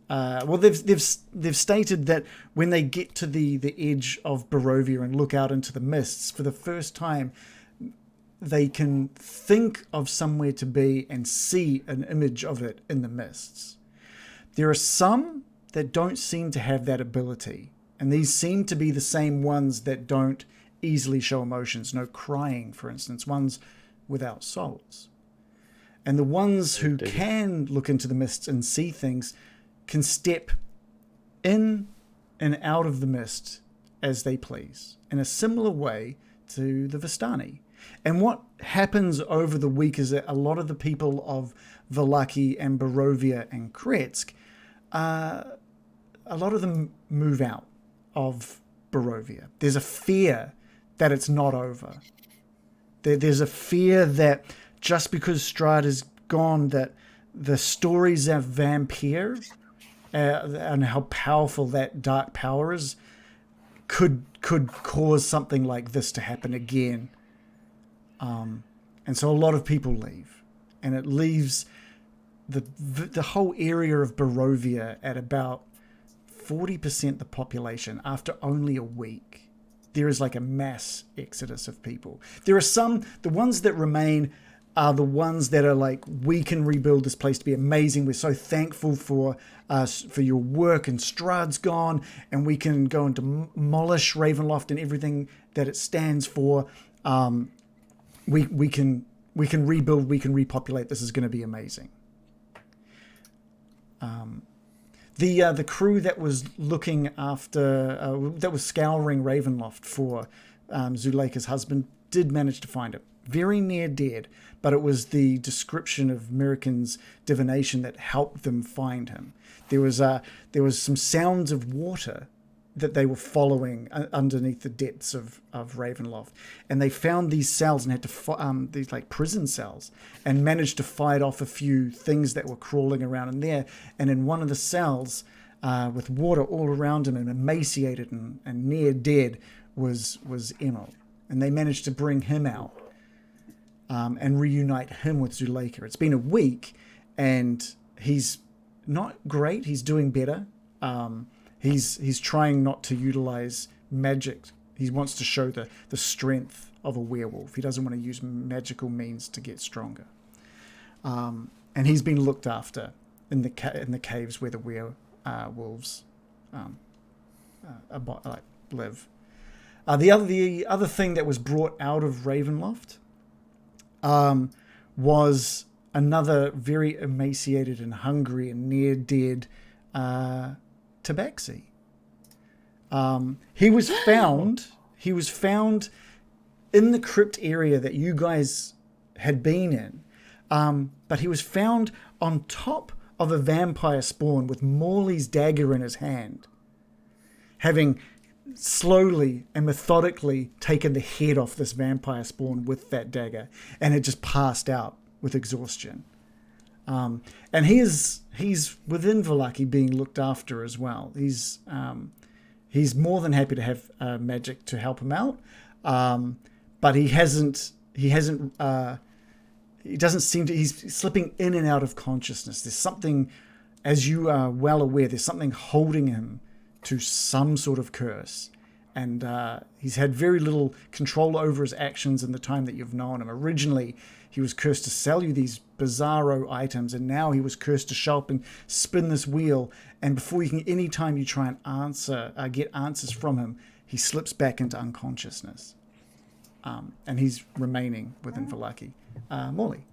They've stated that when they get to the edge of Barovia and look out into the mists for the first time, they can think of somewhere to be and see an image of it in the mists. There are some that don't seem to have that ability, and these seem to be the same ones that don't easily show emotions, no crying, for instance, ones without souls. And the ones who can look into the mists and see things can step in and out of the mist as they please, in a similar way to the Vistani. And what happens over the week is that a lot of the people of Vallaki and Barovia and Kretsk, a lot of them move out of Barovia. There's a fear that it's not over. There's a fear that just because Strahd is gone, that the stories of Vampire and how powerful that dark power is could cause something like this to happen again. And so a lot of people leave, and it leaves the whole area of Barovia at about 40% the population after only a week. There is like a mass exodus of people. There are some, the ones that remain are the ones that are like, we can rebuild this place to be amazing. We're so thankful for your work, and Strahd's gone, and we can go and demolish Ravenloft and everything that it stands for. We can rebuild, we can repopulate. This is going to be amazing. The crew that was looking after, that was scouring Ravenloft for Zuleika's husband did manage to find it. Very near dead, but it was the description of Miraqen's divination that helped them find him. There was some sounds of water that they were following underneath the depths of Ravenloft, and they found these cells and had to these like prison cells, and managed to fight off a few things that were crawling around in there. And in one of the cells, with water all around him and emaciated and near dead, was Emil, and they managed to bring him out and reunite him with Zuleika. It's been a week, and he's not great. He's doing better. He's trying not to utilize magic. He wants to show the strength of a werewolf. He doesn't want to use magical means to get stronger. And he's been looked after in the caves where the werewolves live. The other thing that was brought out of Ravenloft was another very emaciated and hungry and near dead tabaxi. He was found in the crypt area that you guys had been in, but he was found on top of a vampire spawn with Morley's dagger in his hand, having slowly and methodically taken the head off this vampire spawn with that dagger, and had just passed out with exhaustion. And he's within Vallaki being looked after as well. He's more than happy to have magic to help him out, but he doesn't seem to. He's slipping in and out of consciousness. There's something, as you are well aware, there's something holding him to some sort of curse, and he's had very little control over his actions in the time that you've known him. Originally, he was cursed to sell you these bizarro items, and now he was cursed to show up and spin this wheel, and before you can, any time you try and get answers from him, he slips back into unconsciousness. And he's remaining within Vallaki. Morley.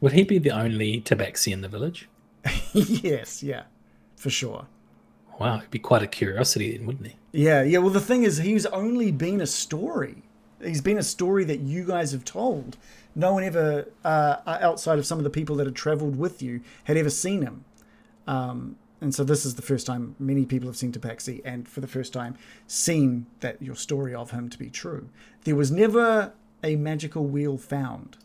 Would he be the only tabaxi in the village? Yes, yeah, for sure. Wow, it'd be quite a curiosity then, wouldn't he? Yeah. Well, the thing is, he's only been a story. He's been a story that you guys have told. No one ever, outside of some of the people that had travelled with you, had ever seen him. And so this is the first time many people have seen Tabaxi, and for the first time seen that your story of him to be true. There was never a magical wheel found.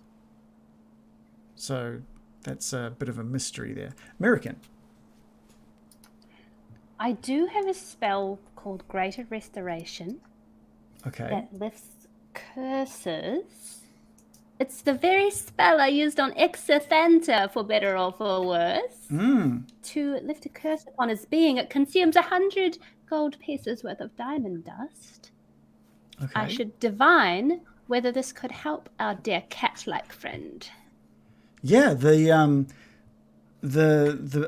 So that's a bit of a mystery there. Miraqen. I do have a spell called Greater Restoration Okay. that lifts curses. It's the very spell I used on Exothanta, for better or for worse. To lift a curse upon his being, it consumes 100 gold pieces worth of diamond dust. Okay. I should divine whether this could help our dear cat-like friend. Yeah, the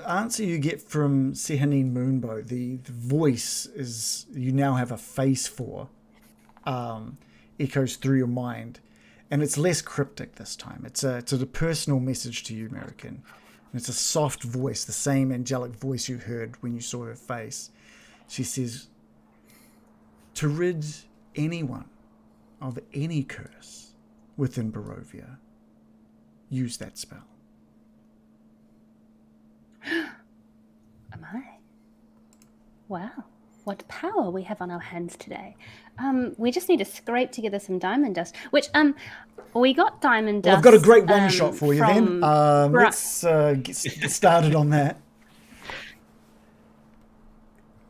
answer you get from Sehanine Moonbow, the voice is you now have a face for, echoes through your mind, and it's less cryptic this time. It's a personal message to you, Miraqen, and it's a soft voice, the same angelic voice you heard when you saw her face. She says, to rid anyone of any curse within Barovia, use that spell. Am I? Wow. What power we have on our hands today. We just need to scrape together some diamond dust, which we got diamond dust. Well, I've got a great one shot for you then. from Let's get started on that.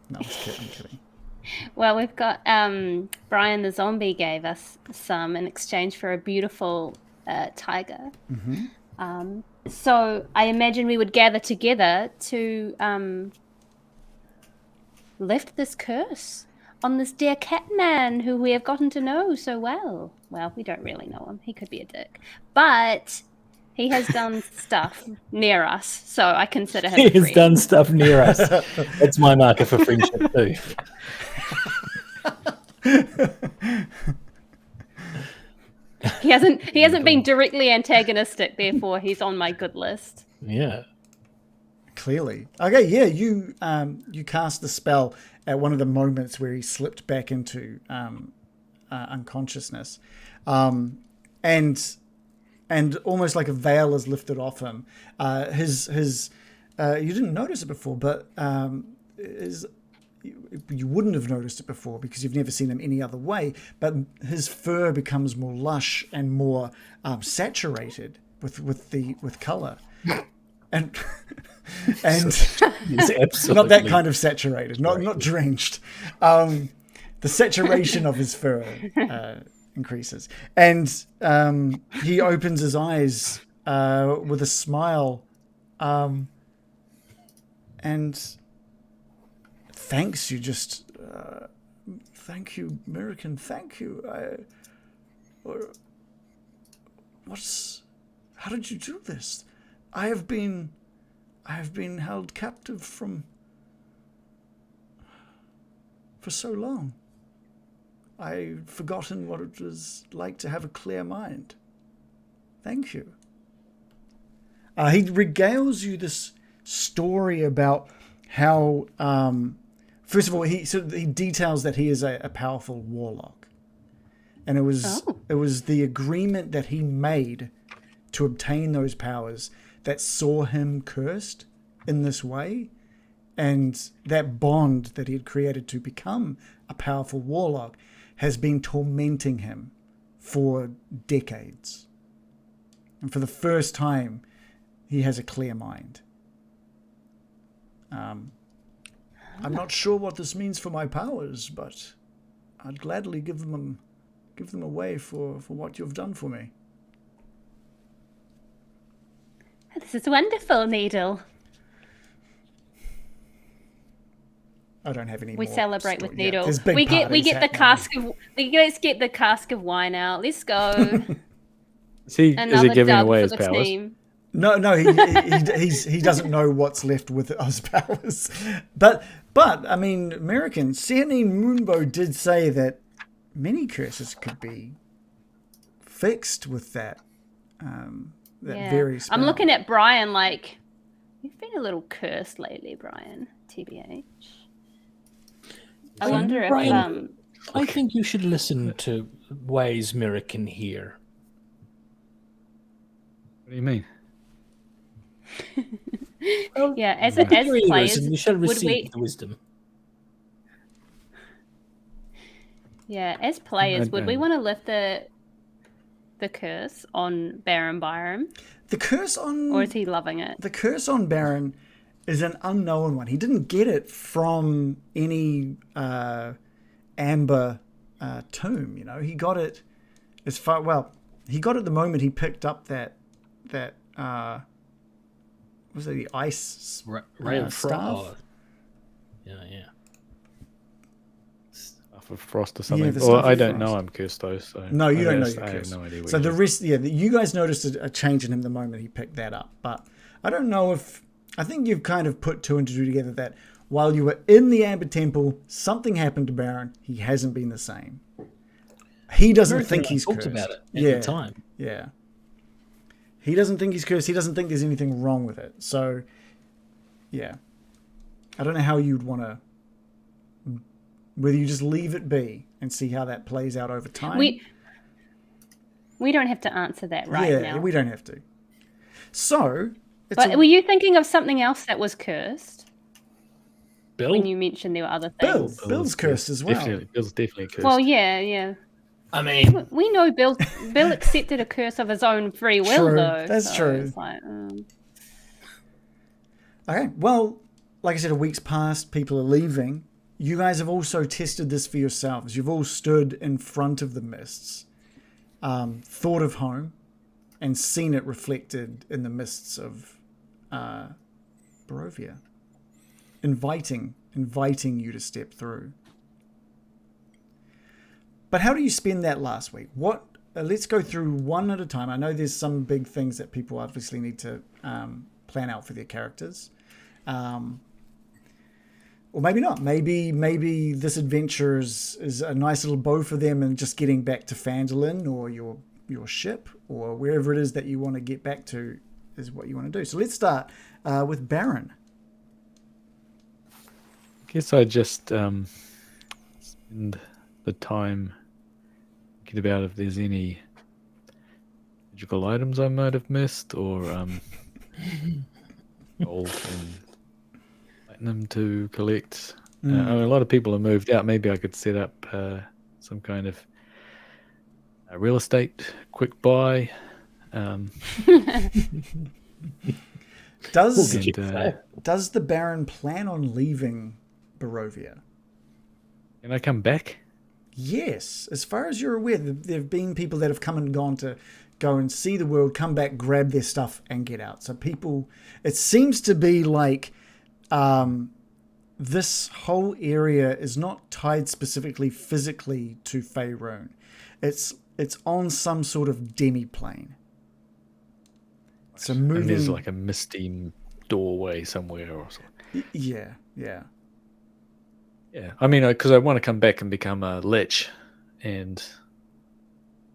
No, I'm kidding. Well, we've got Brian the zombie gave us some in exchange for a beautiful tiger. Mm-hmm. So I imagine we would gather together to lift this curse on this dear cat man who we have gotten to know so well. Well, we don't really know him. He could be a dick. But he has done stuff near us, so I consider him He a has friend. done stuff near us. That's my marker for friendship too. He hasn't been directly antagonistic, therefore he's on my good list. Yeah. Clearly. Okay, yeah, you cast the spell at one of the moments where he slipped back into unconsciousness. And almost like a veil is lifted off him. His you didn't notice it before, but you wouldn't have noticed it before because you've never seen him any other way, but his fur becomes more lush and more saturated with color. And It's not that kind of saturated, not drenched. The saturation of his fur increases, and he opens his eyes with a smile, and thanks you. Thank you, Miraqen. Thank you. How did you do this? I have been held captive for so long. I've forgotten what it was like to have a clear mind. Thank you. He regales you this story about how first of all he details that he is a powerful warlock, and it was the agreement that he made to obtain those powers that saw him cursed in this way, and that bond that he had created to become a powerful warlock has been tormenting him for decades. And for the first time, he has a clear mind. I'm not sure what this means for my powers, but I'd gladly give them away for what you've done for me. This is wonderful, Needle. I don't have any We more celebrate story- with yeah, Needle. there's big We get parties the happening. let's get the cask of wine out. Let's go. Is he Another giving dub away for his the powers? team. No, he doesn't know what's left with those powers. But I mean, Miraqen, Sehanine Moonbow did say that many curses could be fixed with that very spell. I'm looking at Brian like, you've been a little cursed lately, Brian. TBH. I wonder if Brian, I think you should listen to ways Miraqen hear. What do you mean? yeah, as Hear ears players, and you shall would receive we? the wisdom. Yeah, as players, would we don't. want to lift the curse on Baron Byron, The curse on or is he loving it? the curse on Baron is an unknown one. He didn't get it from any amber tomb. You know, he got it as far. Well, he got it the moment he picked up that was it the ice Ray of staff? Frost. Yeah. Staff of Frost or something? the Well, Staff I of don't know Frost. I'm cursed though, so No, you I don't know guess you're I have cursed. no idea. So the rest, you guys noticed a change in him the moment he picked that up. But I don't know if I think you've kind of put two and two together that while you were in the Amber Temple, something happened to Baron. He hasn't been the same. He doesn't think he's talked cursed. about it at the time. Yeah. He doesn't think he's cursed. He doesn't think there's anything wrong with it. So, yeah. I don't know how you'd want to... Whether you just leave it be and see how that plays out over time. We don't have to answer that right now. We don't have to. So... But were you thinking of something else that was cursed? Bill? When you mentioned there were other things. Bill's cursed as well. Bill's definitely cursed. Well, yeah. I mean, We know Bill accepted a curse of his own free will, True, though. that's so true. It's like, Okay, well, like I said, a week's passed, people are leaving. You guys have also tested this for yourselves. You've all stood in front of the mists, thought of home, and seen it reflected in the mists of Barovia, inviting you to step through. But how do you spend that last week? What? Let's go through one at a time. I know there's some big things that people obviously need to plan out for their characters. Or maybe not. Maybe this adventure is a nice little bow for them and just getting back to Phandalin or your ship or wherever it is that you want to get back to is what you want to do. So let's start with Baron. I guess I just spend the time thinking about if there's any magical items I might have missed or gold and platinum to collect. I mean, a lot of people have moved out. Maybe I could set up some kind of real estate quick buy. Does the Baron plan on leaving Barovia? Can I come back? Yes, as far as you're aware, there have been people that have come and gone to go and see the world, come back, grab their stuff, and get out. So people, it seems to be like this whole area is not tied specifically physically to Faerun. It's on some sort of demi-plane. So moving... And there's like a misty doorway somewhere or something. Yeah. Yeah, I mean, because I want to come back and become a lich and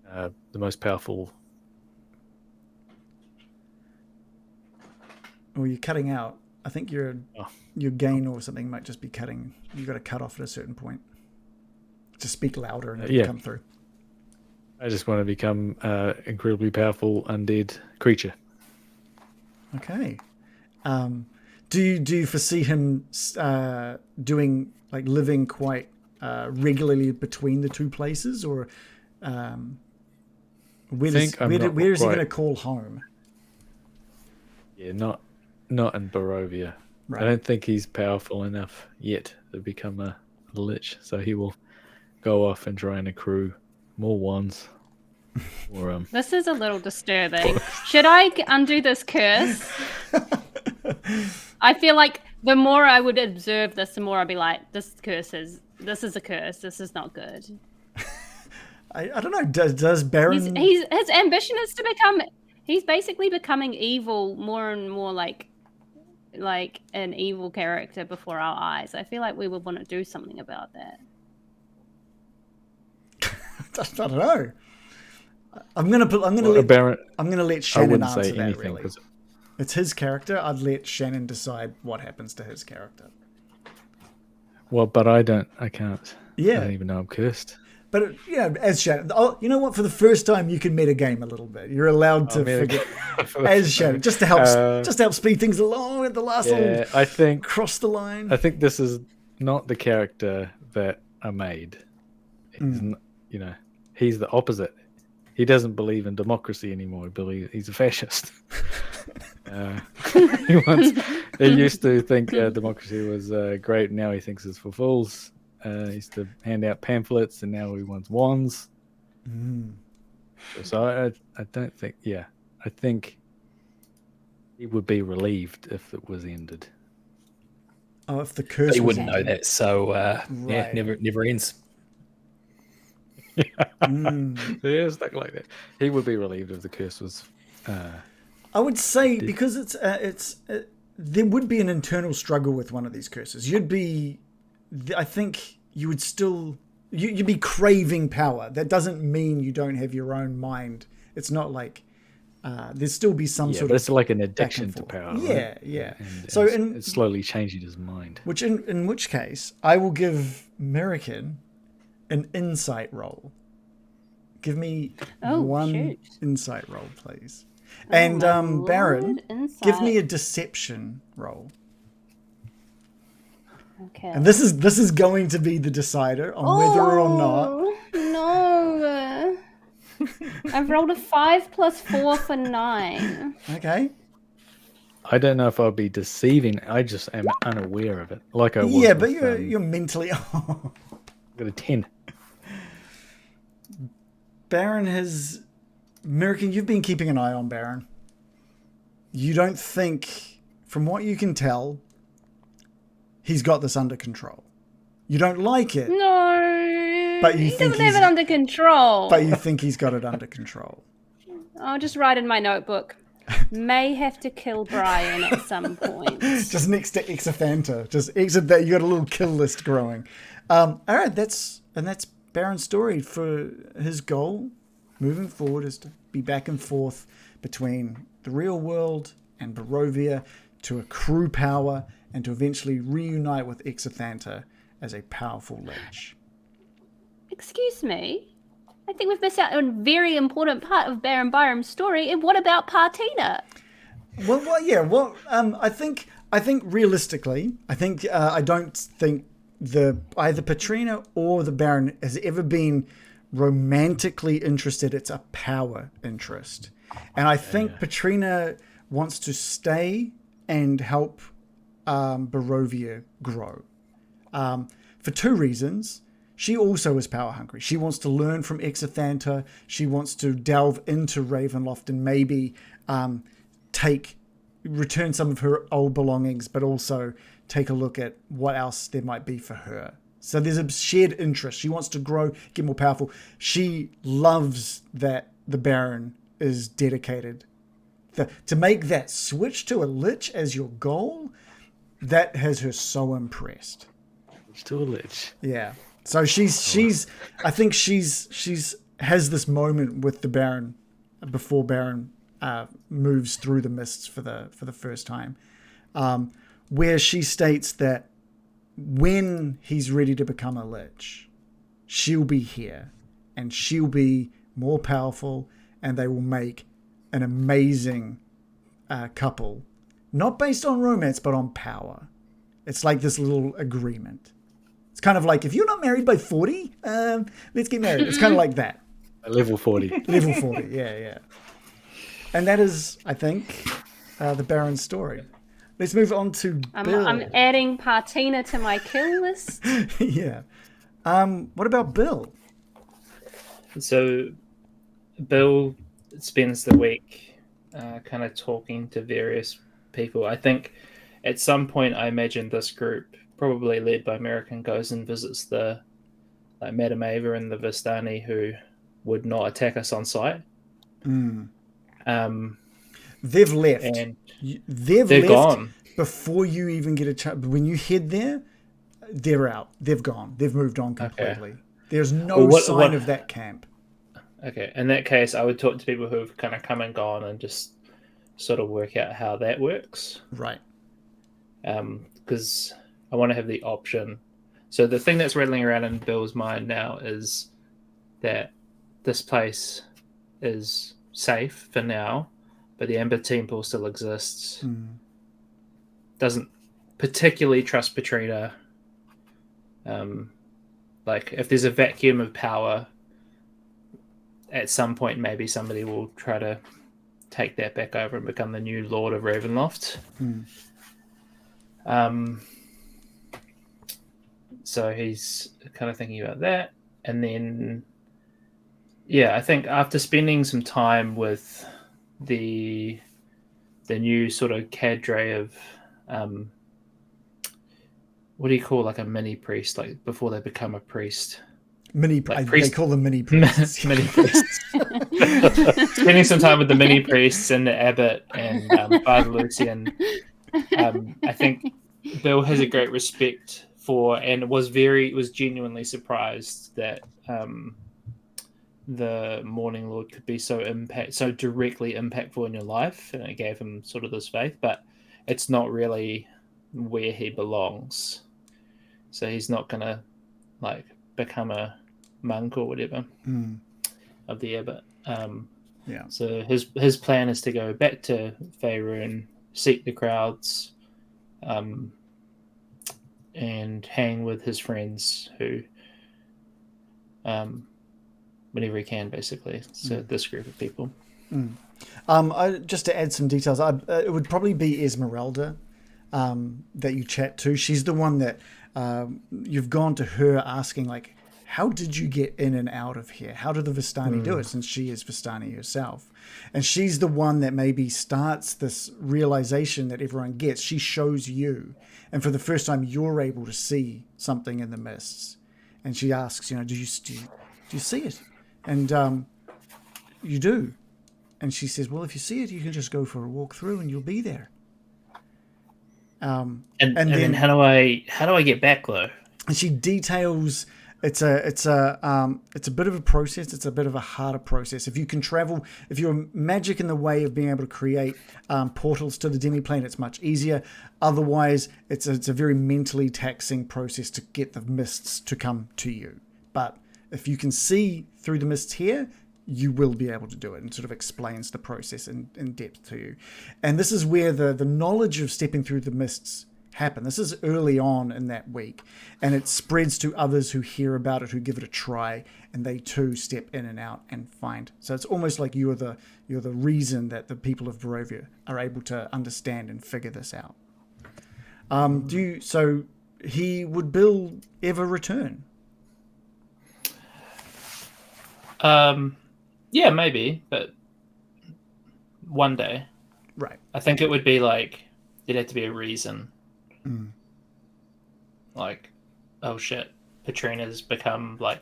the most powerful. Well, you're cutting out. I think your gain or something might just be cutting. You got to cut off at a certain point. Just speak louder and it'll come through. I just want to become an incredibly powerful undead creature. Okay. Do you foresee him doing like living quite regularly between the two places, or where is he going to call home? Yeah, not in Barovia. Right. I don't think he's powerful enough yet to become a lich, so he will go off and try and accrue more wands. Or This is a little disturbing. Should I undo this curse? I feel like the more I would observe this, the more I'd be like, this is a curse. This is not good. I don't know. Does Baron? His ambition is to become. He's basically becoming evil, more and more like an evil character before our eyes. I feel like we would want to do something about that. I don't know. I'm gonna let Shannon answer that. Really, it's his character. I'd let Shannon decide what happens to his character. Well, but I can't. Yeah. I don't even know I'm cursed. But as Shannon, you know what? For the first time, you can metagame a little bit. You're allowed to figure as Shannon, just to help speed things along at the last little. I think cross the line. I think this is not the character that I made. He's he's the opposite. He doesn't believe in democracy anymore. He's a fascist. He used to think democracy was great. Now he thinks it's for fools. He used to hand out pamphlets, and now he wants wands. So I don't think. Yeah, I think he would be relieved if it was ended. Oh, if the curse. He wouldn't know that. So right. never ends. Yeah, stuck like that. He would be relieved if the curse was. I would say because there would be an internal struggle with one of these curses. I think you would still you'd be craving power. That doesn't mean you don't have your own mind. It's not like there'd still be some sort of. But it's like an addiction to power. Yeah, right? yeah. So it's slowly changing his mind. In which case, I will give Miraqen an insight roll. Give me one insight roll, please. And Baron, give me a deception roll. Okay. And this is going to be the decider on whether or not. No. I've rolled a 5 + 4 for 9. Okay. I don't know if I'll be deceiving. I just am unaware of it. Like I was. Yeah, but you're mentally. Got a 10. Baron has. Miraqen, you've been keeping an eye on Baron. You don't think, from what you can tell, he's got this under control. You don't like it. No. But he doesn't have it under control. But you think he's got it under control. I'll just write in my notebook. May have to kill Brian at some point. Just next to Exophanta. Just exit that. You got a little kill list growing. All right, that's Baron's story. For his goal moving forward is to be back and forth between the real world and Barovia to accrue power and to eventually reunite with Exophanta as a powerful lich. Excuse me? I think we've missed out on a very important part of Baron Byram's story. And what about Partina? Well, yeah. Well, I think realistically, I don't think either Patrina or the Baron has ever been romantically interested. It's a power interest, and I think Patrina wants to stay and help Barovia grow for two reasons. She also is power hungry. She wants to learn from Exophanta. She wants to delve into Ravenloft and maybe return some of her old belongings, but also take a look at what else there might be for her. So there's a shared interest. She wants to grow, get more powerful. She loves that the Baron is dedicated. To make that switch to a lich as your goal, that has her so impressed. Still a lich. Yeah. So I think she's has this moment with the Baron before Baron moves through the mists for the first time, where she states that when he's ready to become a lich, she'll be here and she'll be more powerful and they will make an amazing couple. Not based on romance, but on power. It's like this little agreement. It's kind of like, if you're not married by 40, let's get married. It's kind of like that. Level 40. Level 40, yeah. And that is, I think, the Baron's story. Let's move on to Bill. I'm adding Partina to my kill list. Yeah. What about Bill? So, Bill spends the week kind of talking to various people. I think at some point, I imagine this group, probably led by Miraqen, goes and visits the Madame Ava and the Vistani who would not attack us on sight. They've left. And they're left gone before you even get a chance. When you head there, they're out. They've gone. They've moved on completely. Okay. There's no sign of that camp. Okay. In that case, I would talk to people who've kind of come and gone and just sort of work out how that works. Right. Because I want to have the option. So the thing that's rattling around in Bill's mind now is that this place is safe for now, but the Amber Temple still exists. Doesn't particularly trust Patrina. Like, if there's a vacuum of power, at some point maybe somebody will try to take that back over and become the new Lord of Ravenloft. So he's kind of thinking about that. And then, I think after spending some time with the new sort of cadre of, what do you call like a mini priest, like before they become a priest? They call them mini priests. Mini priests. Spending some time with the mini priests and the abbot and Father Lucian. I think Bill has a great respect for, and was genuinely surprised that the Morning Lord could be so directly impactful in your life, and it gave him sort of this faith, but it's not really where he belongs. So he's not gonna like become a monk or whatever of the abbot. So his plan is to go back to Faerun, seek the crowds, and hang with his friends who, whenever he can, basically. So this group of people. Just to add some details, it would probably be Esmeralda that you chat to. She's the one that you've gone to her asking, like, how did you get in and out of here? How did the Vistani do it, since she is Vistani herself? And she's the one that maybe starts this realization that everyone gets. She shows you. And for the first time, you're able to see something in the mists. And she asks, do you see it? And you do. And she says, well, if you see it, you can just go for a walk through and you'll be there. And then how do I get back though? And she details it's a bit of a process. It's a bit of a harder process. If you can travel, if you're magic in the way of being able to create portals to the demiplane, it's much easier. Otherwise, it's a very mentally taxing process to get the mists to come to you. But if you can see through the mists here, you will be able to do it, and sort of explains the process in depth to you. And this is where the knowledge of stepping through the mists happen. This is early on in that week, and it spreads to others who hear about it, who give it a try, and they too step in and out and find. So it's almost like you're the reason that the people of Barovia are able to understand and figure this out. Would Bill ever return? Yeah, maybe, but one day. Right. I think it would be like, there'd have to be a reason. Like, oh shit, Patrina's become like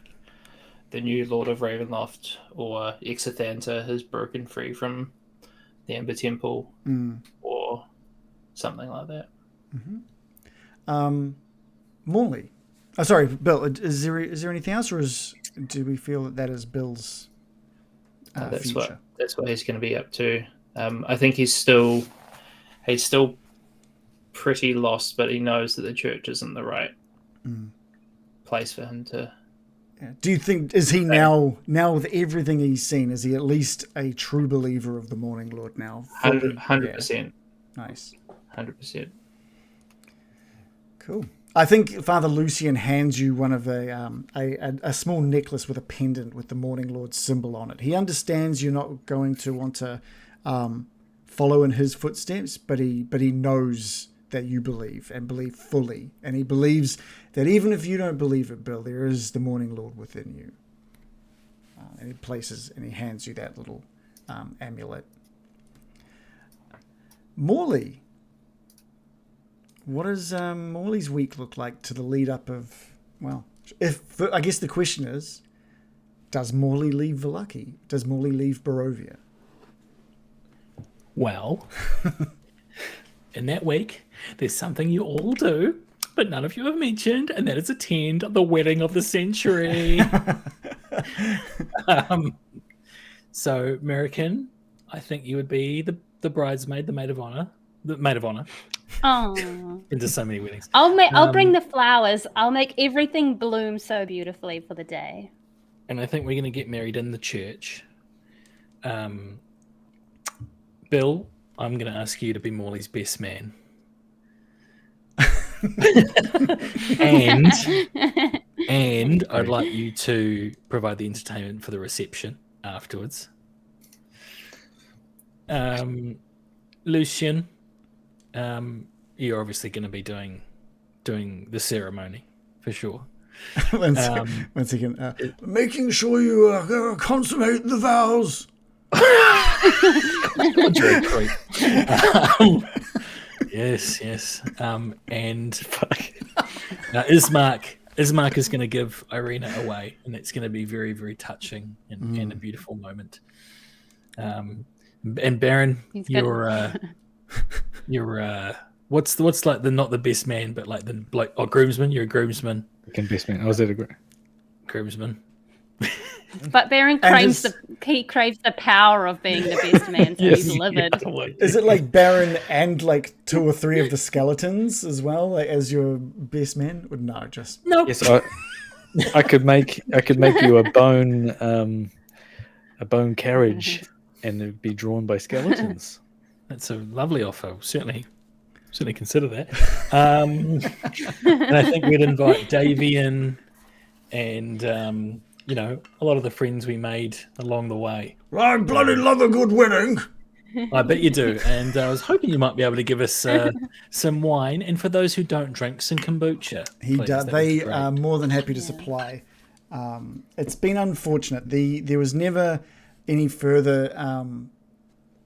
the new Lord of Ravenloft, or Exithanta has broken free from the Amber Temple, or something like that. Morley. Oh, sorry, Bill. Is there anything else, or do we feel that is Bill's future? That's what he's going to be up to. I think he's still pretty lost, but he knows that the church isn't the right place for him to. Yeah. Do you think, is he now with everything he's seen, is he at least a true believer of the Morning Lord now? 100%. Nice. 100%. Cool. I think Father Lucian hands you one of a small necklace with a pendant with the Morning Lord's symbol on it. He understands you're not going to want to follow in his footsteps, but he knows that you believe and believe fully, and he believes that even if you don't believe it, Bill, there is the Morning Lord within you. And he hands you that little amulet. Morley. What does Morley's week look like to the lead up of, well, I guess the question is, does Morley leave Vallaki? Does Morley leave Barovia? Well, in that week, there's something you all do, but none of you have mentioned, and that is attend the wedding of the century. So, Miraqen, I think you would be the bridesmaid, the maid of honor. Oh, Been to so many weddings. I'll bring the flowers. I'll make everything bloom so beautifully for the day. And I think we're going to get married in the church. Bill, I'm going to ask you to be Morley's best man. and I'd like you to provide the entertainment for the reception afterwards. Lucian, you're obviously going to be doing the ceremony for sure. One second. Making sure you consummate the vows. You're a creep. Yes. And Ismark is going to give Irina away, and it's going to be very, very touching and a beautiful moment. And Baron, you're what's like the not the best man, but like the groomsman. You're a groomsman. Best man. I was at a groomsman. But Baron craves the power of being the best man, so he's livid. Is it like Baron and like 2 or 3 of the skeletons as well, like, as your best man? Or no, just no. Yes, I could make you a bone carriage, and it'd be drawn by skeletons. That's a lovely offer. Certainly consider that. And I think we'd invite Davey in, and a lot of the friends we made along the way. I bloody love a good wedding. I bet you do. And I was hoping you might be able to give us some wine, and for those who don't drink, some kombucha. He does. They are more than happy to supply. It's been unfortunate. There was never any further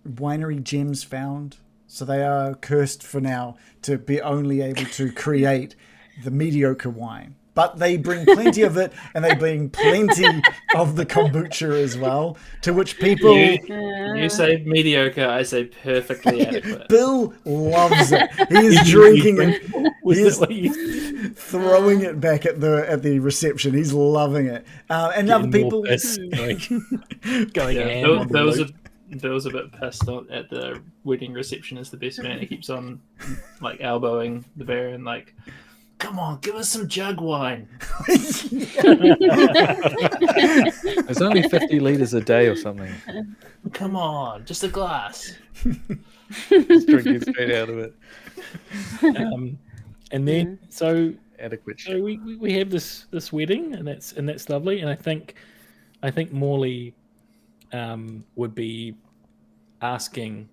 winery gems found, so they are cursed for now to be only able to create the mediocre wine. But they bring plenty of it, and they bring plenty of the kombucha as well, to which people... You say mediocre, I say perfectly adequate. Bill loves it. He is drinking it. He is throwing it back at the reception. He's loving it. And other people... Bill's a bit pissed at the wedding reception as the best man. He keeps on like elbowing the Baron, like, come on, give us some jug wine. There's only 50 liters a day or something. Come on, just a glass. Just drinking straight out of it. And then so adequate. So we have this wedding, and that's lovely. And I think Morley would be asking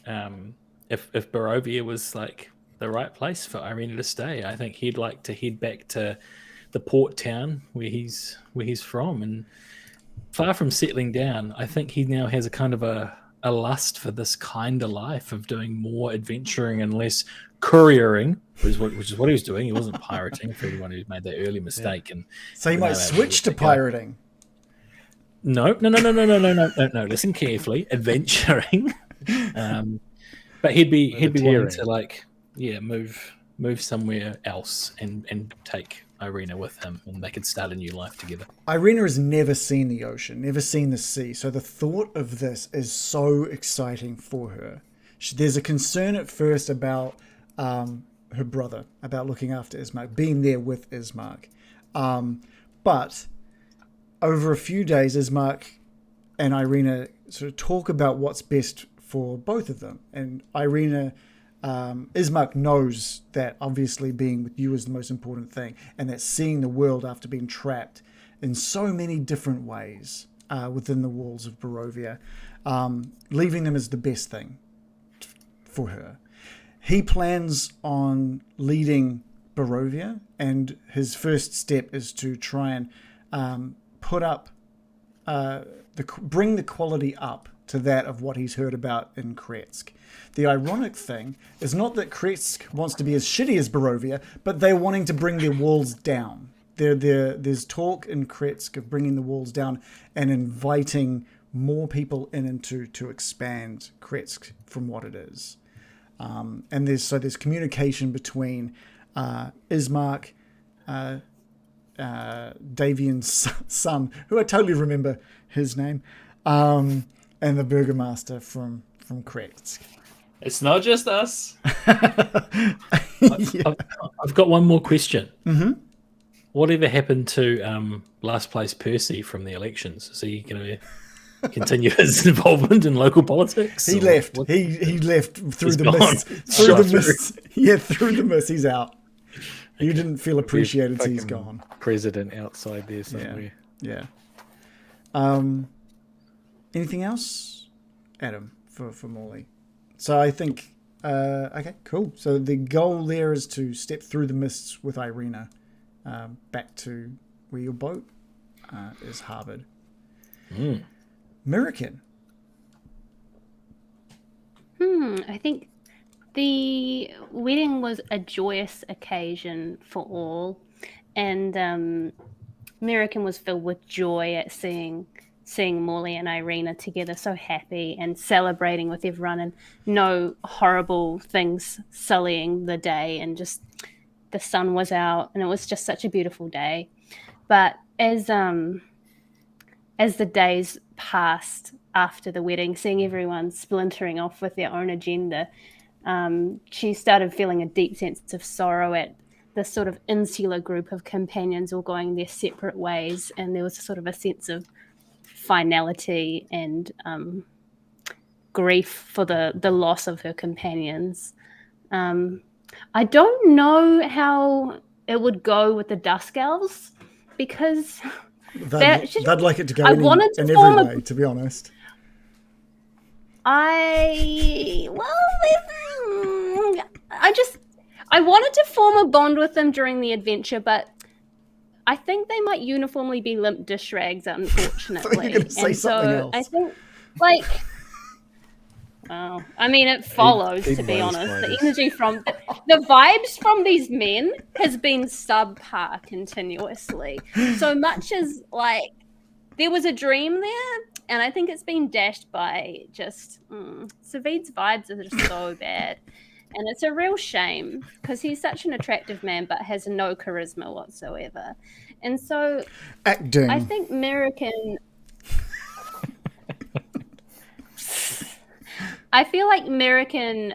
if Barovia was like the right place for Irina to stay. I think he'd like to head back to the port town where he's from, and far from settling down, I think he now has a kind of a lust for this kind of life of doing more adventuring and less couriering, which is what he was doing. He wasn't pirating, for anyone who made that early mistake. And so he might switch to pirating. No. Listen carefully. Adventuring. But he'd be willing to move somewhere else and take Irina with him, and they could start a new life together. Irina has never seen the ocean, never seen the sea, so the thought of this is so exciting for her. There's a concern at first about her brother, about looking after Ismark, being there with Ismark. But over a few days, Ismark and Irina sort of talk about what's best for both of them. And Irina, Ismark knows that obviously being with you is the most important thing, and that seeing the world after being trapped in so many different ways within the walls of Barovia, leaving them is the best thing for her. He plans on leading Barovia, and his first step is to try and put up, bring the quality up to that of what he's heard about in Kretsk. The ironic thing is not that Kretsk wants to be as shitty as Barovia, but they're wanting to bring their walls down. There's talk in Kretsk of bringing the walls down and inviting more people in to expand Kretsk from what it is. And there's communication between Ismark, Davian's son, who I totally remember his name, and the Burgomaster from Kretsk. It's not just us. Yeah. I've got one more question. Mm-hmm. Whatever happened to last place Percy from the elections? Is he going to continue his involvement in local politics? He or left. what? He left through He's the gone. mist. Through the mist. Yeah, through the mist. He's out. You didn't feel appreciated, so he's Fucking gone. President outside there somewhere. Yeah. Anything else, Adam, for Morley? So I think, okay, cool. So the goal there is to step through the mists with Irina back to where your boat is harbored. Miraqen. I think the wedding was a joyous occasion for all, and Miraqen was filled with joy at seeing Morley and Irina together, so happy and celebrating with everyone, and no horrible things sullying the day, and just the sun was out, and it was just such a beautiful day. But as the days passed after the wedding, seeing everyone splintering off with their own agenda, she started feeling a deep sense of sorrow at this sort of insular group of companions all going their separate ways, and there was sort of a sense of finality and grief for the loss of her companions. I don't know how it would go with the Dusk Elves, because They'd like it to go I in wanted to every form a- way, to be honest. I wanted to form a bond with them during the adventure, but I think they might uniformly be limp dish rags, unfortunately. gonna say something else. I think, like, well, I mean, it follows, to be Big honest. spiders. The energy from the vibes from these men has been subpar continuously. So much as, like, there was a dream there, and I think it's been dashed by just Savid's vibes are just so bad. And it's a real shame, because he's such an attractive man but has no charisma whatsoever. And so Acting. I think Miraqen... I feel like Miraqen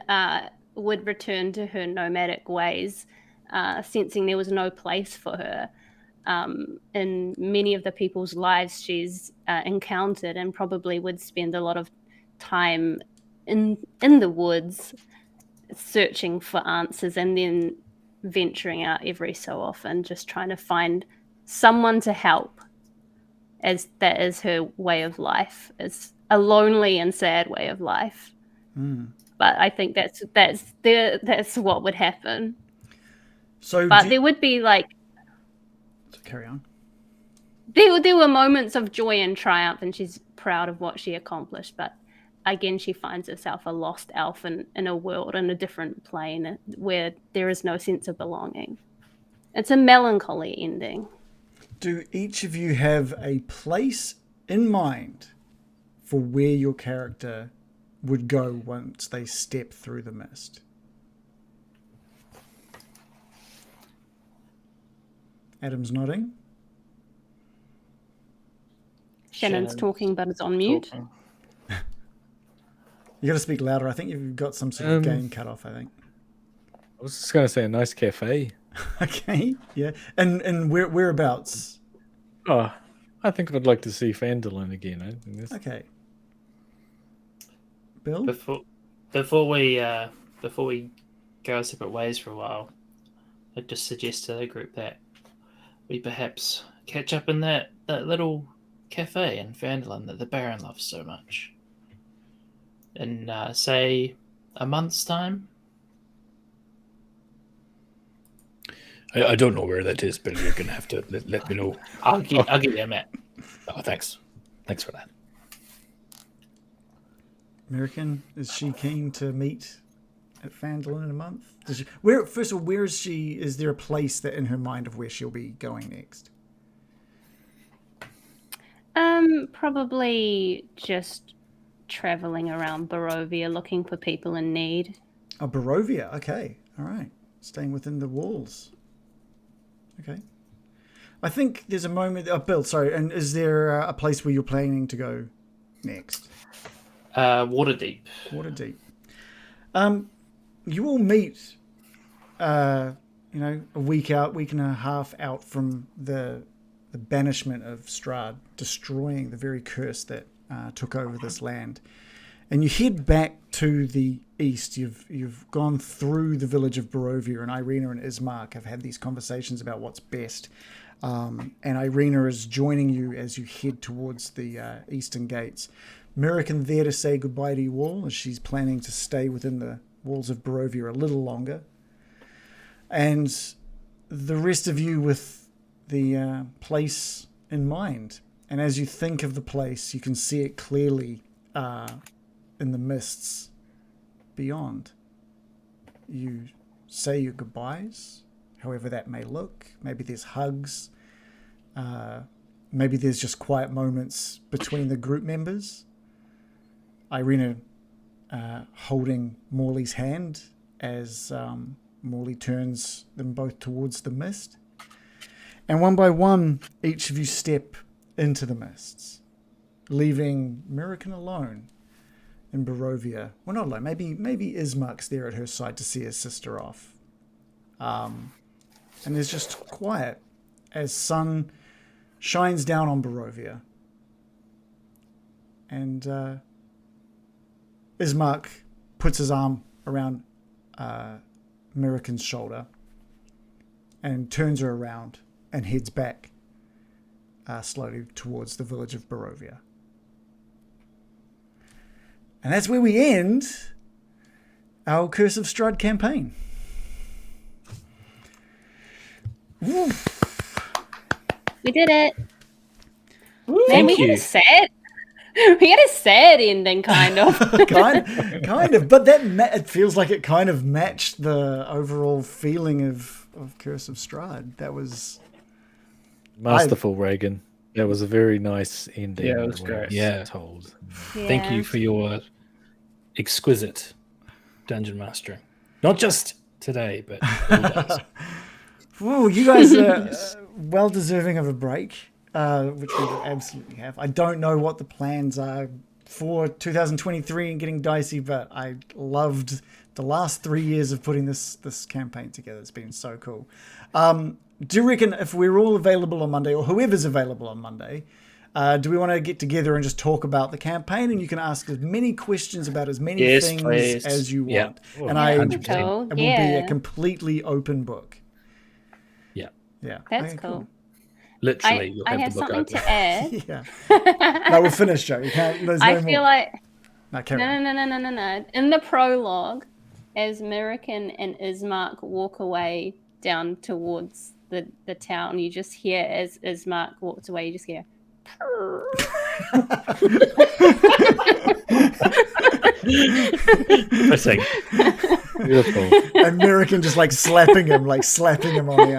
would return to her nomadic ways, sensing there was no place for her in many of the people's lives she's encountered, and probably would spend a lot of time in the woods searching for answers, and then venturing out every so often, just trying to find someone to help, as that is her way of life. It's a lonely and sad way of life. But I think that's what would happen. So, But there would be, like, so carry on. there were moments of joy and triumph, and she's proud of what she accomplished. But again, she finds herself a lost elf in a world, in a different plane, where there is no sense of belonging. It's a melancholy ending. Do each of you have a place in mind for where your character would go once they step through the mist? Adam's nodding. Shannon's talking, but it's on mute. Talking. You got to speak louder. I think you've got some sort of gain cut off, I think. I was just going to say a nice cafe. Okay, yeah. And whereabouts? Oh, I think I'd like to see Fandolin again. I think that's... Okay. Bill? Before we go our separate ways for a while, I'd just suggest to the group that we perhaps catch up in that little cafe in Fandolin that the Baron loves so much. In say a month's time. I don't know where that is, but you're going to have to let me know. I'll get you a map. Oh, thanks. Thanks for that. Miraqen, is she keen to meet at Fandolin in a month? First of all, where is she? Is there a place that in her mind of where she'll be going next? Probably just traveling around Barovia looking for people in need. Oh, Barovia. Okay. All right. Staying within the walls. Okay. I think there's a moment... Oh, Bill, sorry. And is there a place where you're planning to go next? Waterdeep. Waterdeep. You all meet, a week and a half out from the banishment of Strahd, destroying the very curse that took over this land. And you head back to the east. You've gone through the village of Barovia, and Irina and Ismark have had these conversations about what's best. And Irina is joining you as you head towards the eastern gates. Miraqen there to say goodbye to you all, as she's planning to stay within the walls of Barovia a little longer. And the rest of you with the place in mind. And as you think of the place, you can see it clearly in the mists beyond. You say your goodbyes, however that may look. Maybe there's hugs. Maybe there's just quiet moments between the group members. Irina holding Morley's hand as Morley turns them both towards the mist. And one by one, each of you step into the mists, leaving Miraqen alone in Barovia. Well, not alone. Maybe Ismark's there at her side to see his sister off. And there's just quiet as sun shines down on Barovia. And Ismark puts his arm around Miraqen's shoulder and turns her around and heads back slowly towards the village of Barovia. And that's where we end our Curse of Strahd campaign. Woo. We did it. Man, Thank we you. had a sad. We had a sad ending, kind of. kind of, but it feels like it kind of matched the overall feeling of Curse of Strahd. That was Masterful, Reagan. That was a very nice ending. Yeah, it was the way great. Yeah. Told. Thank you for your exquisite dungeon mastering. Not just today, but all days. Whoa, you guys are well deserving of a break, which we will absolutely have. I don't know what the plans are for 2023 and getting Dicey, but I loved the last 3 years of putting this campaign together. It's been so cool. Do you reckon if we're all available on Monday, or whoever's available on Monday, do we want to get together and just talk about the campaign? And you can ask as many questions about as many things please. as you Yeah. want. Oh, And it will be a completely open book. Yeah. Yeah. That's Okay, cool. Literally, you'll I have have the book something open. to add. Yeah. No, we're finished, Joe. There's no I more. feel like No, carry on. no. In the prologue, as Miraqen and Ismark walk away down towards the town, you just hear as Ismark walks away, you just hear. Listen, Beautiful. And Miraqen just like slapping him on the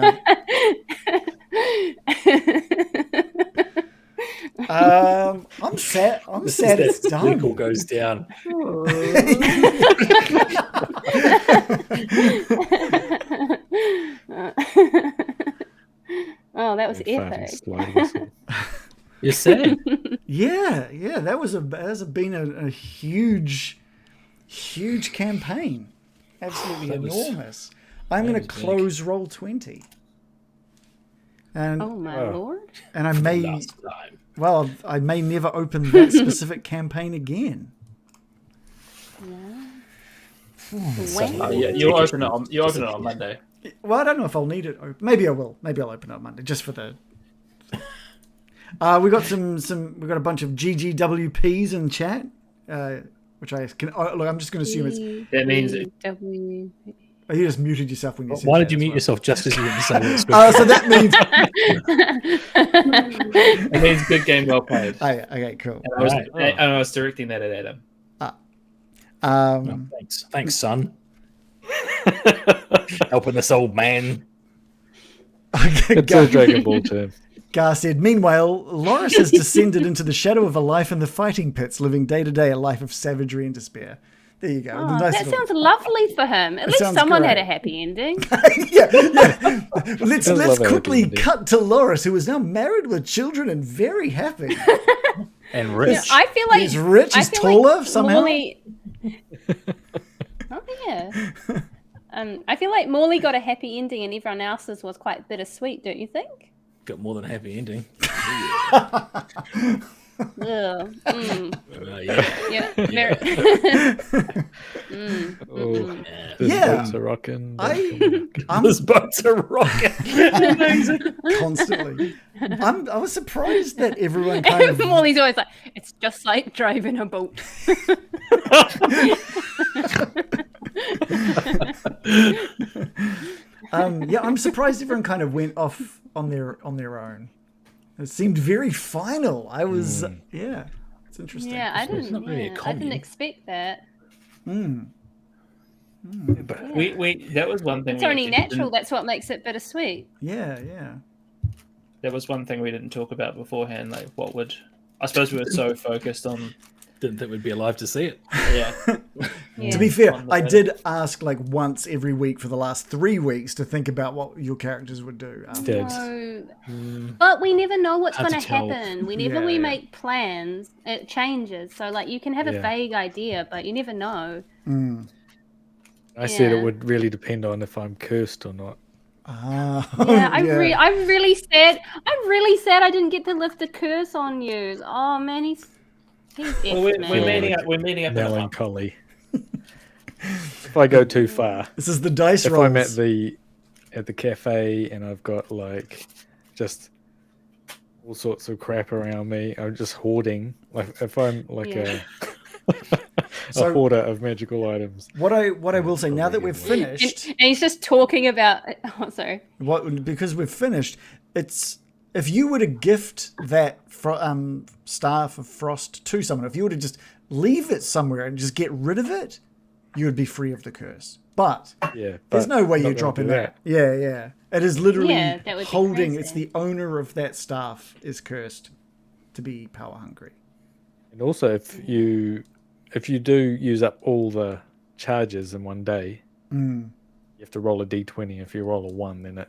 arm. I'm sad. this sad is it's that done. Michael goes down. Oh, that was Farting epic. slide whistle. You're sad. Yeah. That has been a huge campaign. Absolutely That was- enormous. I'm going to That was big. close roll 20. And Oh my lord! and I may Last time. well, I may never open that specific campaign again. When? You'll open it on. You'll open it on Monday. Well, I don't know if I'll need it. Maybe I will. Maybe I'll open it on Monday just for the. We got we got a bunch of GGWPs in chat, which I can. Oh, look, I'm just going to assume it's. That means Oh, you just muted yourself when you said. Why that did you as mute well. yourself just as you went to say that? So that means. it means good game, well played. Oh, yeah, okay, cool. And I was directing that at Adam. Oh, thanks, son. Helping this old man. Okay, It's a Dragon Ball term. Gar said, meanwhile, Loris has descended into the shadow of a life in the fighting pits, living day to day a life of savagery and despair. There you go. Oh, Nice that little- sounds lovely for him. At least sounds someone great. had a happy ending. yeah. Let's Does love a quickly happy ending. cut to Loris, who is now married with children and very happy. And rich. I feel like He's rich, I he's feel taller like somehow. Morley... Oh yeah. I feel like Morley got a happy ending, and everyone else's was quite bittersweet. Don't you think? Got more than a happy ending. Ugh. Yeah. Yeah. Oh, Yeah. this Yeah. boat's a rockin'. I'm This boat's a rocket. constantly. I was surprised that everyone kind of. Morley's always like, it's just like driving a boat. I'm surprised everyone kind of went off on their own. It seemed very final. I was, yeah, it's interesting. Yeah, I didn't. not really a I didn't commune. expect that. But We that was one thing. It's we only actually natural. That's what makes it bittersweet. Yeah, yeah. That was one thing we didn't talk about beforehand. Like, what would I suppose we were so focused on? Didn't think we'd be alive to see it. Yeah, Yeah. To be fair, On the I bed. did ask like once every week for the last 3 weeks to think about what your characters would do. Did. No. But we never know what's Hard going to to tell. happen. Whenever Yeah, we yeah. make plans, it changes. So, like, you can have a Yeah. vague idea, but you never know. I said Yeah. it would really depend on if I'm cursed or not. Yeah, I'm really sad. I'm really sad I didn't get to lift the curse on you. Oh man, he's well, effed, man. we're meeting up. We're meeting up. in a month. Melancholy. If I go too far, This is the dice if rolls. I'm at the cafe and I've got like just all sorts of crap around me, I'm just hoarding. Like if I'm like Yeah. a So- hoarder of magical items. What I will say now that we've And finished, he's just talking about. Oh, sorry. because we've finished, it's if you were to gift that staff of frost to someone, if you were to just leave it somewhere and just get rid of it, you would be free of the curse. But Yeah, there's but no way not you're gonna dropping do that. Yeah, yeah. It is literally Yeah, that would be holding. crazy. It's the owner of that staff is cursed to be power hungry. And also, if you do use up all the charges in one day, you have to roll a d20. If you roll a 1, then it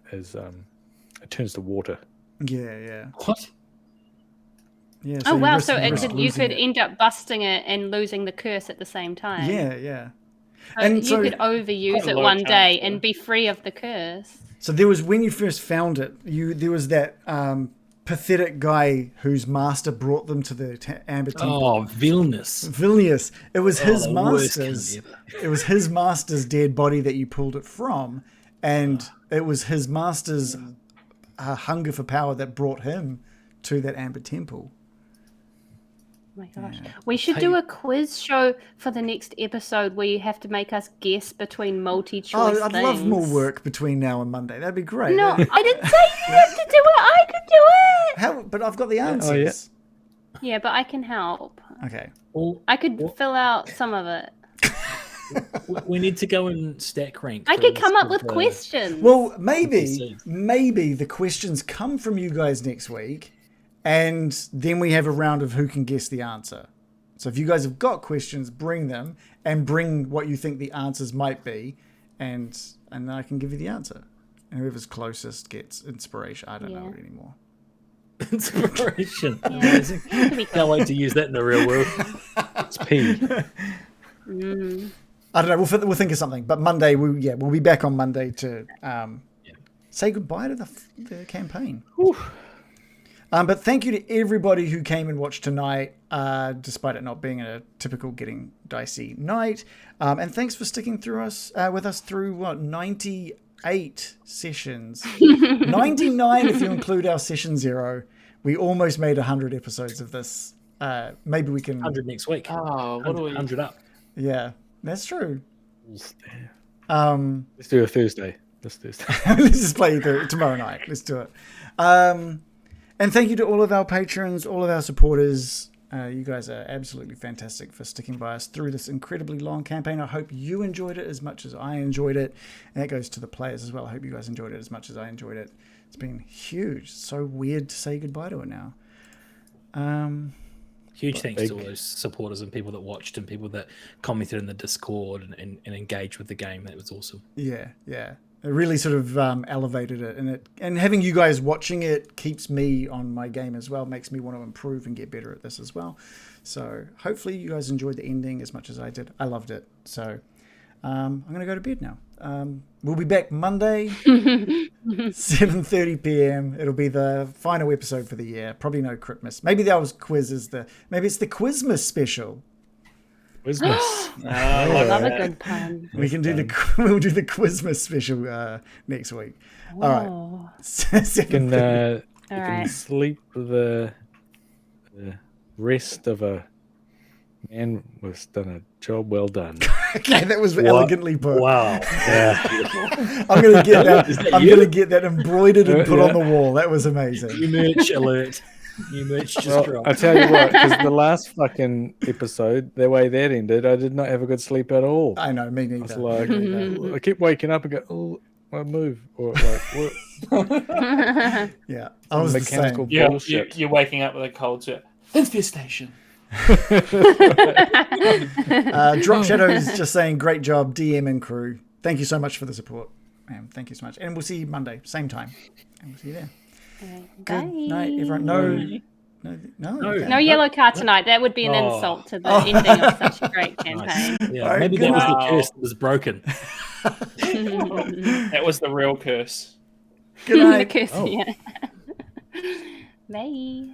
turns to water. Yeah, yeah, What? yeah. Oh you wow! risk- So you risk you losing could end up busting it and losing the curse at the same time. Yeah, yeah. So And you so- could overuse Quite a it low one chance, day though. and be free of the curse. So there was when you first found it. There was that pathetic guy whose master brought them to the Amber Temple. Oh, Vilnius. Vilnius. It was his the worst master's. cunt It was his master's dead body that you pulled it from, and it was his master's hunger for power that brought him to that Amber Temple. Oh my gosh. We should do a quiz show for the next episode where you have to make us guess between multi-choice Oh, I'd things. love more work between now and Monday. That'd be great. No, I didn't say you had to do it. I could do it. How? But I've got the answers. Yeah, but I can help. Okay. Well, I could fill out some of it. we need to go and stack rank. I for could the come up rest with of questions. Well, maybe NPCs. the questions come from you guys next week, and then we have a round of who can guess the answer. So if you guys have got questions, bring them and bring what you think the answers might be, and I can give you the answer. And whoever's closest gets inspiration. I don't know it anymore. Inspiration. Yeah. Amazing. That'd be Can't wait to use that in the real world. It's P. I don't know. We'll think of something. But Monday, we'll be back on Monday to say goodbye to the campaign. But thank you to everybody who came and watched tonight, despite it not being a typical Getting Dicey night. And thanks for sticking with us through 98 sessions, 99 if you include our session 0. We almost made 100 episodes of this. Maybe we can 100 next week. Oh, what do we? 100 up. Yeah, that's true. Let's do a Thursday. Let's just play tomorrow night. Let's do it. And thank you to all of our patrons, all of our supporters. You guys are absolutely fantastic for sticking by us through this incredibly long campaign. I hope you enjoyed it as much as I enjoyed it. And that goes to the players as well. I hope you guys enjoyed it as much as I enjoyed it. It's been huge. It's so weird to say goodbye to it now. Huge thanks to all those supporters and people that watched and people that commented in the Discord and engaged with the game. That was awesome. Yeah. It really sort of elevated it, and having you guys watching it keeps me on my game as well, makes me want to improve and get better at this as well. So hopefully you guys enjoyed the ending as much as I did. I loved it. So I'm going to go to bed now. We'll be back Monday, 7:30 p.m. It'll be the final episode for the year. Probably no Christmas. Maybe that was maybe it's the Quizmas special. Quizmas. I love a good pun. We'll do the Quizmas special next week. Whoa. All right. You can sleep with the rest of a man was done a job well done. Okay, that was elegantly put. Wow. Yeah. I'm gonna get that. I'm gonna get that embroidered and put on the wall. That was amazing. New merch alert. New merch just dropped. I tell you what, because the last fucking episode, the way that ended, I did not have a good sleep at all. I know, me neither. I was like, I kept waking up and go, oh, I move, or like, what? Yeah, I was mechanical the same. bullshit. You're waking up with a cold sweat. Infestation. Drop Shadows just saying, great job, DM and crew. Thank you so much for the support. Man, thank you so much. And we'll see you Monday, same time. And we'll see you there. Good night, everyone. No yellow card tonight. That would be an insult to the ending of such a great campaign. Nice. Yeah, maybe that was the curse that was broken. That was the real curse. Good night. The curse, yeah. Bye.